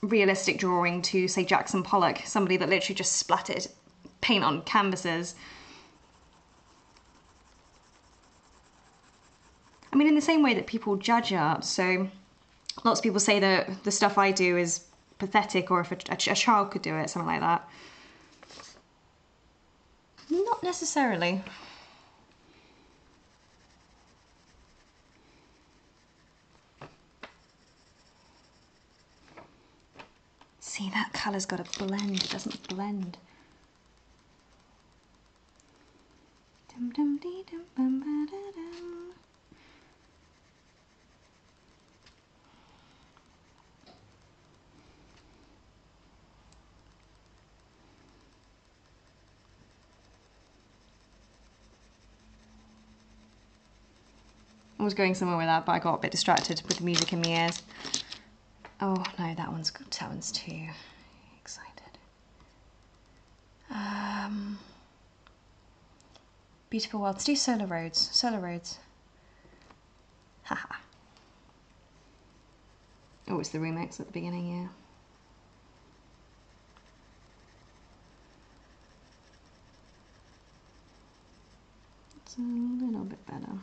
realistic drawing to, say, Jackson Pollock, somebody that literally just splattered paint on canvases. I mean, in the same way that people judge art, so lots of people say that the stuff I do is pathetic, or if a child could do it, something like that. Not necessarily. See, that colour's got a blend, it doesn't blend. Dum dum dee dum bum ba da dum. I was going somewhere with that, but I got a bit distracted with the music in my ears. Oh no, that one's too excited. Beautiful World. Let's do Solar Roads. Solar Roads. Haha. Oh, it's the remix at the beginning, yeah. It's a little bit better.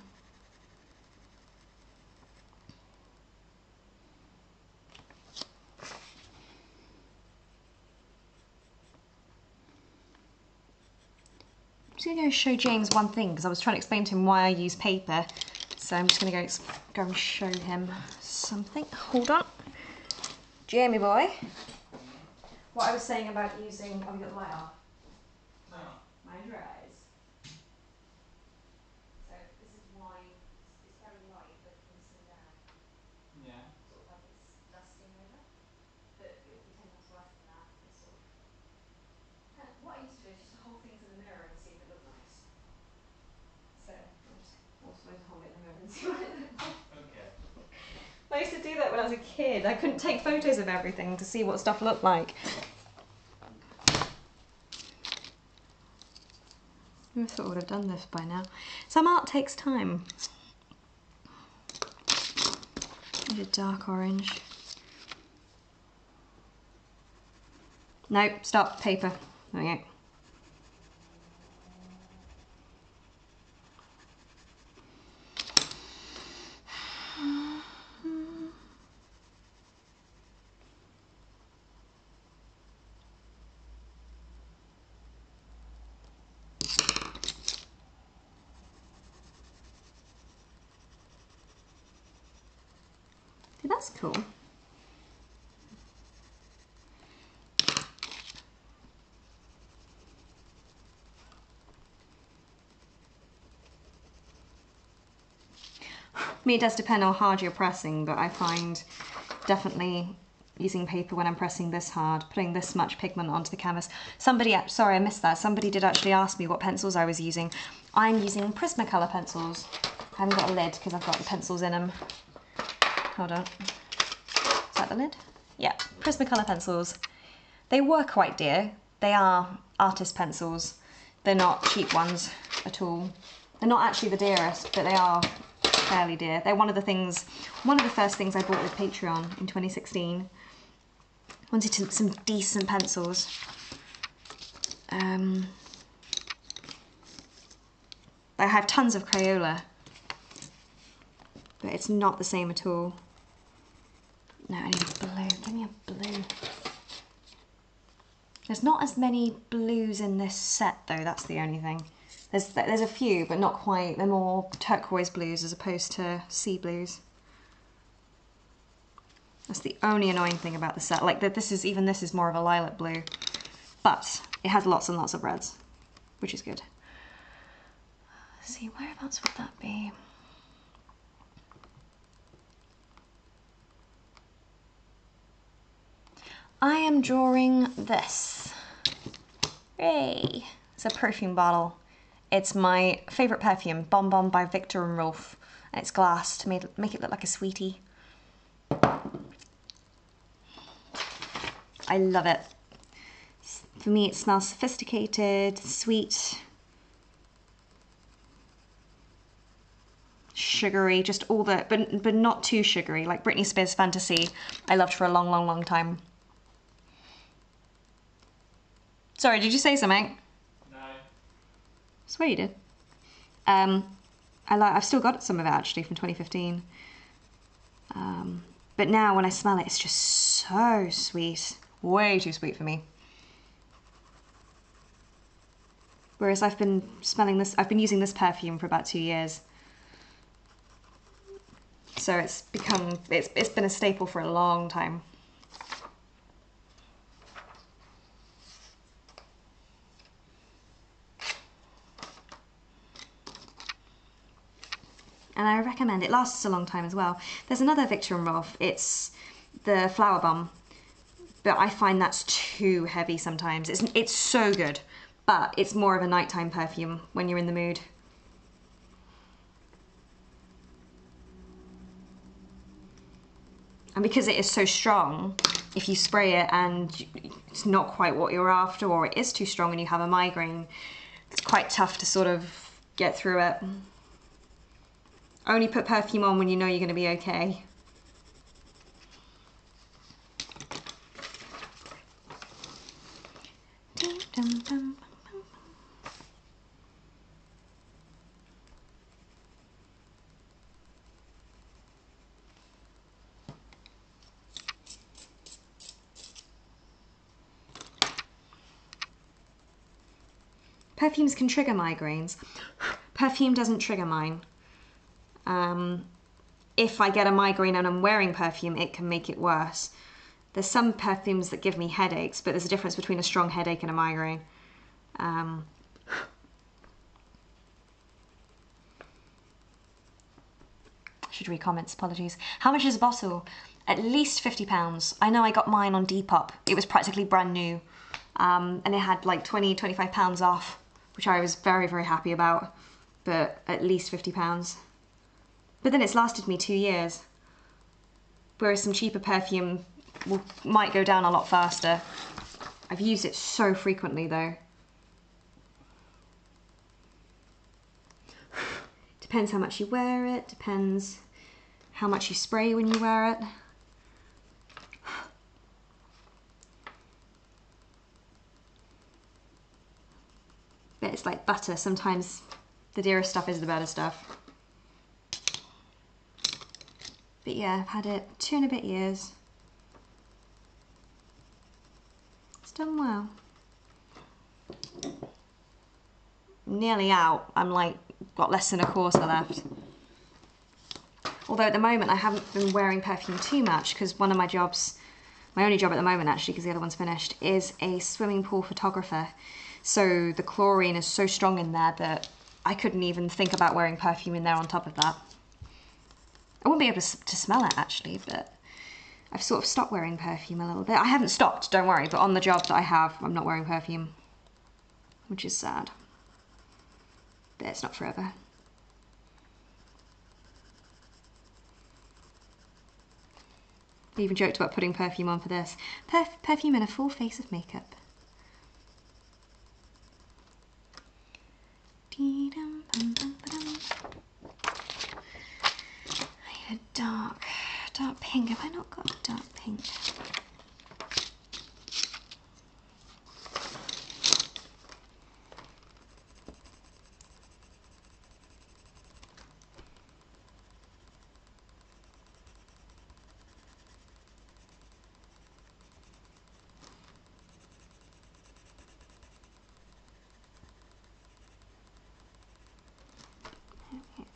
I'm just going to go show James one thing, because I was trying to explain to him why I use paper. So I'm just going to go and show him something. Hold on. Jamie boy. What I was saying about using... Oh, you got the light off? No. Mind your eyes. So this is why it's very light, but it can slow down. Yeah. Sort of like it's dusting over. But it will be 10 times worse than that. It's sort of... What I used to do is just to hold things in the mirror and see if it looked nice. So I'm just also going to hold it in the mirror and see what it looks like. Okay. I used to do that when I was a kid. I couldn't take photos of everything to see what stuff looked like. I thought I would have done this by now. Some art takes time. Need a dark orange. No, stop, paper. There we go. That's cool. I mean, it does depend on how hard you're pressing, but I find definitely using paper when I'm pressing this hard, putting this much pigment onto the canvas. Somebody, sorry I missed that, somebody did actually ask me what pencils I was using. I'm using Prismacolor pencils. I haven't got a lid because I've got the pencils in them. Hold on. Is that the lid? Yeah, Prismacolor pencils. They were quite dear. They are artist pencils. They're not cheap ones at all. They're not actually the dearest, but they are fairly dear. They're one of the first things I bought with Patreon in 2016. Wanted some decent pencils. I have tons of Crayola, but it's not the same at all. No, I need a blue. Give me a blue. There's not as many blues in this set though, that's the only thing. There's a few, but not quite. They're more turquoise blues as opposed to sea blues. That's the only annoying thing about the set. Like this is more of a lilac blue, but it has lots and lots of reds, which is good. Let's see, whereabouts would that be? I am drawing this. Yay! It's a perfume bottle. It's my favourite perfume, Bon Bon by Victor and Rolf. And it's glass to make it look like a sweetie. I love it. For me, it smells sophisticated, sweet. sugary, just all the, but not too sugary. Like Britney Spears Fantasy, I loved for a long, long, long time. Sorry, did you say something? No. I swear you did. I've still got some of it actually from 2015. But now when I smell it, it's just so sweet. Way too sweet for me. Whereas I've been using this perfume for about 2 years. So it's been a staple for a long time. And I recommend it. Lasts a long time as well. There's another Victor and Rolf. It's the Flower Bomb, but I find that's too heavy sometimes. It's so good, but it's more of a nighttime perfume when you're in the mood. And because it is so strong, if you spray it and it's not quite what you're after, or it is too strong and you have a migraine, it's quite tough to sort of get through it. Only put perfume on when you know you're going to be okay. Perfumes can trigger migraines. Perfume doesn't trigger mine. If I get a migraine and I'm wearing perfume, it can make it worse. There's some perfumes that give me headaches, but there's a difference between a strong headache and a migraine. I should read comments, apologies. How much is a bottle? At least £50. I know I got mine on Depop. It was practically brand new. And it had like 20, £25 off, which I was very, very happy about. But at least £50. But then it's lasted me 2 years. Whereas some cheaper perfume might go down a lot faster. I've used it so frequently though. Depends how much you wear it, depends how much you spray when you wear it. But it's like butter, sometimes the dearest stuff is the better stuff. But yeah, I've had it 2 and a bit years. It's done well. Nearly out. I'm like, got less than a quarter left. Although at the moment I haven't been wearing perfume too much because one of my jobs, my only job at the moment actually because the other one's finished, is a swimming pool photographer. So the chlorine is so strong in there that I couldn't even think about wearing perfume in there on top of that. I wouldn't be able to smell it actually, but I've sort of stopped wearing perfume a little bit. I haven't stopped, don't worry, but on the job that I have, I'm not wearing perfume, which is sad. But it's not forever. I even joked about putting perfume on for this. Perfume and a full face of makeup. I had dark pink. Have I not got dark pink?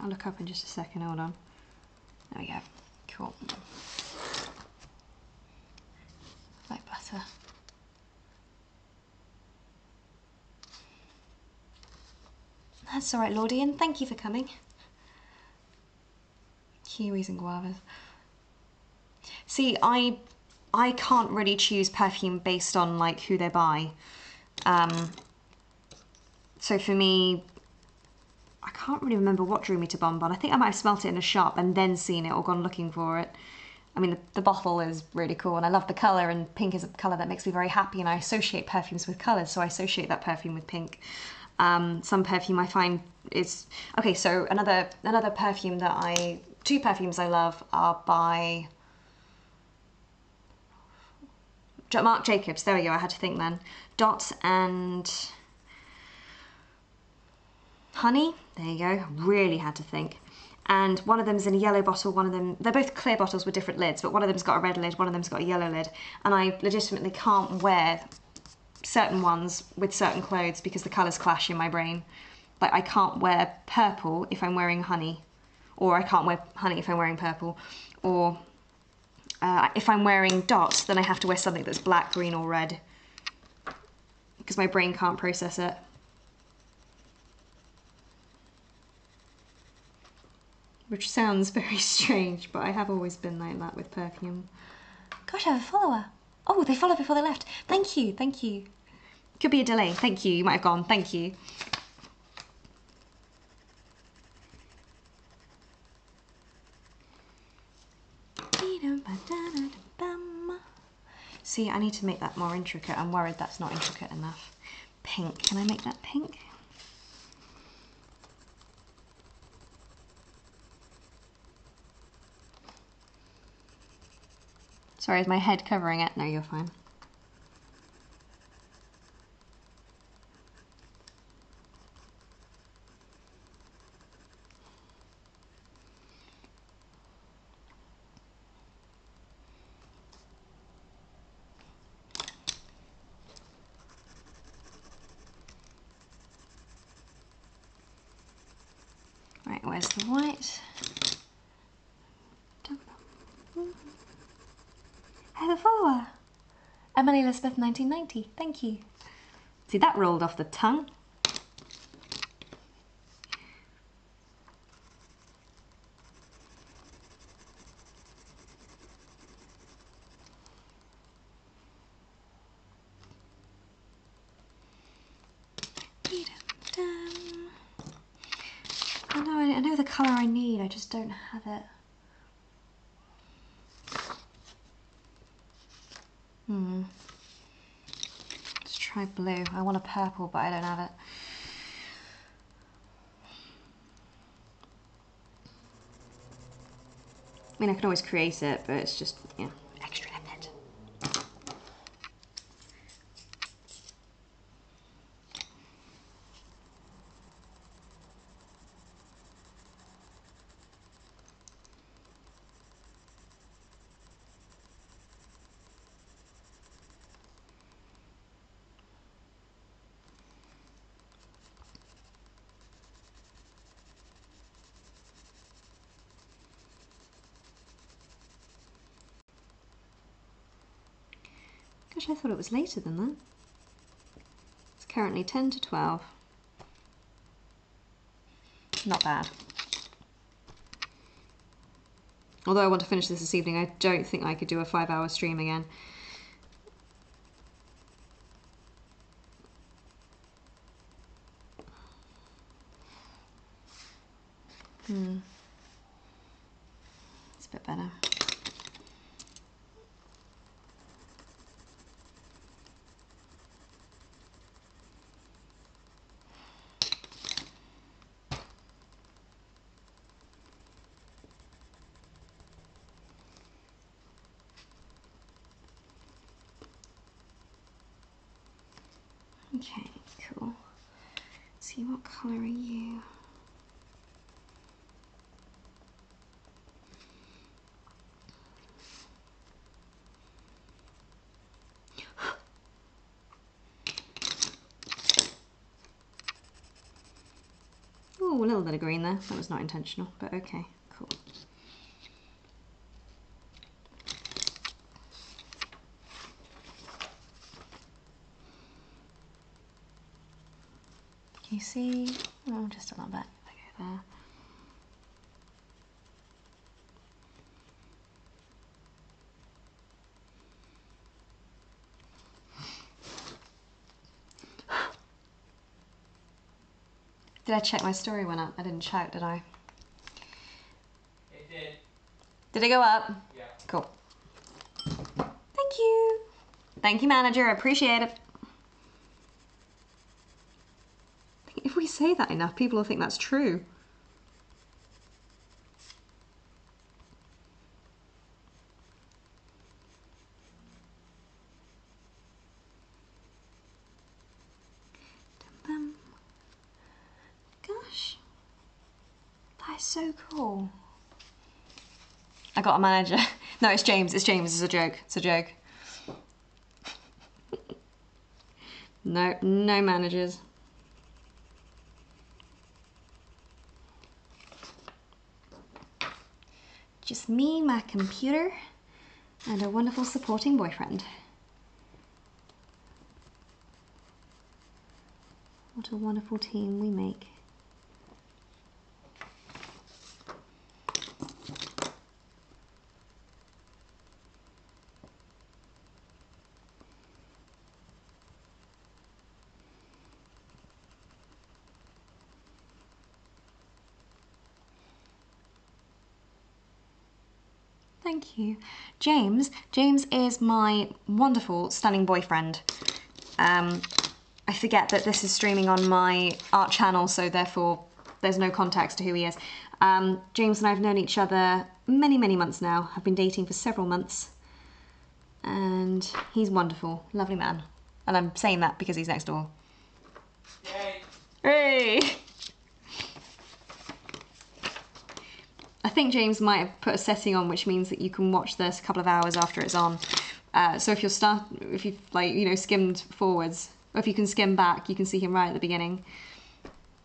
I'll look up in just a second, hold on. There we go, cool. Like butter. That's alright, Lordian, thank you for coming. Kiwis and guavas. See, I can't really choose perfume based on like who they're by. So for me, I can't really remember what drew me to Bon Bon. I think I might have smelt it in a shop and then seen it or gone looking for it. I mean, the bottle is really cool and I love the colour, and pink is a colour that makes me very happy, and I associate perfumes with colours, so I associate that perfume with pink. Some perfume I find is okay. So another perfume that two perfumes I love are by Marc Jacobs. There we go. I had to think then. Dot and Honey. There you go. Really had to think. And one of them's in a yellow bottle, one of them, they're both clear bottles with different lids, but one of them's got a red lid, one of them's got a yellow lid. And I legitimately can't wear certain ones with certain clothes because the colours clash in my brain. Like I can't wear purple if I'm wearing honey, or I can't wear honey if I'm wearing purple, or if I'm wearing Dot, then I have to wear something that's black, green or red because my brain can't process it. Which sounds very strange, but I have always been like that with perfume. Gosh, I have a follower. Oh, they followed before they left. Thank you, thank you. Could be a delay. Thank you, you might have gone. Thank you. See, I need to make that more intricate. I'm worried that's not intricate enough. Pink, can I make that pink? Sorry, is my head covering it? No, you're fine. Right, where's the white? I have a follower. Emily Elizabeth 1990, thank you. See, that rolled off the tongue. I know the colour I need, I just don't have it. Let's try blue. I want a purple, but I don't have it. I mean, I can always create it, but it's just, yeah, extra effort. Gosh, I thought it was later than that. It's currently 10 to 12. Not bad. Although I want to finish this evening, I don't think I could do a 5-hour stream again. It's a bit better. Okay, cool. Let's see, what colour are you? Oh, a little bit of green there. That was not intentional, but okay, cool. Can you see? Oh, just a little bit. Okay, there. Did I check my story went up? I didn't shout, did I? It did. Did it go up? Yeah. Cool. Thank you. Thank you, manager. I appreciate it. If we say that enough, people will think that's true. Gosh, that is so cool. I got a manager. No, it's James. It's James. It's a joke. It's a joke. No, no managers. Just me, my computer, and a wonderful supporting boyfriend. What a wonderful team we make. Thank you. James is my wonderful, stunning boyfriend. I forget that this is streaming on my art channel, so therefore there's no context to who he is. James and I have known each other many, many months now. Have been dating for several months. And he's wonderful, lovely man. And I'm saying that because he's next door. Yay! Hey! I think James might have put a setting on which means that you can watch this a couple of hours after it's on. So if you've like, you know, skimmed forwards, or if you can skim back, you can see him right at the beginning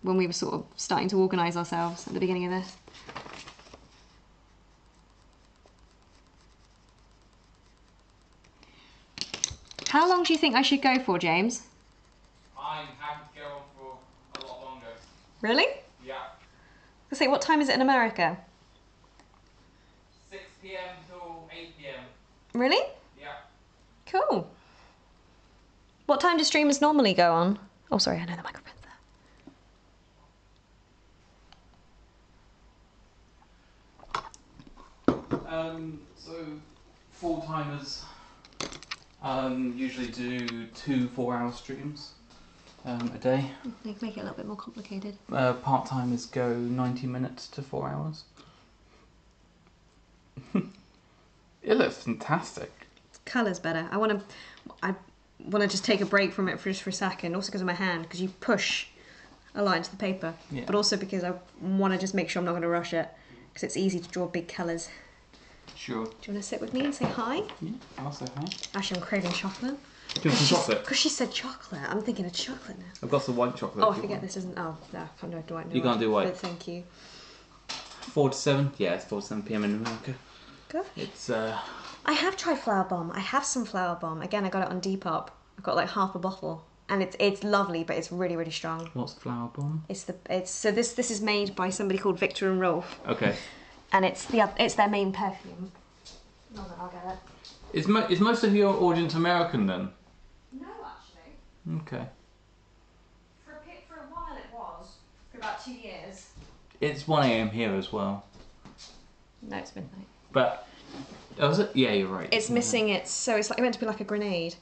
when we were sort of starting to organise ourselves at the beginning of this. How long do you think I should go for, James? I'm happy to go on for a lot longer. Really? Yeah. I say, what time is it in America? 6 PM till 8 PM. Really? Yeah. Cool. What time do streamers normally go on? Oh, sorry, I know the microphone's there. So full timers usually do 2 4-hour streams a day. Make it a little bit more complicated. Part timers go 90 minutes to 4 hours. It looks fantastic. Colour's better. I want to just take a break from it for just for a second, also because of my hand, because you push a lot into the paper, Yeah. but also because I want to just make sure I'm not going to rush it, because it's easy to draw big colours. Sure. Do you want to sit with me and say hi? Yeah, I'll say hi. Actually, I'm craving chocolate. Do you want some chocolate? Because she said chocolate. I'm thinking of chocolate now. I've got some white chocolate. Oh, I if you forget want. this isn't... Oh, no, I can't do white. You can't do white. But thank you. 4 to 7? Yeah, it's 4 to 7 PM in America. Good. It's I have tried Flower Bomb. I have some Flower Bomb. Again, I got it on Depop. I've got like half a bottle. And it's lovely, but it's really, really strong. what's Flower Bomb? So this is made by somebody called Victor and Rolf. Okay. And it's their main perfume. No, then I'll get it. Is most of your audience American then? No, actually. Okay. For a while it was. For about 2 years. It's 1 AM here as well. No, it's midnight. But oh, was it? Yeah, you're right. It's missing its... So it's like meant to be like a grenade.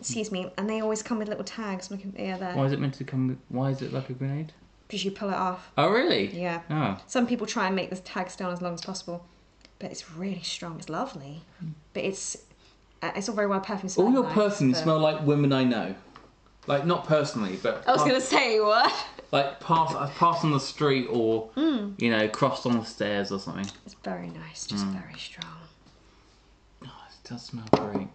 Excuse me. And they always come with little tags. Yeah, there. Why is it meant to come with, why is it like a grenade? Because you pull it off. Oh really? Yeah. Oh. Some people try and make the tags down as long as possible. But it's really strong. It's lovely. But it's all very well perfume All your nice, perfumes but... smell like women I know. Like, not personally, but... I was going to say, what? Like, passed on the street or, you know, crossed on the stairs or something. It's very nice. Just very strong. Oh, it does smell great.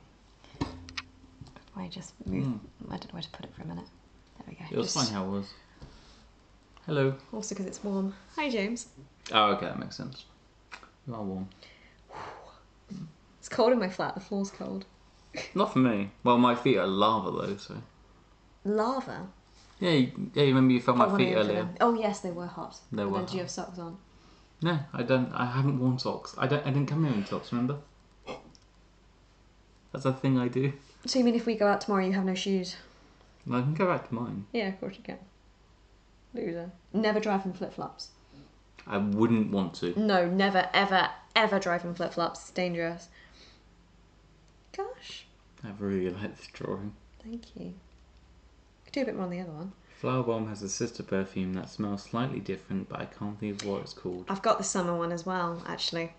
I just moved. I don't know where to put it for a minute. There we go. It was fine how it was. Hello. Also because it's warm. Hi, James. Oh, okay, that makes sense. You are warm. It's cold in my flat. The floor's cold. Not for me. Well, my feet are lava though, so... Lava? Yeah, you remember you felt my feet over earlier? them. Oh, yes, they were hot. They And were then do you hot. have socks on? No, I don't. I haven't worn socks. I didn't come here in socks, remember? That's a thing I do. So you mean if we go out tomorrow, you have no shoes? Well, I can go back to mine. Yeah, of course you can. Loser. Never drive in flip-flops. I wouldn't want to. No, never, ever, ever drive in flip-flops. It's dangerous. Gosh. I really like this drawing. Thank you. Could do a bit more on the other one. Flower Bomb has a sister perfume that smells slightly different, but I can't think of what it's called. I've got the summer one as well, actually.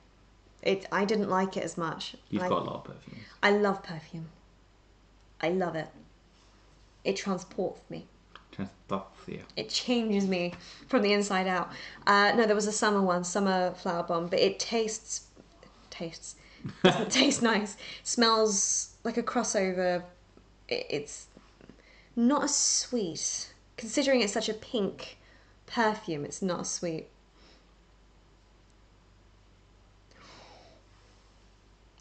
I didn't like it as much. You've got a lot of perfumes. I love perfume. I love it. It transports me. It changes me from the inside out. No, there was a summer one, summer Flower Bomb, but it tastes doesn't taste nice. Smells like a crossover. It's not as sweet. Considering it's such a pink perfume, it's not as sweet.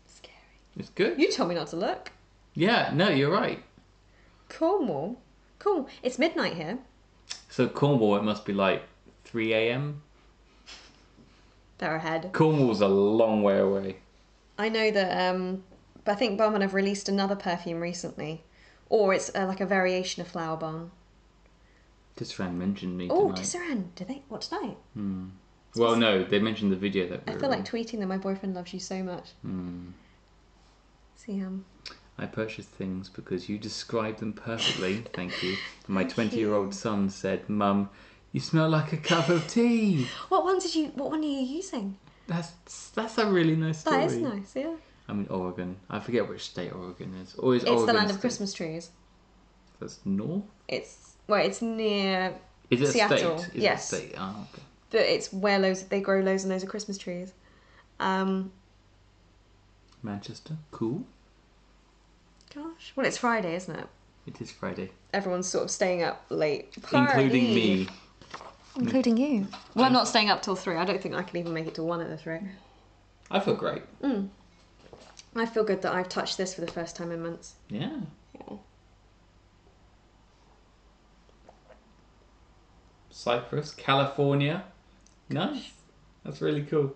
Scary. It's good. You told me not to look. Yeah, no, you're right. Cornwall. Cool. It's midnight here. So Cornwall, it must be like 3 a.m. They're ahead. Cornwall's a long way away. I know that, but I think Balmain have released another perfume recently. Or it's like a variation of Flower Bomb. Tisserand mentioned me Oh, tonight. Tisserand. Did they? What, tonight? Well, no, they mentioned the video that I feel like tweeting that my boyfriend loves you so much. See I purchased things because you described them perfectly. Thank you. And my 20-year-old son said, "Mum, you smell like a cup of tea." What one are you using? That's a really nice story. That is nice, yeah. I mean, Oregon. I forget which state Oregon is. Or is It's Oregon the land a of state? Christmas trees. That's north? It's near Is it Seattle. a state? Is Yes. it a state? Oh, okay. But it's where they grow loads and loads of Christmas trees. Manchester. Cool. Gosh. Well, it's Friday, isn't it? It is Friday. Everyone's sort of staying up late. Including me. Including you. Well, I'm not staying up till 3. I don't think I can even make it till 1 at the 3. I feel great. I feel good that I've touched this for the first time in months. Yeah. Yeah. Cyprus, California. Nice. That's really cool.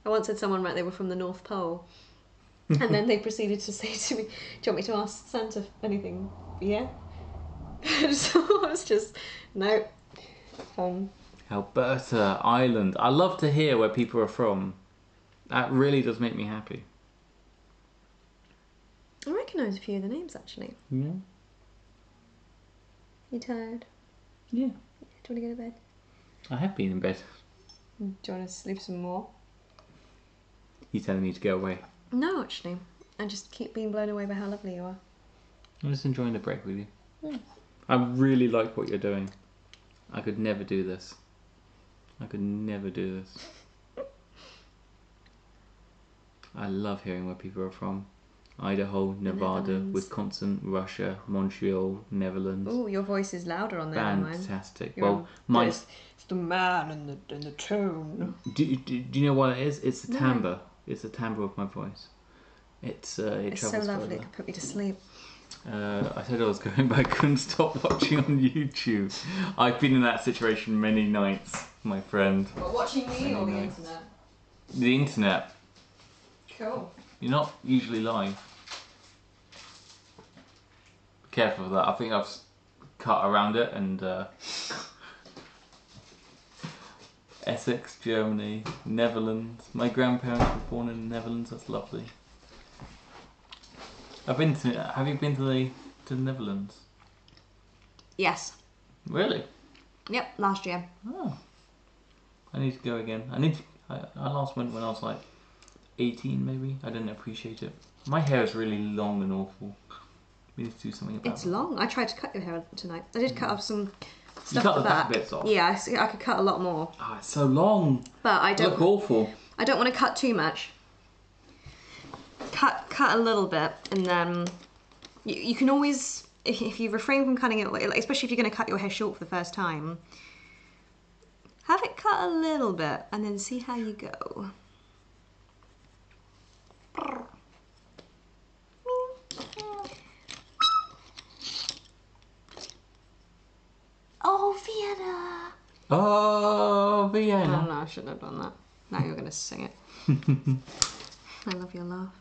I once had someone write they were from the North Pole. And then they proceeded to say to me, "Do you want me to ask Santa anything?" Yeah. So I was just, no. Alberta, Ireland. I love to hear where people are from. That really does make me happy. I recognise a few of the names, actually. Yeah. You tired? Yeah. Do you want to go to bed? I have been in bed. Do you want to sleep some more? You telling me to go away? No, actually. I just keep being blown away by how lovely you are. I'm just enjoying the break with you. Yeah. I really like what you're doing. I could never do this. I could never do this. I love hearing where people are from. Idaho, Nevada, Netherlands. Wisconsin, Russia, Montreal, Netherlands. Oh, your voice is louder on there than mine. Fantastic. You're Well, mine's... It's the man and the tone. Do you know what it is? It's the No. timbre. It's the timbre of my voice. It It's so travels lovely. further. It could put me to sleep. I said I was going, but I couldn't stop watching on YouTube. I've been in that situation many nights, my friend. But watching me or the nights. internet? The internet. Cool. You're not usually live. Be careful of that. I think I've cut around it and Essex, Germany, Netherlands. My grandparents were born in the Netherlands. That's lovely. Have you been to the Netherlands? Yes. Really? Yep, last year. Oh. I need to go again. I last went when I was like 18 maybe. I didn't appreciate it. My hair is really long and awful. We need to do something about it. It's long. I tried to cut your hair tonight. I did cut off some stuff You cut at the back bits off? Yeah, I could cut a lot more. Oh, it's so long. But I You look awful. I don't want to cut too much. Cut a little bit, and then you can always, if you refrain from cutting it, especially if you're going to cut your hair short for the first time, have it cut a little bit, and then see how you go. Oh, Vienna! Oh, Oh, Vienna. no, I shouldn't have done that. Now you're going to sing it. I love your laugh.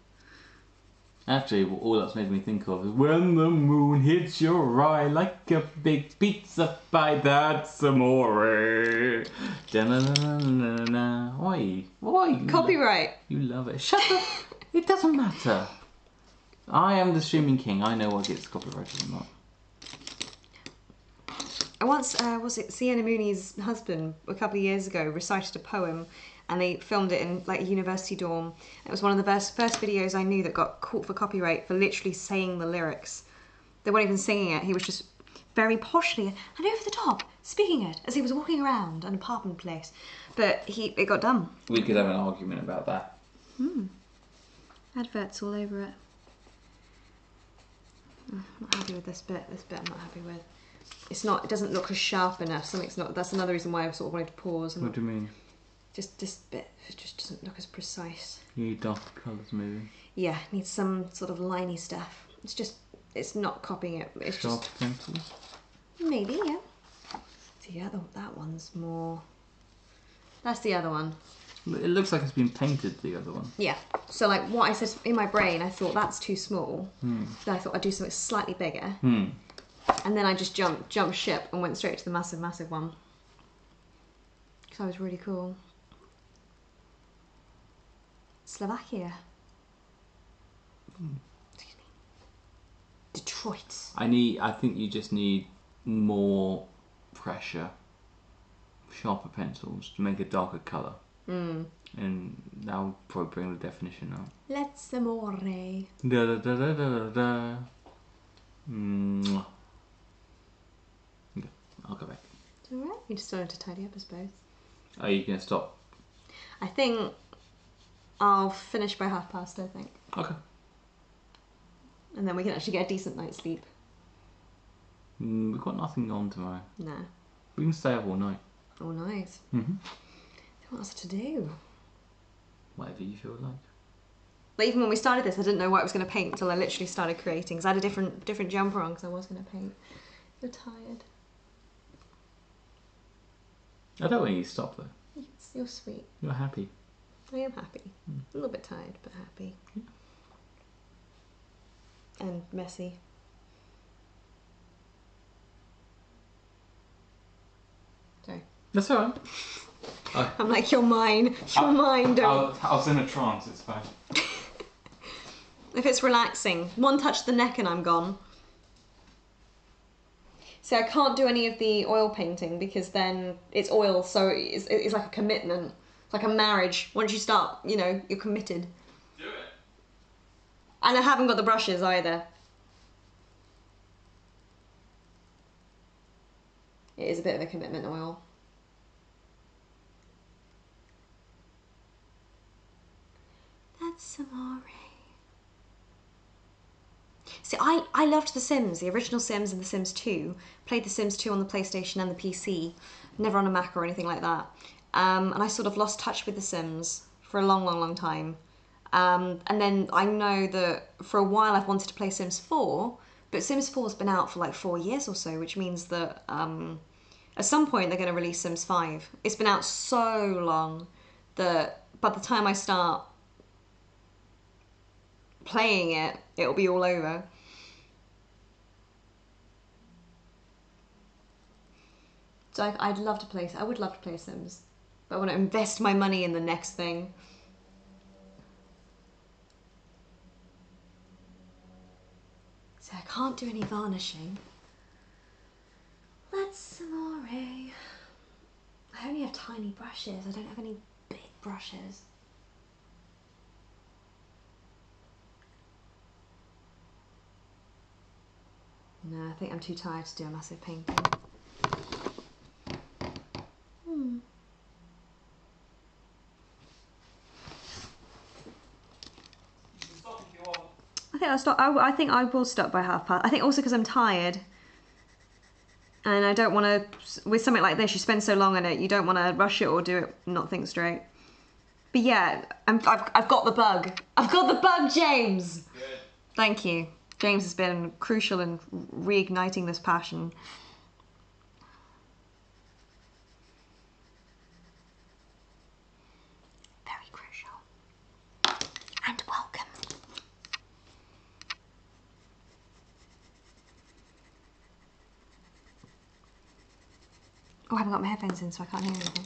Actually, all that's made me think of is when the moon hits your eye like a big pizza pie, that's amore. Da-na-na-na-na-na. Why? Copyright. You love it. Shut up. It doesn't matter. I am the streaming king. I know what gets copyrighted or not. I once, was it Sienna Mooney's husband, a couple of years ago, recited a poem, and they filmed it in like a university dorm. It was one of the first videos I knew that got caught for copyright for literally saying the lyrics. They weren't even singing it. He was just very poshly and over the top speaking it as he was walking around an apartment place. But it got done. We could have an argument about that. Adverts all over it. I'm not happy with this bit. This bit I'm not happy with. It's not. It doesn't look as sharp enough. Something's not. That's another reason why I sort of wanted to pause. What do you mean? Just this bit. It just doesn't look as precise. You need darker colours, maybe. Yeah, needs some sort of liney stuff. It's just. It's not copying it. It's Sharp just. pencils. Maybe, yeah. The other. That one's more. That's the other one. It looks like it's been painted, the other one. Yeah. So like what I said in my brain, I thought that's too small. Then I thought I'd do something slightly bigger. And then I just jumped ship and went straight to the massive one. Because that was really cool. Slovakia. Excuse me. Detroit. I think you just need more pressure, sharper pencils to make a darker colour. And that'll probably bring the definition out. Let's amore. Da da da da da da. Mwah. Okay, I'll go back. It's alright. You just started to tidy up, I suppose. Are you going to stop? I think I'll finish by past, I think. Okay. And then we can actually get a decent night's sleep. We've got nothing on tomorrow. No. We can stay up all night. All night. What else to do? Whatever you feel like. But even when we started this, I didn't know what I was going to paint until I literally started creating. Because I had a different jumper on because I was going to paint. You're tired. I don't want you to stop though. You're sweet. You're happy. I am happy. A little bit tired, but happy. And messy. Sorry. That's alright. I'm like, you're mine. You're mine. Don't. I was in a trance, it's fine. If it's relaxing, one touch the neck and I'm gone. See, I can't do any of the oil painting because then it's oil, so it's like a commitment. It's like a marriage. Once you start, you know, you're committed. Do it. And I haven't got the brushes either. It is a bit of a commitment, oil. That's amore. See, I loved The Sims, the original Sims and The Sims 2. Played The Sims 2 on the PlayStation and the PC, never on a Mac or anything like that. And I sort of lost touch with The Sims for a long time. And then I know that for a while I've wanted to play Sims 4, but Sims 4's been out for like 4 years or so, which means that at some point they're going to release Sims 5. It's been out so long that by the time I start playing it, it'll be all over. So I would love to play Sims, but I want to invest my money in the next thing. So I can't do any varnishing. That's amore. I only have tiny brushes. I don't have any big brushes. No, I think I'm too tired to do a massive painting. I think I'll stop. I think I will stop by past. I think also because I'm tired, and I don't want to. With something like this, you spend so long on it, you don't want to rush it or do it not think straight. But yeah, I've got the bug. I've got the bug, James. Good. Thank you. James has been crucial in reigniting this passion. Very crucial. And welcome. Oh, I haven't got my headphones in, so I can't hear anything.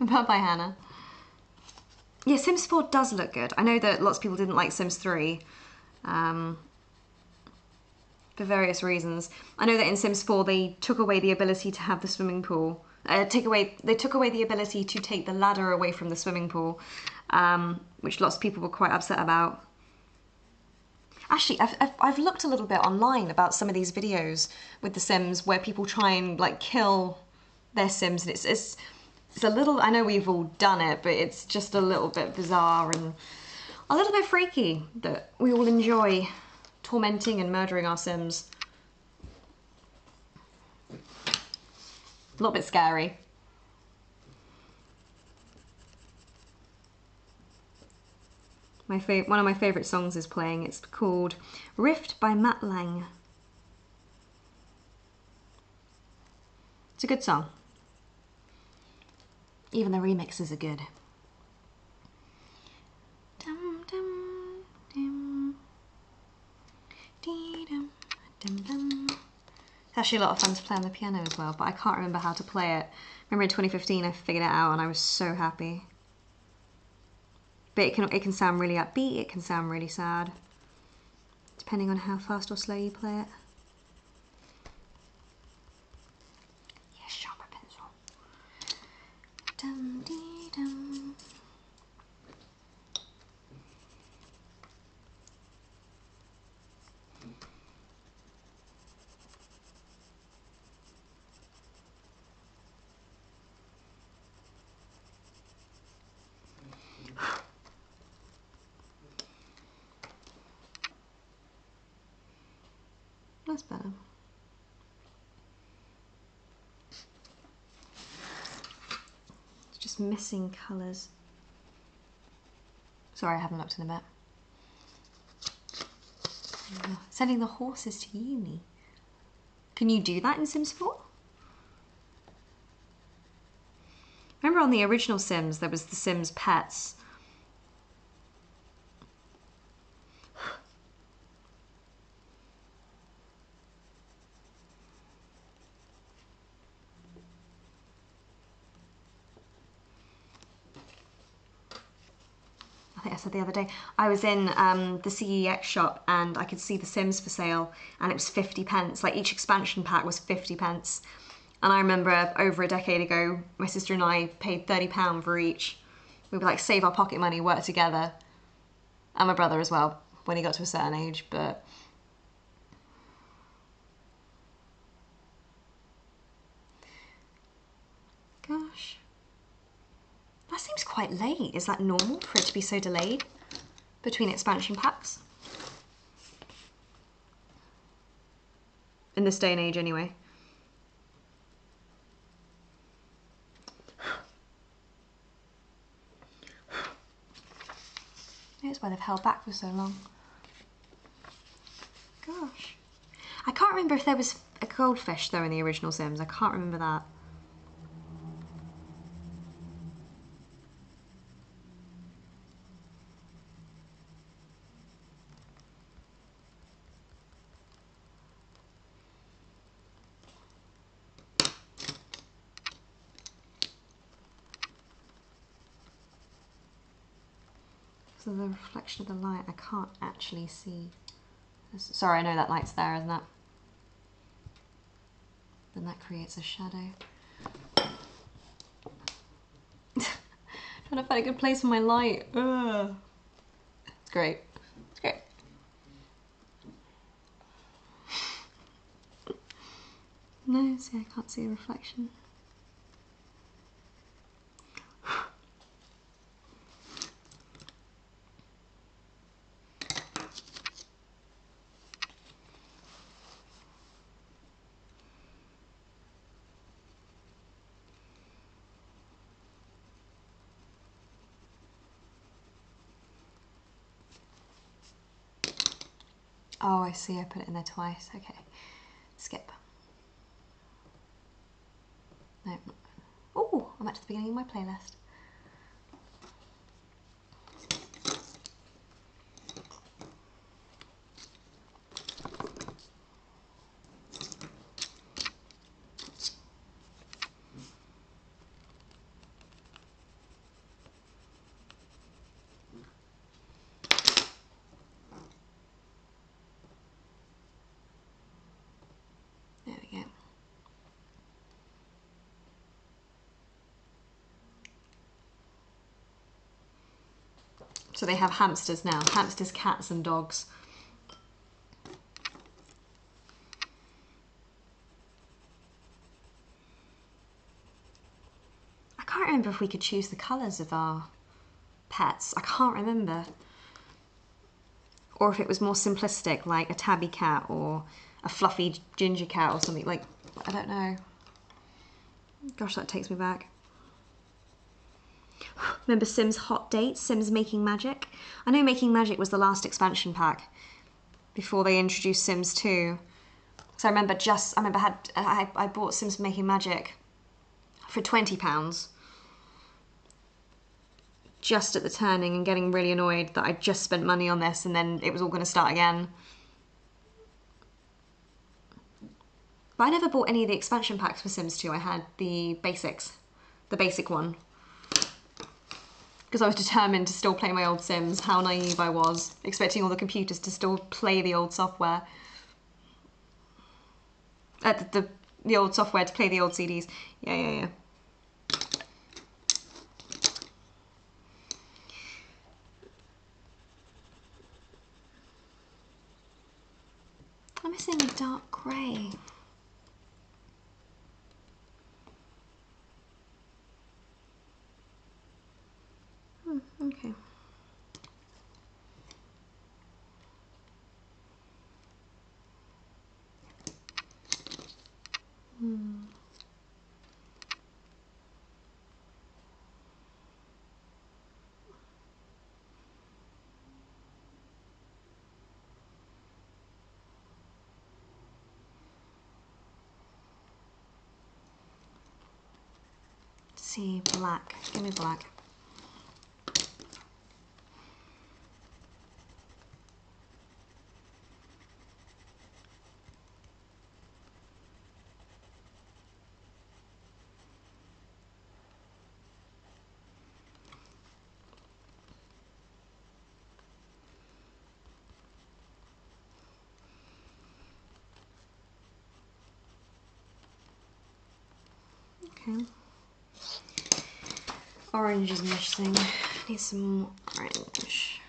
Bye-bye, Hannah. Yeah, Sims 4 does look good. I know that lots of people didn't like Sims 3 for various reasons. I know that in Sims 4 they took away the ability to have the swimming pool. They took away the ability to take the ladder away from the swimming pool, which lots of people were quite upset about. Actually, I've looked a little bit online about some of these videos with the Sims where people try and like kill their Sims, and it's a little. I know we've all done it, but it's just a little bit bizarre and a little bit freaky that we all enjoy tormenting and murdering our Sims. A little bit scary. One of my favourite songs is playing. It's called Rift by Matt Lang. It's a good song. Even the remixes are good. Dum, dum, dum. Dee, dum, dum, dum. It's actually a lot of fun to play on the piano as well, but I can't remember how to play it. Remember in 2015 I figured it out and I was so happy. But it can sound really upbeat, it can sound really sad, depending on how fast or slow you play it. Yeah, sharper pencil. Dum dee dum. That's better. It's just missing colours. Sorry, I haven't looked in a bit. Sending the horses to uni. Can you do that in Sims 4? Remember on the original Sims there was the Sims Pets. I think I said the other day, I was in the CEX shop and I could see the Sims for sale and it was 50 pence. Like each expansion pack was 50 pence. And I remember over a decade ago, my sister and I paid £30 for each. We would like save our pocket money, work together. And my brother as well, when he got to a certain age, but... Gosh. That seems quite late. Is that normal for it to be so delayed between expansion packs? In this day and age, anyway. That's why they've held back for so long. Gosh. I can't remember if there was a goldfish, though, in the original Sims. I can't remember that. So the reflection of the light, I can't actually see. Sorry, I know that light's there, isn't it? Then that creates a shadow. Trying to find a good place for my light. Ugh. It's great. It's great. No, see, I can't see a reflection. Oh, I see, I put it in there twice. Okay, skip. No. Oh, I'm at the beginning of my playlist. So they have hamsters now. Hamsters, cats and dogs. I can't remember if we could choose the colours of our pets. I can't remember. Or if it was more simplistic, like a tabby cat or a fluffy ginger cat or something. Like, I don't know. Gosh, that takes me back. Remember Sims Hot Dates, Sims Making Magic? I know Making Magic was the last expansion pack before they introduced Sims 2. So I remember I bought Sims Making Magic for £20 just at the turning and getting really annoyed that I just spent money on this and then it was all going to start again. But I never bought any of the expansion packs for Sims 2. I had the basics, the basic one. Because I was determined to still play my old Sims. How naive I was, expecting all the computers to still play the old software. The old software to play the old CDs. Yeah. I'm missing a dark grey. Okay. See, black. Give me black. Okay. Orange is missing. Need some more orange.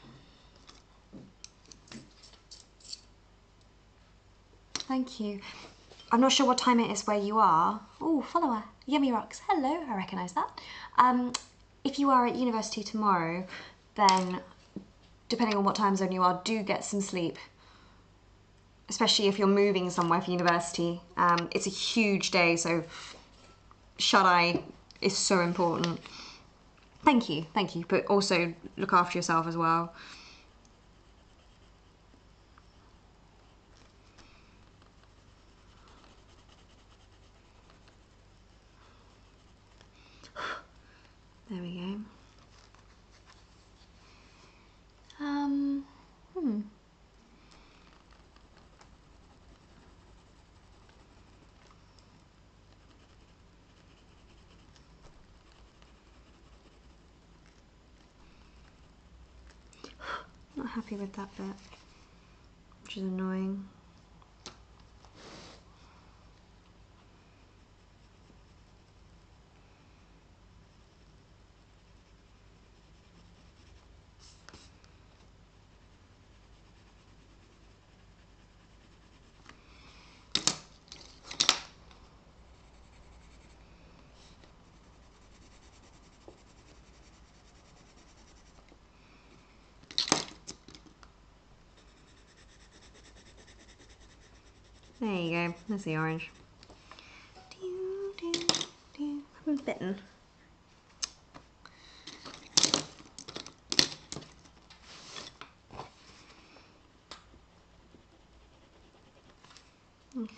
Thank you. I'm not sure what time it is where you are. Oh, follower. Yummy Rocks. Hello, I recognise that. If you are at university tomorrow, then depending on what time zone you are, do get some sleep. Especially if you're moving somewhere for university. It's a huge day, so shut-eye is so important. Thank you, but also look after yourself as well. There we go. Not happy with that bit, which is annoying. There you go, there's the orange. I'm bitten. Okay.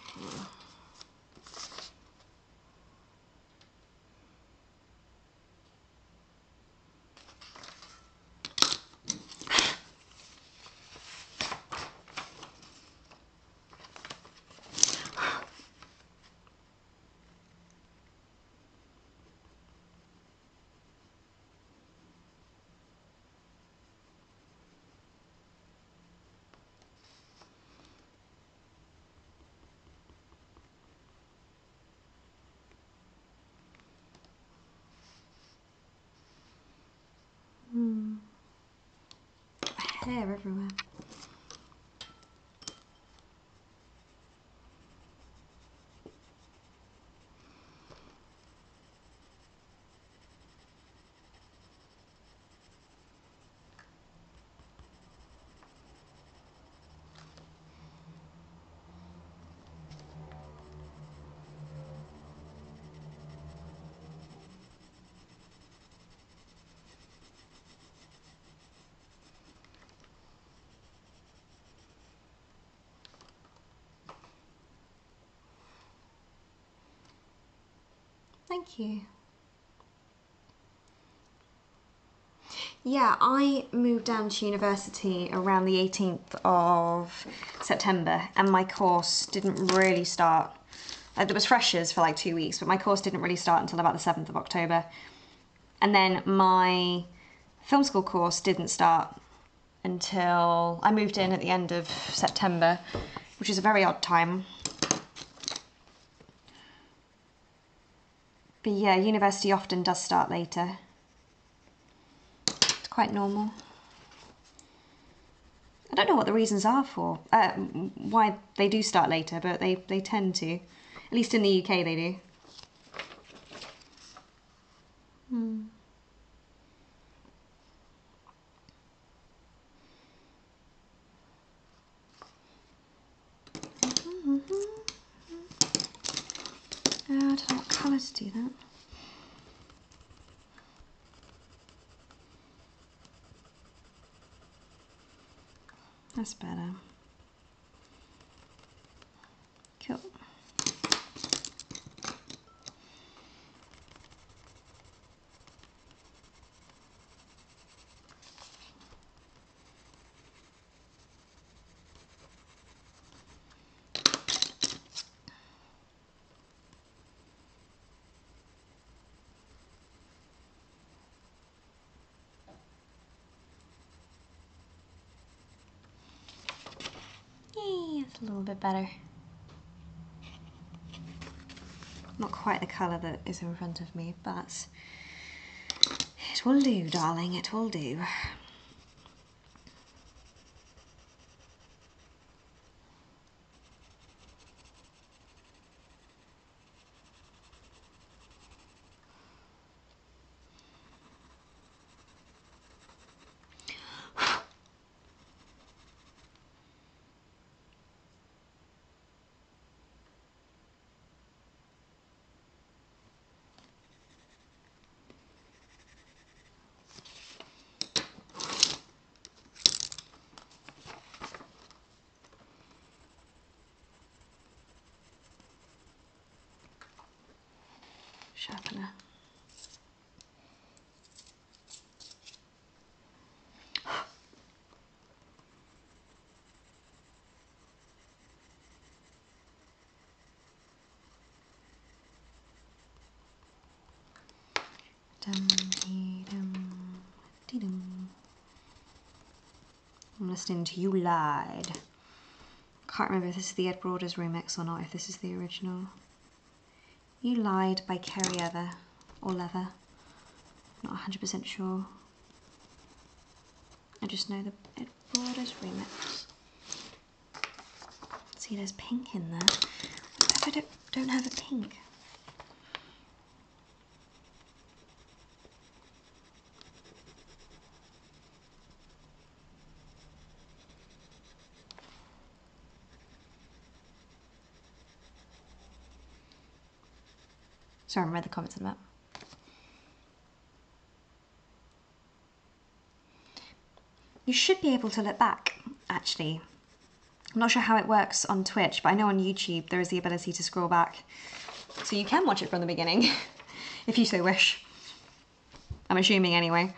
hair everywhere. Thank you. Yeah, I moved down to university around the 18th of September and my course didn't really start. There was freshers for like 2 weeks, but my course didn't really start until about the 7th of October. And then my film school course didn't start until I moved in at the end of September, which is a very odd time. But yeah, university often does start later. It's quite normal. I don't know what the reasons are for why they do start later, but they tend to. At least in the UK they do. I don't know what colour to do that. That's better. Cool. Yay, it's a little bit better. Not quite the colour that is in front of me, but it will do, darling, it will do. Sharpener. I'm listening to You Lied. Can't remember if this is the Ed Broaders remix or not, if this is the original. You Lied by Kerry Ever or Leather. Not 100% sure. I just know the Ed Broaders remix. See, there's pink in there. What if I don't have a pink? Sorry, I read the comments on that. You should be able to look back, actually. I'm not sure how it works on Twitch, but I know on YouTube there is the ability to scroll back. So you can watch it from the beginning, if you so wish. I'm assuming anyway.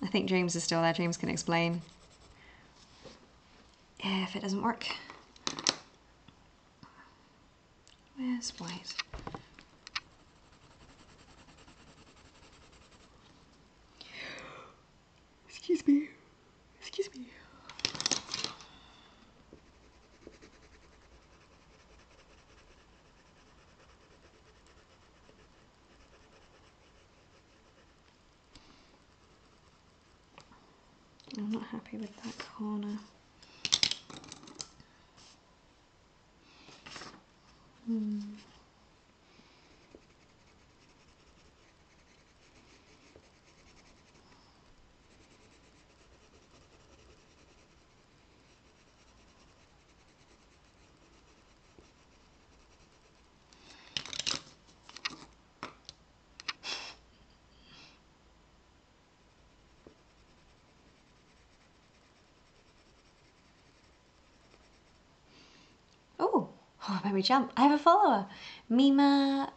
I think James is still there. James can explain if it doesn't work. Where's white? Excuse me. Excuse me. I'm not happy with that corner. Oh, it made me jump. I have a follower. Mima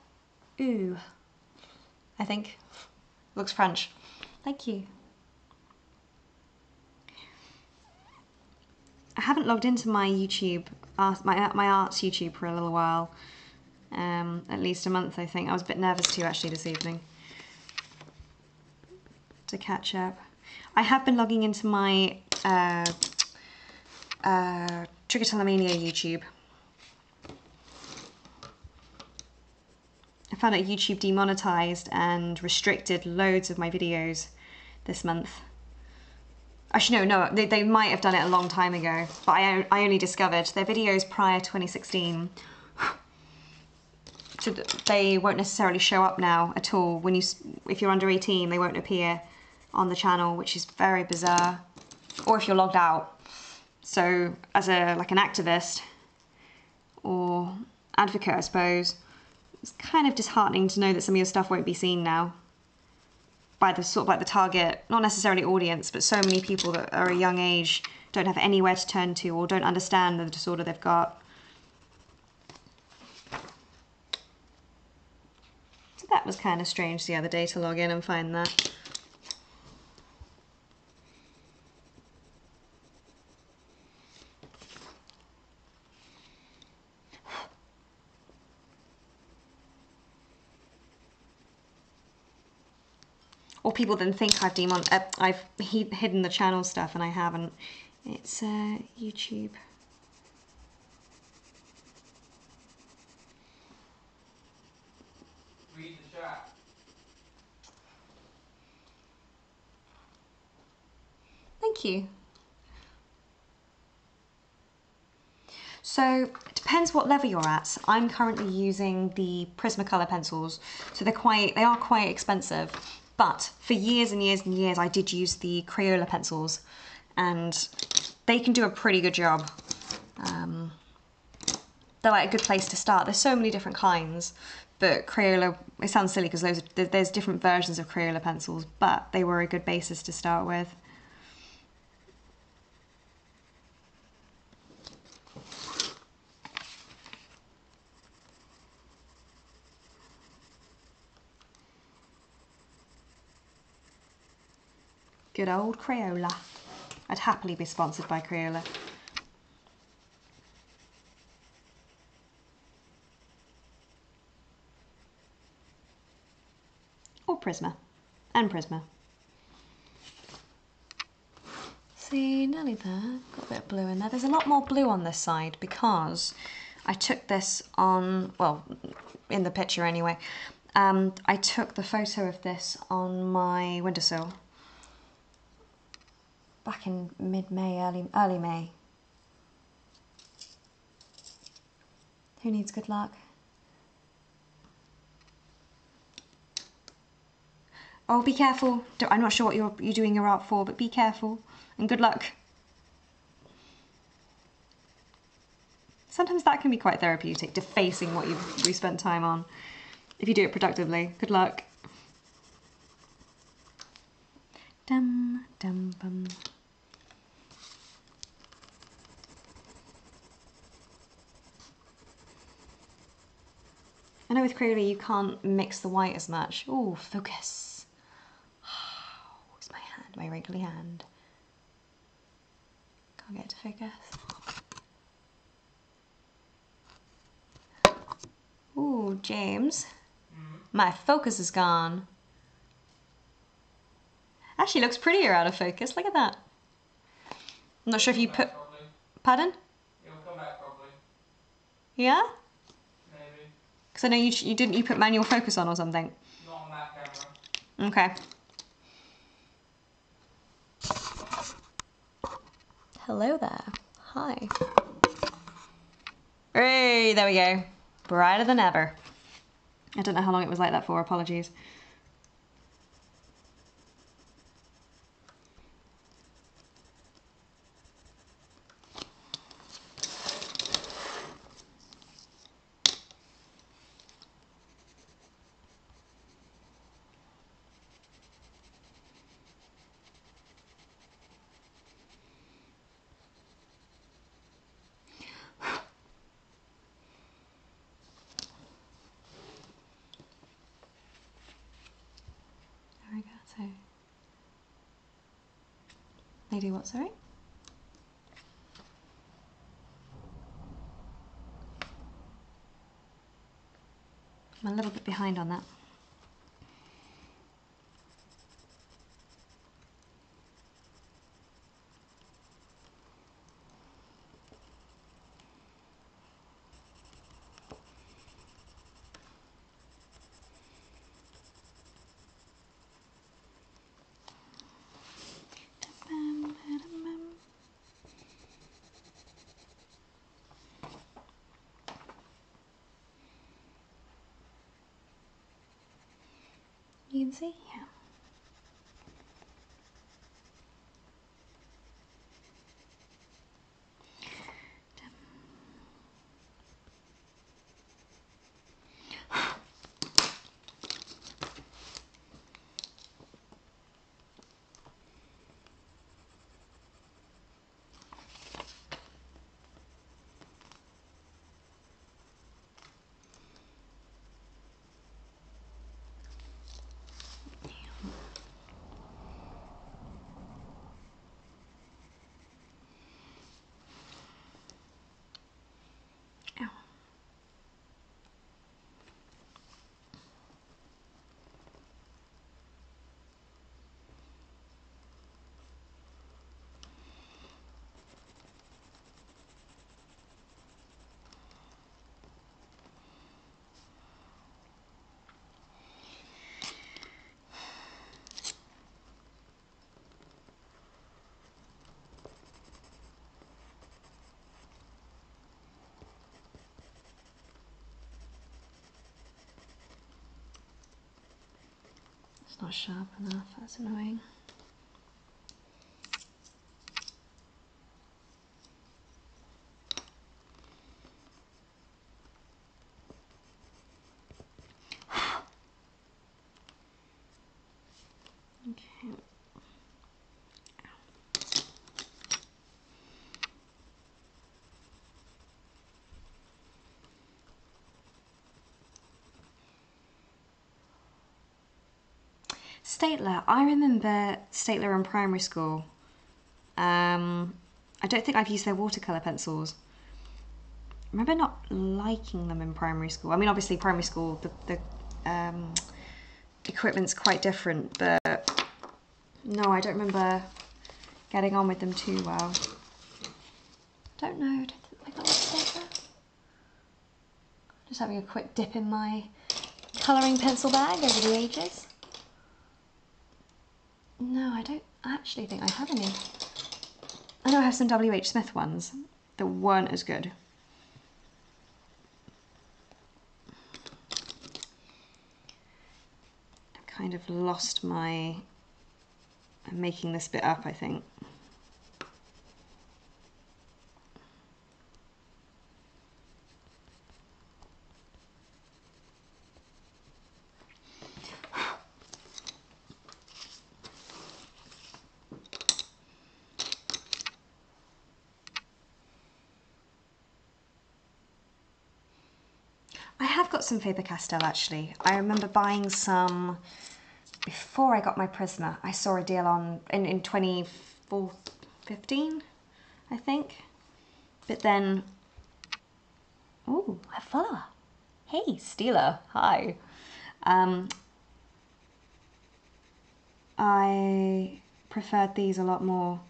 Ooh, I think. Looks French. Thank you. I haven't logged into my YouTube, my arts YouTube for a little while. At least a month, I think. I was a bit nervous too, actually, this evening. To catch up. I have been logging into my Trichotillomania YouTube. I found out YouTube demonetized and restricted loads of my videos this month. Actually, no, they might have done it a long time ago, but I only discovered their videos prior to 2016. So they won't necessarily show up now at all. If you're under 18, they won't appear on the channel, which is very bizarre. Or if you're logged out. So as like an activist or advocate, I suppose, it's kind of disheartening to know that some of your stuff won't be seen now by the sort of like the target, not necessarily audience, but so many people that are a young age don't have anywhere to turn to or don't understand the disorder they've got. So that was kind of strange the other day to log in and find that. Or people then think I've hidden the channel stuff and I haven't. It's YouTube. Read the chat. Thank you. So it depends what level you're at. I'm currently using the Prismacolor pencils, so they are quite expensive. But for years and years and years, I did use the Crayola pencils, and they can do a pretty good job. They're like a good place to start. There's so many different kinds, but Crayola, it sounds silly because there's different versions of Crayola pencils, but they were a good basis to start with. Good old Crayola. I'd happily be sponsored by Crayola. Or Prisma. And Prisma. See, nearly there. Got a bit of blue in there. There's a lot more blue on this side because I took this on, well, in the picture anyway. I took the photo of this on my windowsill. Back in mid-May, early May. Who needs good luck? Oh, be careful. I'm not sure what you're doing your art for, but be careful and good luck. Sometimes that can be quite therapeutic, defacing what we spent time on. If you do it productively, good luck. Dum dum bum. I know with Crayola you can't mix the white as much. Oh, focus. Oh, it's my hand, my wrinkly hand. Can't get it to focus. Ooh, James. My focus is gone. Actually looks prettier out of focus, look at that. I'm not sure if you put... Pardon? It'll come back properly. Yeah? Maybe. Because I know you put manual focus on or something. Not on that camera. Okay. Hello there. Hi. Hey, there we go. Brighter than ever. I don't know how long it was like that for, apologies. There we go, so. They do what, sorry? I'm a little bit behind on that. You can see, yeah. Ow. It's not sharp enough, that's annoying. Okay. Stapler. I remember Stapler in primary school. I don't think I've used their watercolour pencils. I remember not liking them in primary school. I mean, obviously primary school, the equipment's quite different, but no, I don't remember getting on with them too well. Don't know, I don't think I got a stapler. Just having a quick dip in my colouring pencil bag over the ages. No, I don't actually think I have any. I know I have some W.H. Smith ones that weren't as good. I've kind of lost my... I'm making this bit up, I think. I have got some Faber-Castell actually. I remember buying some before I got my Prisoner. I saw a deal on in 2015, I think. But then, ooh, a follower. Hey, Steeler, hi. I preferred these a lot more.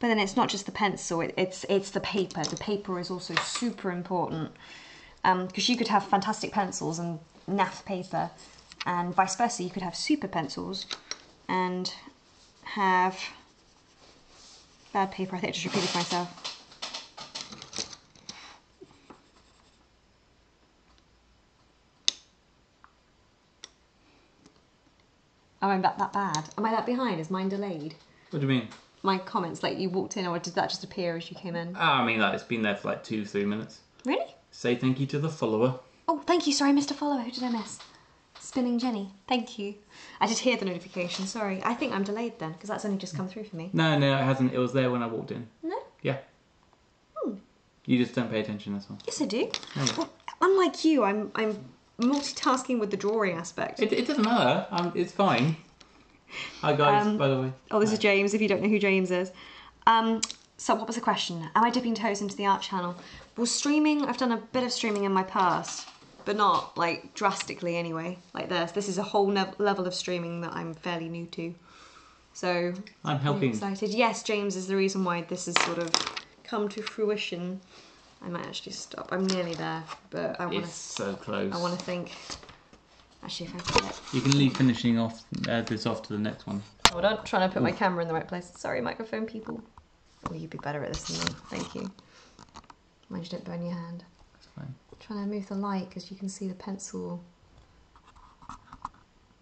But then it's not just the pencil, it's the paper. The paper is also super important. Because you could have fantastic pencils and naff paper, and vice versa. You could have super pencils and have bad paper. I think I just repeated myself. Oh, I'm that bad. Am I that behind? Is mine delayed? What do you mean? My comments, like you walked in, or did that just appear as you came in? I mean, like, it's been there for like 2-3 minutes. Really? Say thank you to the follower. Oh, thank you. Sorry, Mr. Follower. Who did I miss? Spinning Jenny. Thank you. I did hear the notification. Sorry. I think I'm delayed then, because that's only just come through for me. No, it hasn't. It was there when I walked in. No? Yeah. You just don't pay attention, that's all. Yes, I do. No. Well, unlike you, I'm multitasking with the drawing aspect. It doesn't matter. It's fine. Hi guys, by the way. Oh, this is James, if you don't know who James is. So what was the question? Am I dipping toes into the art channel? Well, streaming, I've done a bit of streaming in my past, but not like drastically anyway, like this. This is a whole level of streaming that I'm fairly new to. So I'm helping. Excited. Yes, James is the reason why this has sort of come to fruition. I might actually stop. I'm nearly there, but I want to. It's so close. I want to think. Actually, if I put it. You can leave finishing off this off to the next one. Hold on, trying to put my camera in the right place. Sorry, microphone people. Oh, you'd be better at this than me. Thank you. Mind you don't burn your hand. That's fine. Trying to move the light because you can see the pencil.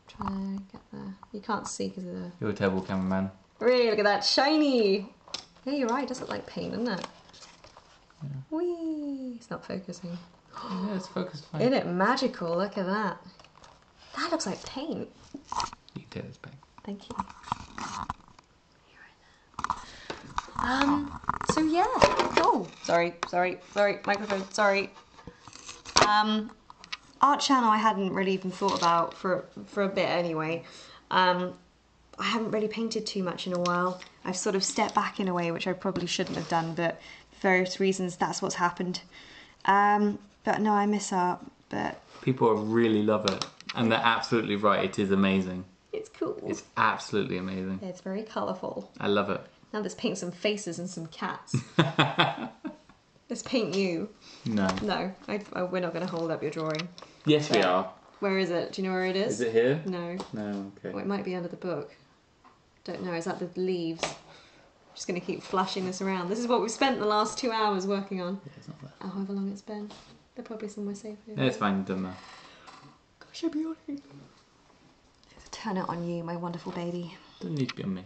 Trying to get there. You can't see because of the. You're a terrible cameraman. Really, look at that shiny. Yeah, you're right. It does look like paint, doesn't it? Yeah. Whee! It's not focusing. Yeah, it's focused fine. Isn't it magical? Look at that. That looks like paint. You can take this back. Thank you. So yeah. Oh, sorry, microphone, sorry. Art channel I hadn't really even thought about for a bit anyway. I haven't really painted too much in a while. I've sort of stepped back in a way, which I probably shouldn't have done, but for various reasons that's what's happened. But no, I miss art, but... People really love it, and they're absolutely right, it is amazing. It's cool. It's absolutely amazing. It's very colourful. I love it. Now let's paint some faces and some cats. Let's paint you. No. No, we're not going to hold up your drawing. Yes, we are. Where is it? Do you know where it is? Is it here? No. No, okay. Oh, it might be under the book. Don't know. Is that the leaves? Just going to keep flashing this around. This is what we've spent the last 2 hours working on. Yeah, it's not there. However long it's been. They're probably somewhere safe here. No, it's fine, it doesn't matter. Gosh, I'll be on you. Turn it on you, my wonderful baby. Doesn't need to be on me.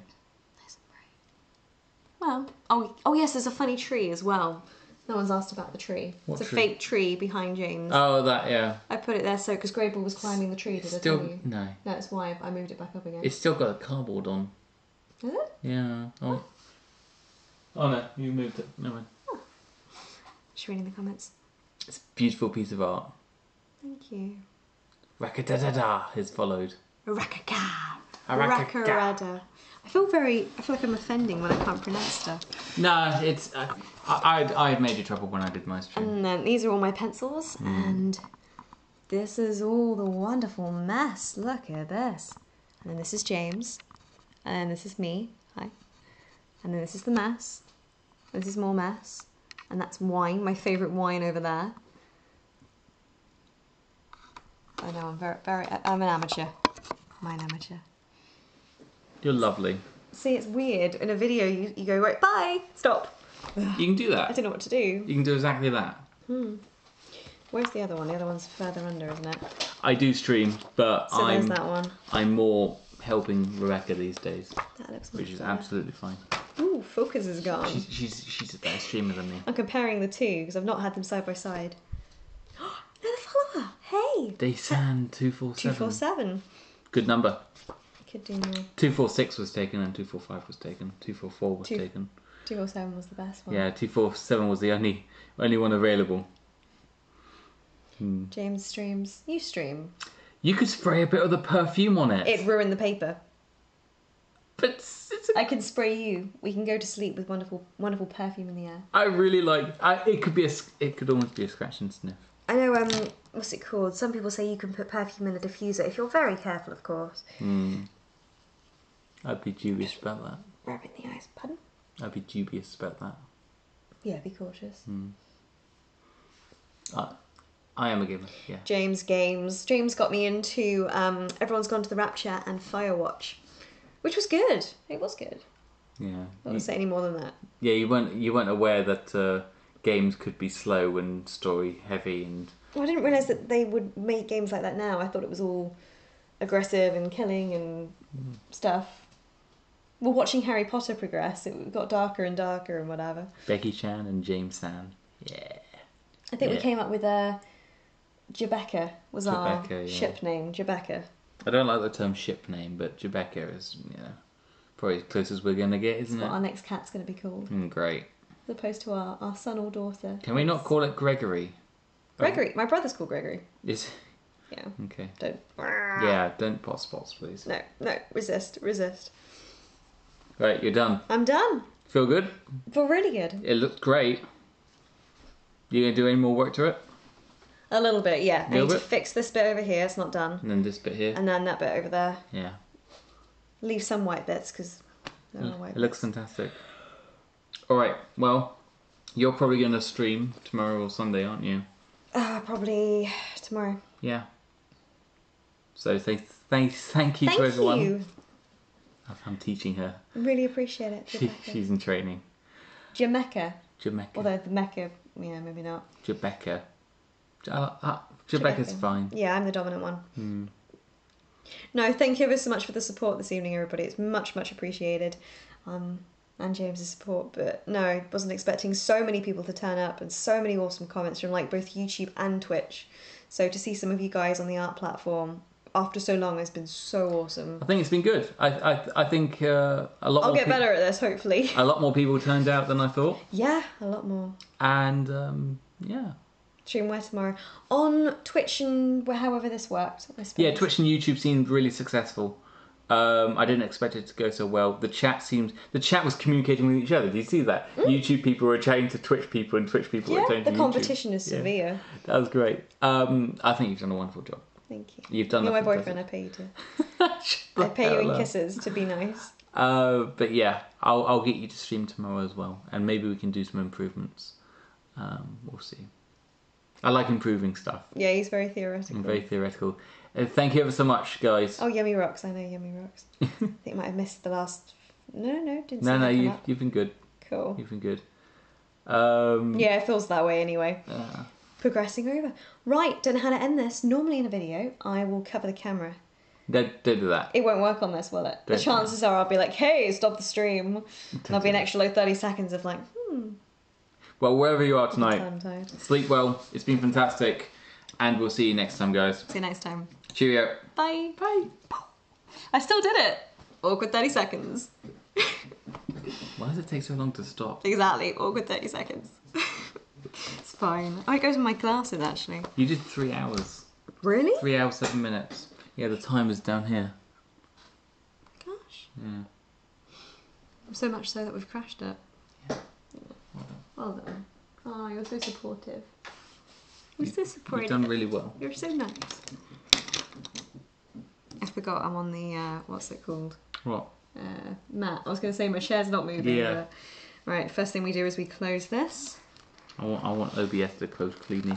Well, oh yes, there's a funny tree as well. No one's asked about the tree. What it's a tree? fake tree behind James. Oh, that, yeah. I put it there so because Grable was climbing the tree. Did I tell you? No. That's why I moved it back up again. It's still got a cardboard on. Is it? Yeah. Oh. Oh no, you moved it. No mind. Just reading the comments. It's a beautiful piece of art. Thank you. Rakadadada is followed. Rakaka. Rakaka. Rakarada. I feel like I'm offending when I can't pronounce stuff. No, it's I made you trouble when I did my stream. And then these are all my pencils, and this is all the wonderful mess. Look at this. And then this is James, and this is me. Hi. And then this is the mess. This is more mess, and that's wine. My favourite wine over there. I know I'm an amateur. I'm an amateur. You're lovely. See, it's weird. In a video, you go, right, bye, stop. You can do that. I don't know what to do. You can do exactly that. Where's the other one? The other one's further under, isn't it? I do stream, but So there's that one. I'm more helping Rebecca these days, That looks which much is better. absolutely fine. Ooh, focus is gone. She's a better streamer than me. I'm comparing the two because I've not had them side by side. Another follower! Hey! Daysan 247. 247. Good number. I could do more. 246 was taken and 245 was taken. 244 was taken. 247 was the best one. Yeah, 247 was the only one available. James streams. You stream. You could spray a bit of the perfume on it. It ruined the paper. But it's I can spray you. We can go to sleep with wonderful, wonderful perfume in the air. I really like. It could almost be a scratch and sniff. I know. What's it called? Some people say you can put perfume in a diffuser if you're very careful, of course. I'd be dubious about that. Rubbing the eyes. Pardon? I'd be dubious about that. Yeah, be cautious. I am a gamer, yeah. James games. James got me into Everyone's Gone to the Rapture and Firewatch, which was good. It was good. Yeah. I won't say any more than that. Yeah, you weren't aware that games could be slow and story heavy and. Well, I didn't realise that they would make games like that now. I thought it was all aggressive and killing and stuff. Well, watching Harry Potter progress, it got darker and darker and whatever. Beckie Chan and James San. Yeah. I think we came up with Jebecca was our Jebecca, yeah. ship name. Jebecca. I don't like the term ship name, but Jebecca is, probably as close as we're going to get, isn't That's it? what our next cat's going to be called. Great. As opposed to our son or daughter. Can we not call it Gregory? Gregory. My brother's called Gregory. Is. Yeah. Okay. Don't. Yeah, don't pot spots, please. No. Resist. Right, you're done. I'm done. Feel good? Feel really good. It looks great. You going to do any more work to it? A little bit, yeah. I need to bit? fix this bit over here. It's not done. And then this bit here? And then that bit over there. Yeah. Leave some white bits because there are white It looks fantastic. Alright, well, you're probably going to stream tomorrow or Sunday, aren't you? Probably tomorrow. Yeah. So say thank you to everyone. Thank you. I'm teaching her. Really appreciate it. She's in training. Jamaica. Jamaica. Although the Mecca, yeah, maybe not. Jebecca. Jebecca's fine. Yeah, I'm the dominant one. No, thank you ever so much for the support this evening, everybody. It's much, much appreciated. And James's support. But no, I wasn't expecting so many people to turn up and so many awesome comments from like both YouTube and Twitch. So to see some of you guys on the art platform after so long has been so awesome. I think it's been good. I think a lot. I'll get better at this, hopefully. A lot more people turned out than I thought. Yeah, a lot more. And yeah. Stream where tomorrow? On Twitch and however this worked, I suppose. Yeah, Twitch and YouTube seemed really successful. I didn't expect it to go so well. The chat was communicating with each other. Did you see that? YouTube people were chatting to Twitch people and Twitch people were chatting to YouTube. The competition is severe. Yeah, that was great. I think you've done a wonderful job. Thank you. You've done. You're my boyfriend. I pay you to. I pay you in kisses to be nice. But yeah, I'll get you to stream tomorrow as well, and maybe we can do some improvements. We'll see. I like improving stuff. Yeah, he's very theoretical. I'm very theoretical. Thank you ever so much, guys. Oh, Yummy Rocks. I know Yummy Rocks. I think I might have missed the last... No, didn't see No, that come up. you've been good. Cool. You've been good. Yeah, it feels that way anyway. Yeah. Progressing over. Right, don't know how to end this. Normally in a video, I will cover the camera. Don't do that. It won't work on this, will it? The chances are I'll be like, hey, stop the stream. And there'll be an extra like 30 seconds of like, Well, wherever you are tonight, I'm tired. sleep well. It's been fantastic. And we'll see you next time, guys. See you next time. Cheerio. Bye. Bye. I still did it. Awkward 30 seconds. Why does it take so long to stop? Exactly. Awkward 30 seconds. It's fine. Oh, it goes in my glasses, actually. You did 3 hours. Really? 3 hours, 7 minutes. Yeah, the timer's down here. Gosh. Yeah. So much so that we've crashed it. Yeah. Well done. Oh, you're so supportive. You're so supportive. You've done really well. You're so nice. I forgot I'm on the, what's it called? What? Mat. I was going to say my chair's not moving. Yeah. But... Right, first thing we do is we close this. I want OBS to close cleanly.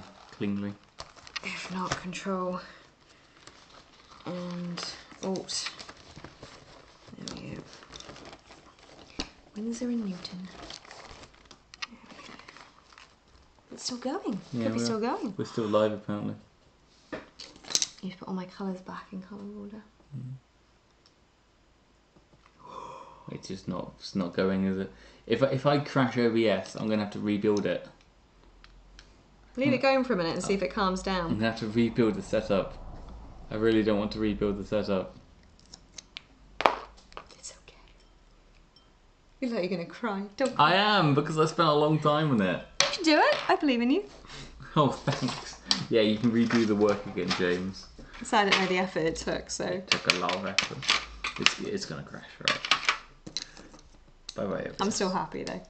If not, Control and Alt. There we go. Windsor and Newton. There we go. It's still going. Yeah, Could be still going. We're still live, apparently. Need to put all my colours back in colour order. It's just not. It's not going, is it? If I crash OBS, I'm gonna have to rebuild it. Leave it going for a minute and see if it calms down. I'm gonna have to rebuild the setup. I really don't want to rebuild the setup. It's okay. You look like you're gonna cry. Don't I cry. am, because I spent a long time on it. You can do it. I believe in you. Oh, thanks. Yeah, you can redo the work again, James. So I don't know the effort it took, so... It took a lot of effort. It's gonna crash, right? Bye-bye. I'm still happy, though.